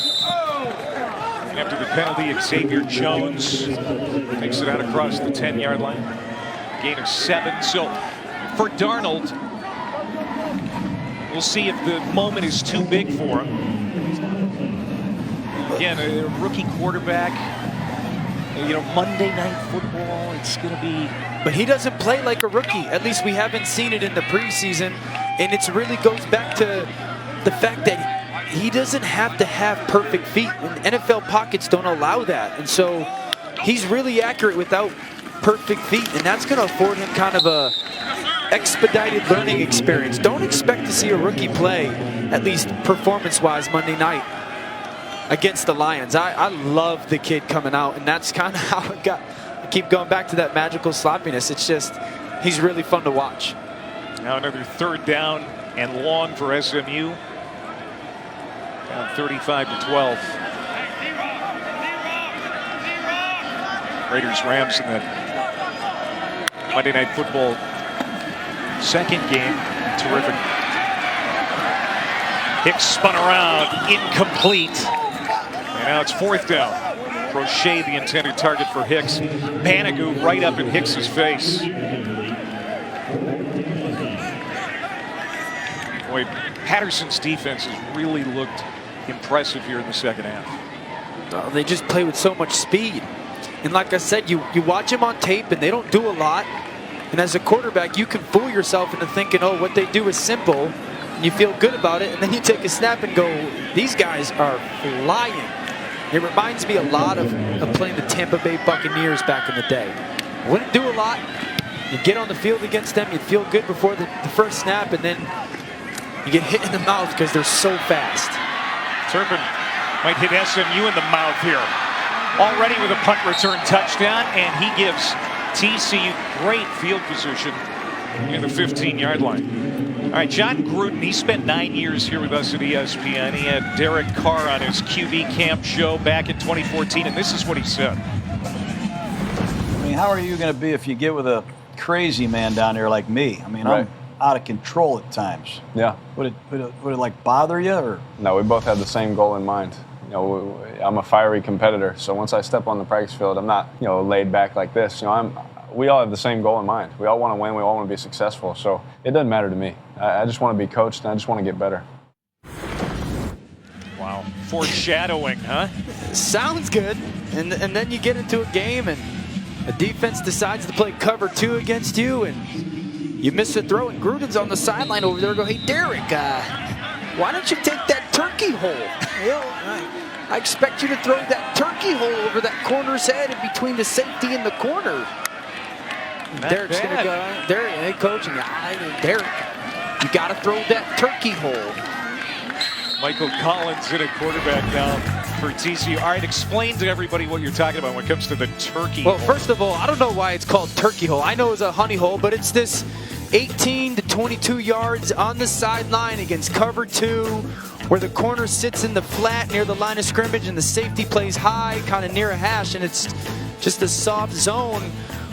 After the penalty, Xavier Jones takes it out across the 10-yard line. Gain of 7. So for Darnold, we'll see if the moment is too big for him. Again, a rookie quarterback. You know, Monday Night Football, it's going to be... But he doesn't play like a rookie. At least we haven't seen it in the preseason. And it really goes back to the fact that he doesn't have to have perfect feet. And NFL pockets don't allow that. And so he's really accurate without perfect feet. And that's going to afford him kind of a expedited learning experience. Don't expect to see a rookie play, at least performance-wise, Monday night against the Lions. I love the kid coming out, and that's kind of how it got. I keep going back to that magical sloppiness. It's just, he's really fun to watch. Now another 3rd down and long for SMU. Down 35-12. Raiders-Rams in the Monday Night Football second game. Terrific. Hicks spun around, incomplete. And now it's 4th down. Crochet, the intended target for Hicks. Panigu right up in Hicks's face. Boy, Patterson's defense has really looked impressive here in the second half. Oh, they just play with so much speed. And like I said, you watch them on tape and they don't do a lot. And as a quarterback, you can fool yourself into thinking, oh, what they do is simple. And you feel good about it. And then you take a snap and go, these guys are flying. It reminds me a lot of playing the Tampa Bay Buccaneers back in the day. Wouldn't do a lot. You get on the field against them, you feel good before the first snap, and then you get hit in the mouth because they're so fast. Turpin might hit SMU in the mouth here. Already with a punt return touchdown, and he gives TCU great field position in the 15-yard line. All right, John Gruden, he spent 9 years here with us at ESPN. He had Derek Carr on his QB camp show back in 2014, and this is what he said. I mean, how are you going to be if you get with a crazy man down there like me? I mean, Right. I'm out of control at times. Yeah. Would it like bother you or? No, we both have the same goal in mind. You know, I'm a fiery competitor, so once I step on the practice field, I'm not, you know, laid back like this. You know, we all have the same goal in mind. We all want to win. We all want to be successful. So it doesn't matter to me. I just want to be coached, and I just want to get better. Wow. Foreshadowing, huh? Sounds good. And then you get into a game and a defense decides to play cover 2 against you and you miss a throw and Gruden's on the sideline over there go, hey, Derek, why don't you take that turkey hole? You know, I expect you to throw that turkey hole over that corner's head in between the safety and the corner. Derek's going to go, Derek, hey, coach, and Derek, you got to throw that turkey hole. Michael Collins in a quarterback now for TCU. All right, explain to everybody what you're talking about when it comes to the turkey hole. Well, first of all, I don't know why it's called turkey hole. I know it's a honey hole, but it's this 18 to 22 yards on the sideline against cover 2 where the corner sits in the flat near the line of scrimmage and the safety plays high, kind of near a hash, and it's just a soft zone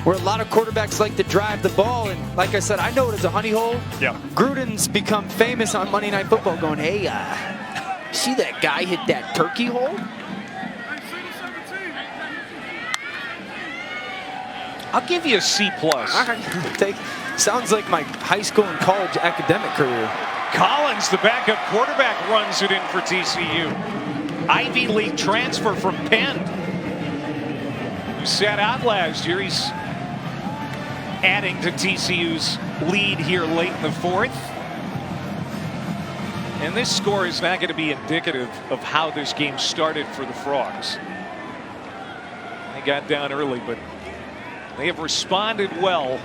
where a lot of quarterbacks like to drive the ball. And like I said, I know it as a honey hole. Yeah. Gruden's become famous on Monday Night Football going, hey, see that guy hit that turkey hole? I'll give you a C+. Sounds like my high school and college academic career. Collins, the backup quarterback, runs it in for TCU. Ivy League transfer from Penn. Who sat out last year. He's adding to TCU's lead here late in the 4th. And this score is not going to be indicative of how this game started for the Frogs. They got down early, but they have responded well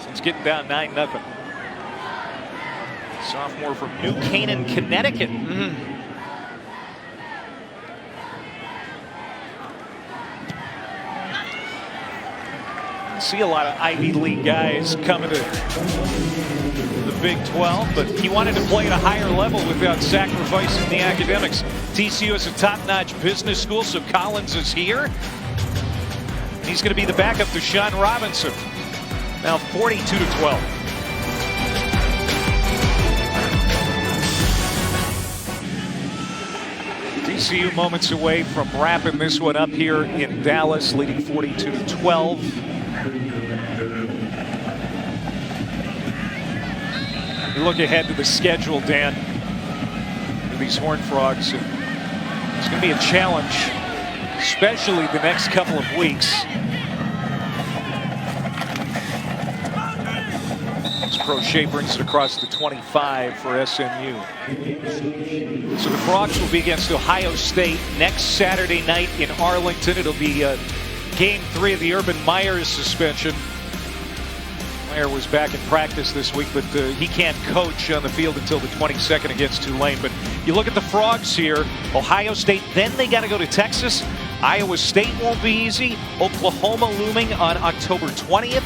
since getting down 9-0. Sophomore from New Canaan, Connecticut. See a lot of Ivy League guys coming to the Big 12, but he wanted to play at a higher level without sacrificing the academics. TCU is a top-notch business school, so Collins is here. He's going to be the backup to Sean Robinson. Now 42-12. TCU moments away from wrapping this one up here in Dallas, leading 42-12. You look ahead to the schedule, Dan, for these Horned Frogs. It's going to be a challenge, especially the next couple of weeks. Crochet brings it across the 25 for SMU. So the Frogs will be against Ohio State next Saturday night in Arlington. It'll be game 3 of the Urban Meyer suspension. Meyer was back in practice this week, but he can't coach on the field until the 22nd against Tulane. But you look at the Frogs here, Ohio State, then they got to go to Texas. Iowa State won't be easy. Oklahoma looming on October 20th.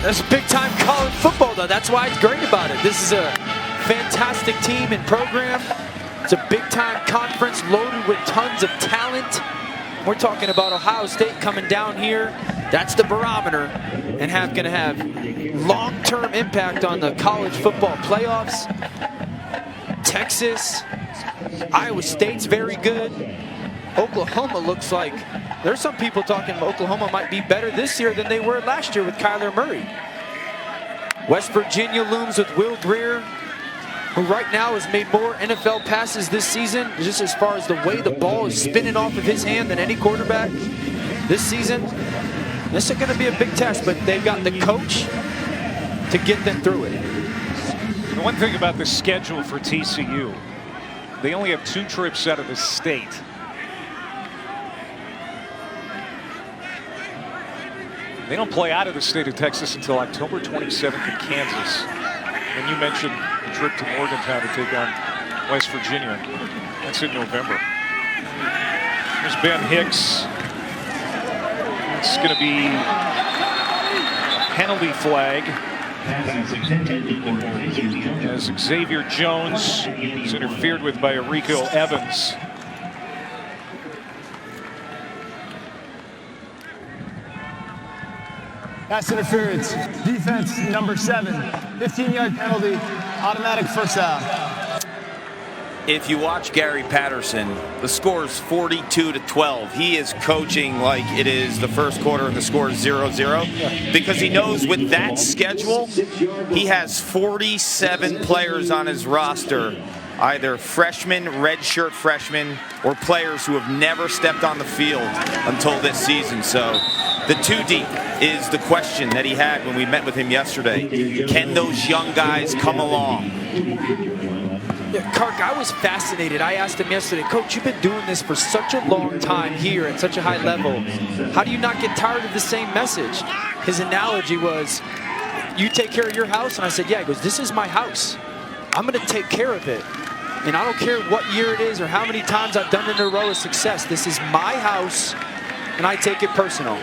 That's big-time college football, though. That's why it's great about it. This is a fantastic team and program. It's a big-time conference loaded with tons of talent. We're talking about Ohio State coming down here. That's the barometer, and going to have long-term impact on the college football playoffs. Texas, Iowa State's very good. Oklahoma looks like there's some people talking Oklahoma might be better this year than they were last year with Kyler Murray. West Virginia looms with Will Grier, who right now has made more NFL passes this season, just as far as the way the ball is spinning off of his hand, than any quarterback this season. This is going to be a big test, but they've got the coach to get them through it. The one thing about the schedule for TCU, they only have 2 trips out of the state. They don't play out of the state of Texas until October 27th in Kansas. And you mentioned the trip to Morgantown to take on West Virginia. That's in November. There's Ben Hicks. It's going to be a penalty flag as Xavier Jones is interfered with by Rico Evans. Pass interference, defense number 7, 15-yard penalty, automatic first down. If you watch Gary Patterson, the score is 42-12. He is coaching like it is the first quarter and the score is 0-0 because he knows with that schedule, he has 47 players on his roster, either freshmen, redshirt freshmen, or players who have never stepped on the field until this season. So the 2 deep is the question that he had when we met with him yesterday. Can those young guys come along? Yeah, Kark, I was fascinated. I asked him yesterday, Coach, you've been doing this for such a long time here at such a high level. How do you not get tired of the same message? His analogy was, you take care of your house? And I said, yeah. He goes, this is my house. I'm going to take care of it. And I don't care what year it is or how many times I've done it in a row of success. This is my house, and I take it personal.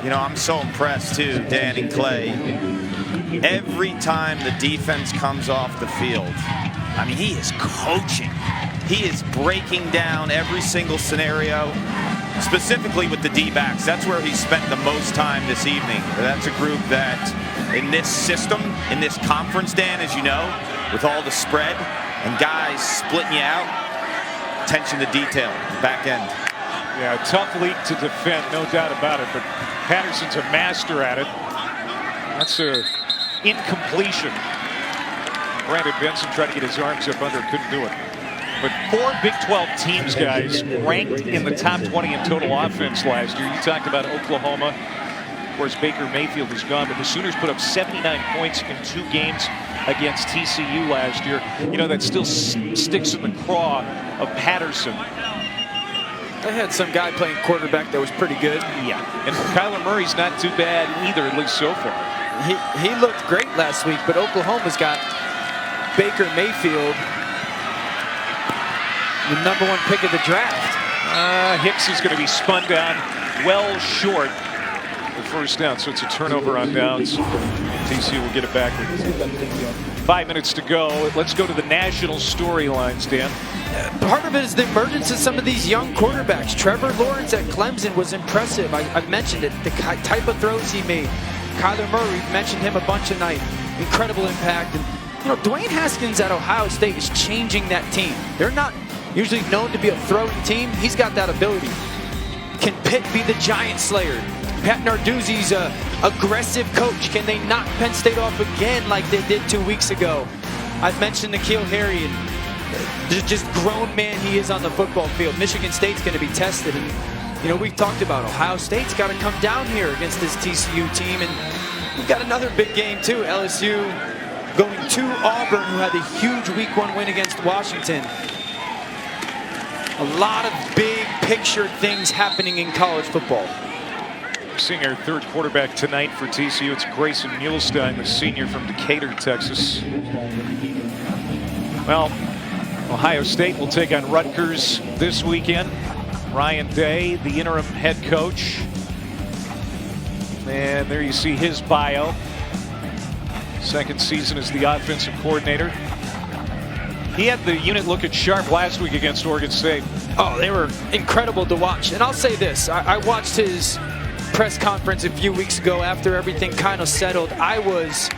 You know, I'm so impressed, too, Dan and Clay. Every time the defense comes off the field, I mean, he is coaching. He is breaking down every single scenario, specifically with the D-backs. That's where he spent the most time this evening. That's a group that, in this system, in this conference, Dan, as you know, with all the spread and guys splitting you out, attention to detail, back end. Yeah, tough league to defend, no doubt about it, but Patterson's a master at it. That's a incompletion. Brandon Benson tried to get his arms up under, couldn't do it. But 4 Big 12 teams, guys, ranked in the top 20 in total offense last year. You talked about Oklahoma. Of course, Baker Mayfield is gone, but the Sooners put up 79 points in 2 games against TCU last year. You know, that still sticks in the craw of Patterson. They had some guy playing quarterback that was pretty good. Yeah, and Kyler Murray's not too bad either, at least so far. He looked great last week, but Oklahoma's got Baker Mayfield, the #1 pick of the draft. Hicks is going to be spun down well short the first down, so it's a turnover on downs. TCU will get it back with 5 minutes to go. Let's go to the national storylines, Dan. Part of it is the emergence of some of these young quarterbacks. Trevor Lawrence at Clemson was impressive. I've mentioned it, the type of throws he made. Kyler Murray, mentioned him a bunch tonight. Incredible impact. And You know, Dwayne Haskins at Ohio State is changing that team. They're not usually known to be a throwing team. He's got that ability. Can Pitt be the giant slayer? Pat Narduzzi's a aggressive coach. Can they knock Penn State off again like they did 2 weeks ago? I've mentioned N'Keal Harry and just grown man he is on the football field. Michigan State's going to be tested. And, you know, we've talked about Ohio State's got to come down here against this TCU team. And we've got another big game, too. LSU going to Auburn, who had a huge Week 1 win against Washington. A lot of big picture things happening in college football. Seeing our third quarterback tonight for TCU, it's Grayson Muhlstein, the senior from Decatur, Texas. Well, Ohio State will take on Rutgers this weekend. Ryan Day, the interim head coach. And there you see his bio. Second season as the offensive coordinator. He had the unit looking sharp last week against Oregon State. Oh, they were incredible to watch. And I'll say this, I watched his press conference a few weeks ago after everything kind of settled. I was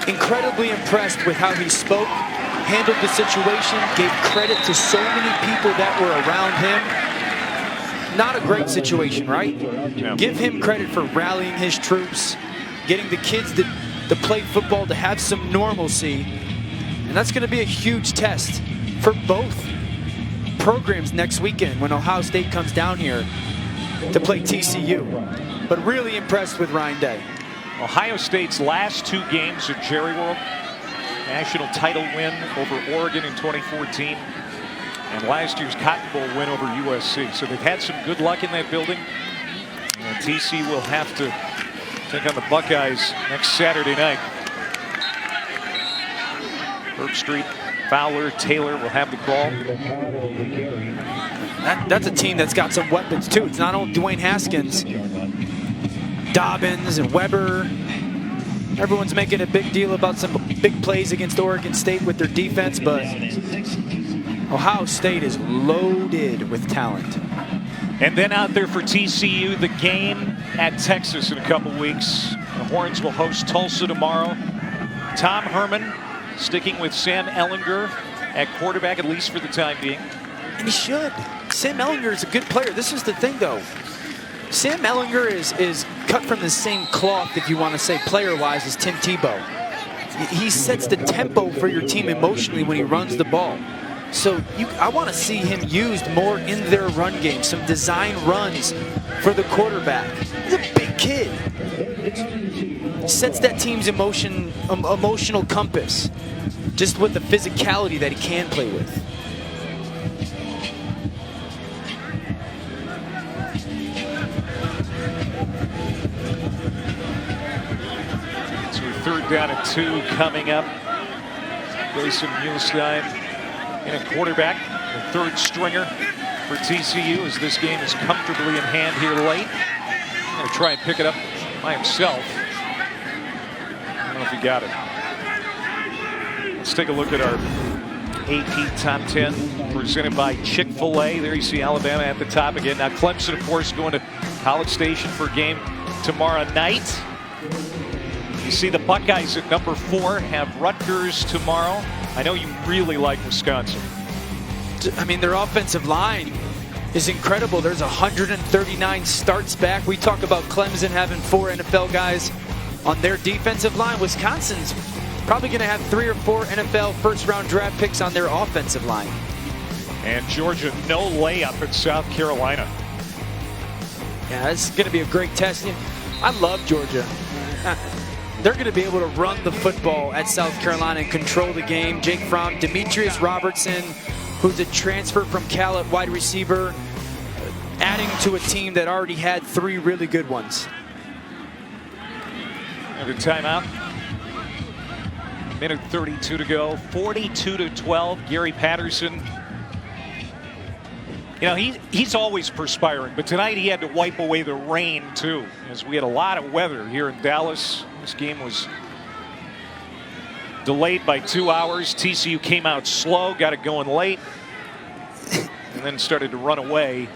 incredibly impressed with how he spoke, handled the situation, gave credit to so many people that were around him. Not a great situation, right? Yeah. Give him credit for rallying his troops, getting the kids to play football, to have some normalcy. And that's going to be a huge test for both programs next weekend when Ohio State comes down here to play TCU. But really impressed with Ryan Day. Ohio State's last 2 games at Jerry World. National title win over Oregon in 2014. And last year's Cotton Bowl win over USC. So they've had some good luck in that building. And TC will have to take on the Buckeyes next Saturday night. Herb Street, Fowler, Taylor will have the ball. That's a team that's got some weapons too. It's not only Dwayne Haskins, Dobbins and Weber. Everyone's making a big deal about some big plays against Oregon State with their defense, but Ohio State is loaded with talent. And then out there for TCU, the game at Texas in a couple weeks. The Horns will host Tulsa tomorrow. Tom Herman sticking with Sam Ehlinger at quarterback, at least for the time being. And he should. Sam Ehlinger is a good player. This is the thing, though. Sam Ehlinger is cut from the same cloth, if you want to say player-wise, as Tim Tebow. He sets the tempo for your team emotionally when he runs the ball. So I want to see him used more in their run game, some design runs for the quarterback. He's a big kid. Sets that team's emotional compass, just with the physicality that he can play with. So 3rd down and 2 coming up. Grayson Muhlstein in a quarterback, the 3rd stringer for TCU as this game is comfortably in hand here late. Going to try and pick it up by himself. I don't know if he got it. Let's take a look at our AP Top 10 presented by Chick-fil-A. There you see Alabama at the top again. Now Clemson, of course, going to College Station for a game tomorrow night. You see the Buckeyes at number 4 have Rutgers tomorrow. I know you really like Wisconsin. I mean, their offensive line is incredible. There's 139 starts back. We talk about Clemson having 4 NFL guys on their defensive line. Wisconsin's probably going to have 3 or 4 NFL first-round draft picks on their offensive line. And Georgia, no layup at South Carolina. Yeah, it's going to be a great test. I love Georgia. They're going to be able to run the football at South Carolina and control the game. Jake Fromm, Demetrius Robertson, who's a transfer from Cal at wide receiver, adding to a team that already had 3 really good ones. And a timeout. Minute 32 to go. 42-12. Gary Patterson. You know, he's always perspiring, but tonight he had to wipe away the rain too, as we had a lot of weather here in Dallas. This game was delayed by 2 hours. TCU came out slow, got it going late, and then started to run away.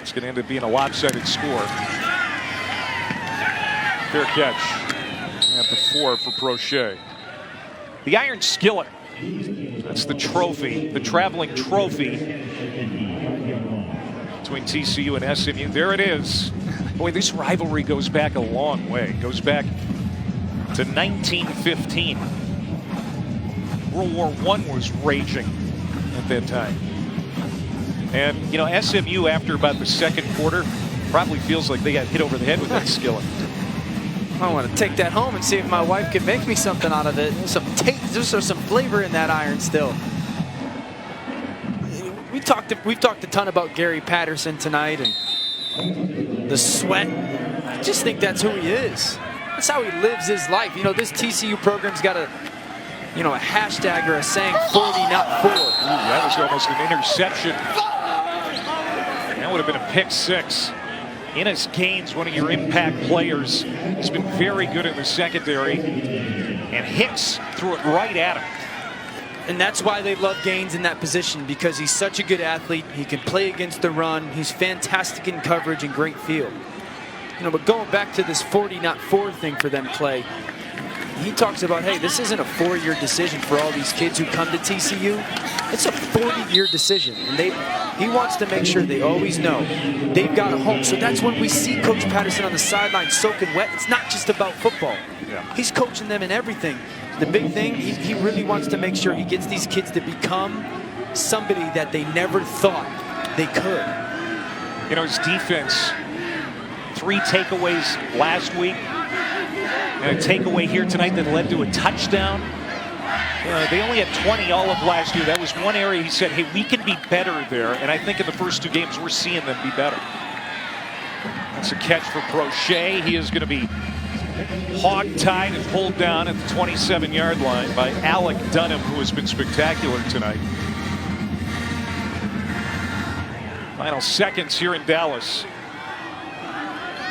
It's going to end up being a lopsided score. Fair catch at the 4 for Prochet. The Iron Skillet. That's the trophy, the traveling trophy between TCU and SMU. There it is. Boy, this rivalry goes back a long way. It goes back to 1915. World War I was raging at that time. And, you know, SMU, after about the second quarter, probably feels like they got hit over the head with that skillet. I want to take that home and see if my wife can make me something out of it. Some taste, there's some flavor in that iron still. We've talked a ton about Gary Patterson tonight and the sweat. I just think that's who he is. That's how he lives his life. You know, this TCU program's got a hashtag or a saying, 40 not 4. Ooh, that was almost an interception. That would have been a pick six. Ennis Gaines, one of your impact players, has been very good in the secondary, and Hicks threw it right at him. And that's why they love Gaines in that position, because he's such a good athlete. He can play against the run. He's fantastic in coverage and great field. You know, but going back to this 40 not 4 thing for them, Clay, he talks about, hey, this isn't a 4-year decision for all these kids who come to TCU. It's a 40-year decision, and he wants to make sure they always know they've got a home. So that's when we see Coach Patterson on the sideline soaking wet. It's not just about football. Yeah. He's coaching them in everything. The big thing, he really wants to make sure he gets these kids to become somebody that they never thought they could. You know, his defense, 3 takeaways last week, and a takeaway here tonight that led to a touchdown. They only had 20 all of last year. That was one area he said, hey, we can be better there. And I think in the first 2 games, we're seeing them be better. That's a catch for Brochet. He is going to be hog-tied and pulled down at the 27-yard line by Alec Dunham, who has been spectacular tonight. Final seconds here in Dallas.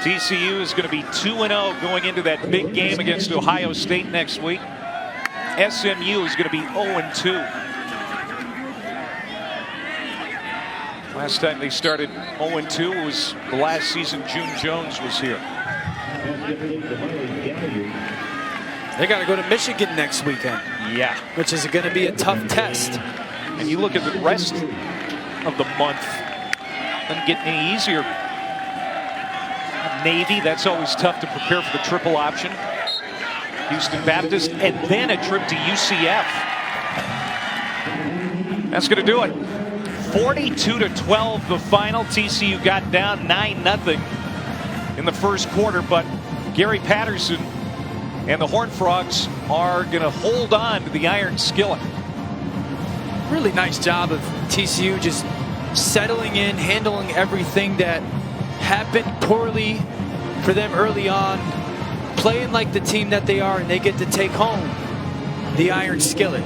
TCU is going to be 2-0 going into that big game against Ohio State next week. SMU is going to be 0-2. Last time they started 0-2 was the last season June Jones was here. They got to go to Michigan next weekend. Yeah. Which is going to be a tough test. And you look at the rest of the month, doesn't get any easier. Navy, that's always tough to prepare for the triple option. Houston Baptist, and then a trip to UCF. That's going to do it. 42-12 the final. TCU got down 9-0 in the first quarter, but Gary Patterson and the Horned Frogs are going to hold on to the Iron Skillet. Really nice job of TCU just settling in, handling everything that happened poorly for them early on, playing like the team that they are, and they get to take home the Iron Skillet.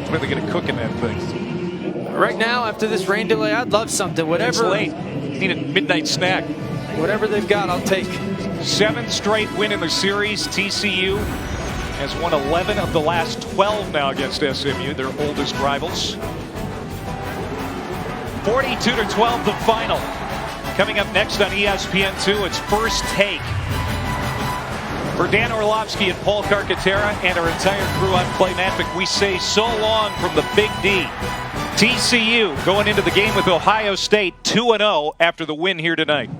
What are they going to cook in that thing? Right now, after this rain delay, I'd love something. Whatever. It's late. Need a midnight snack. Whatever they've got, I'll take. 7th straight win in the series. TCU has won 11 of the last 12 now against SMU, their oldest rivals. 42-12 the final. Coming up next on ESPN2, it's First Take. For Dan Orlovsky and Paul Carcaterra and our entire crew, I'm Clay Matvick. We say so long from the Big D. TCU going into the game with Ohio State 2-0 after the win here tonight.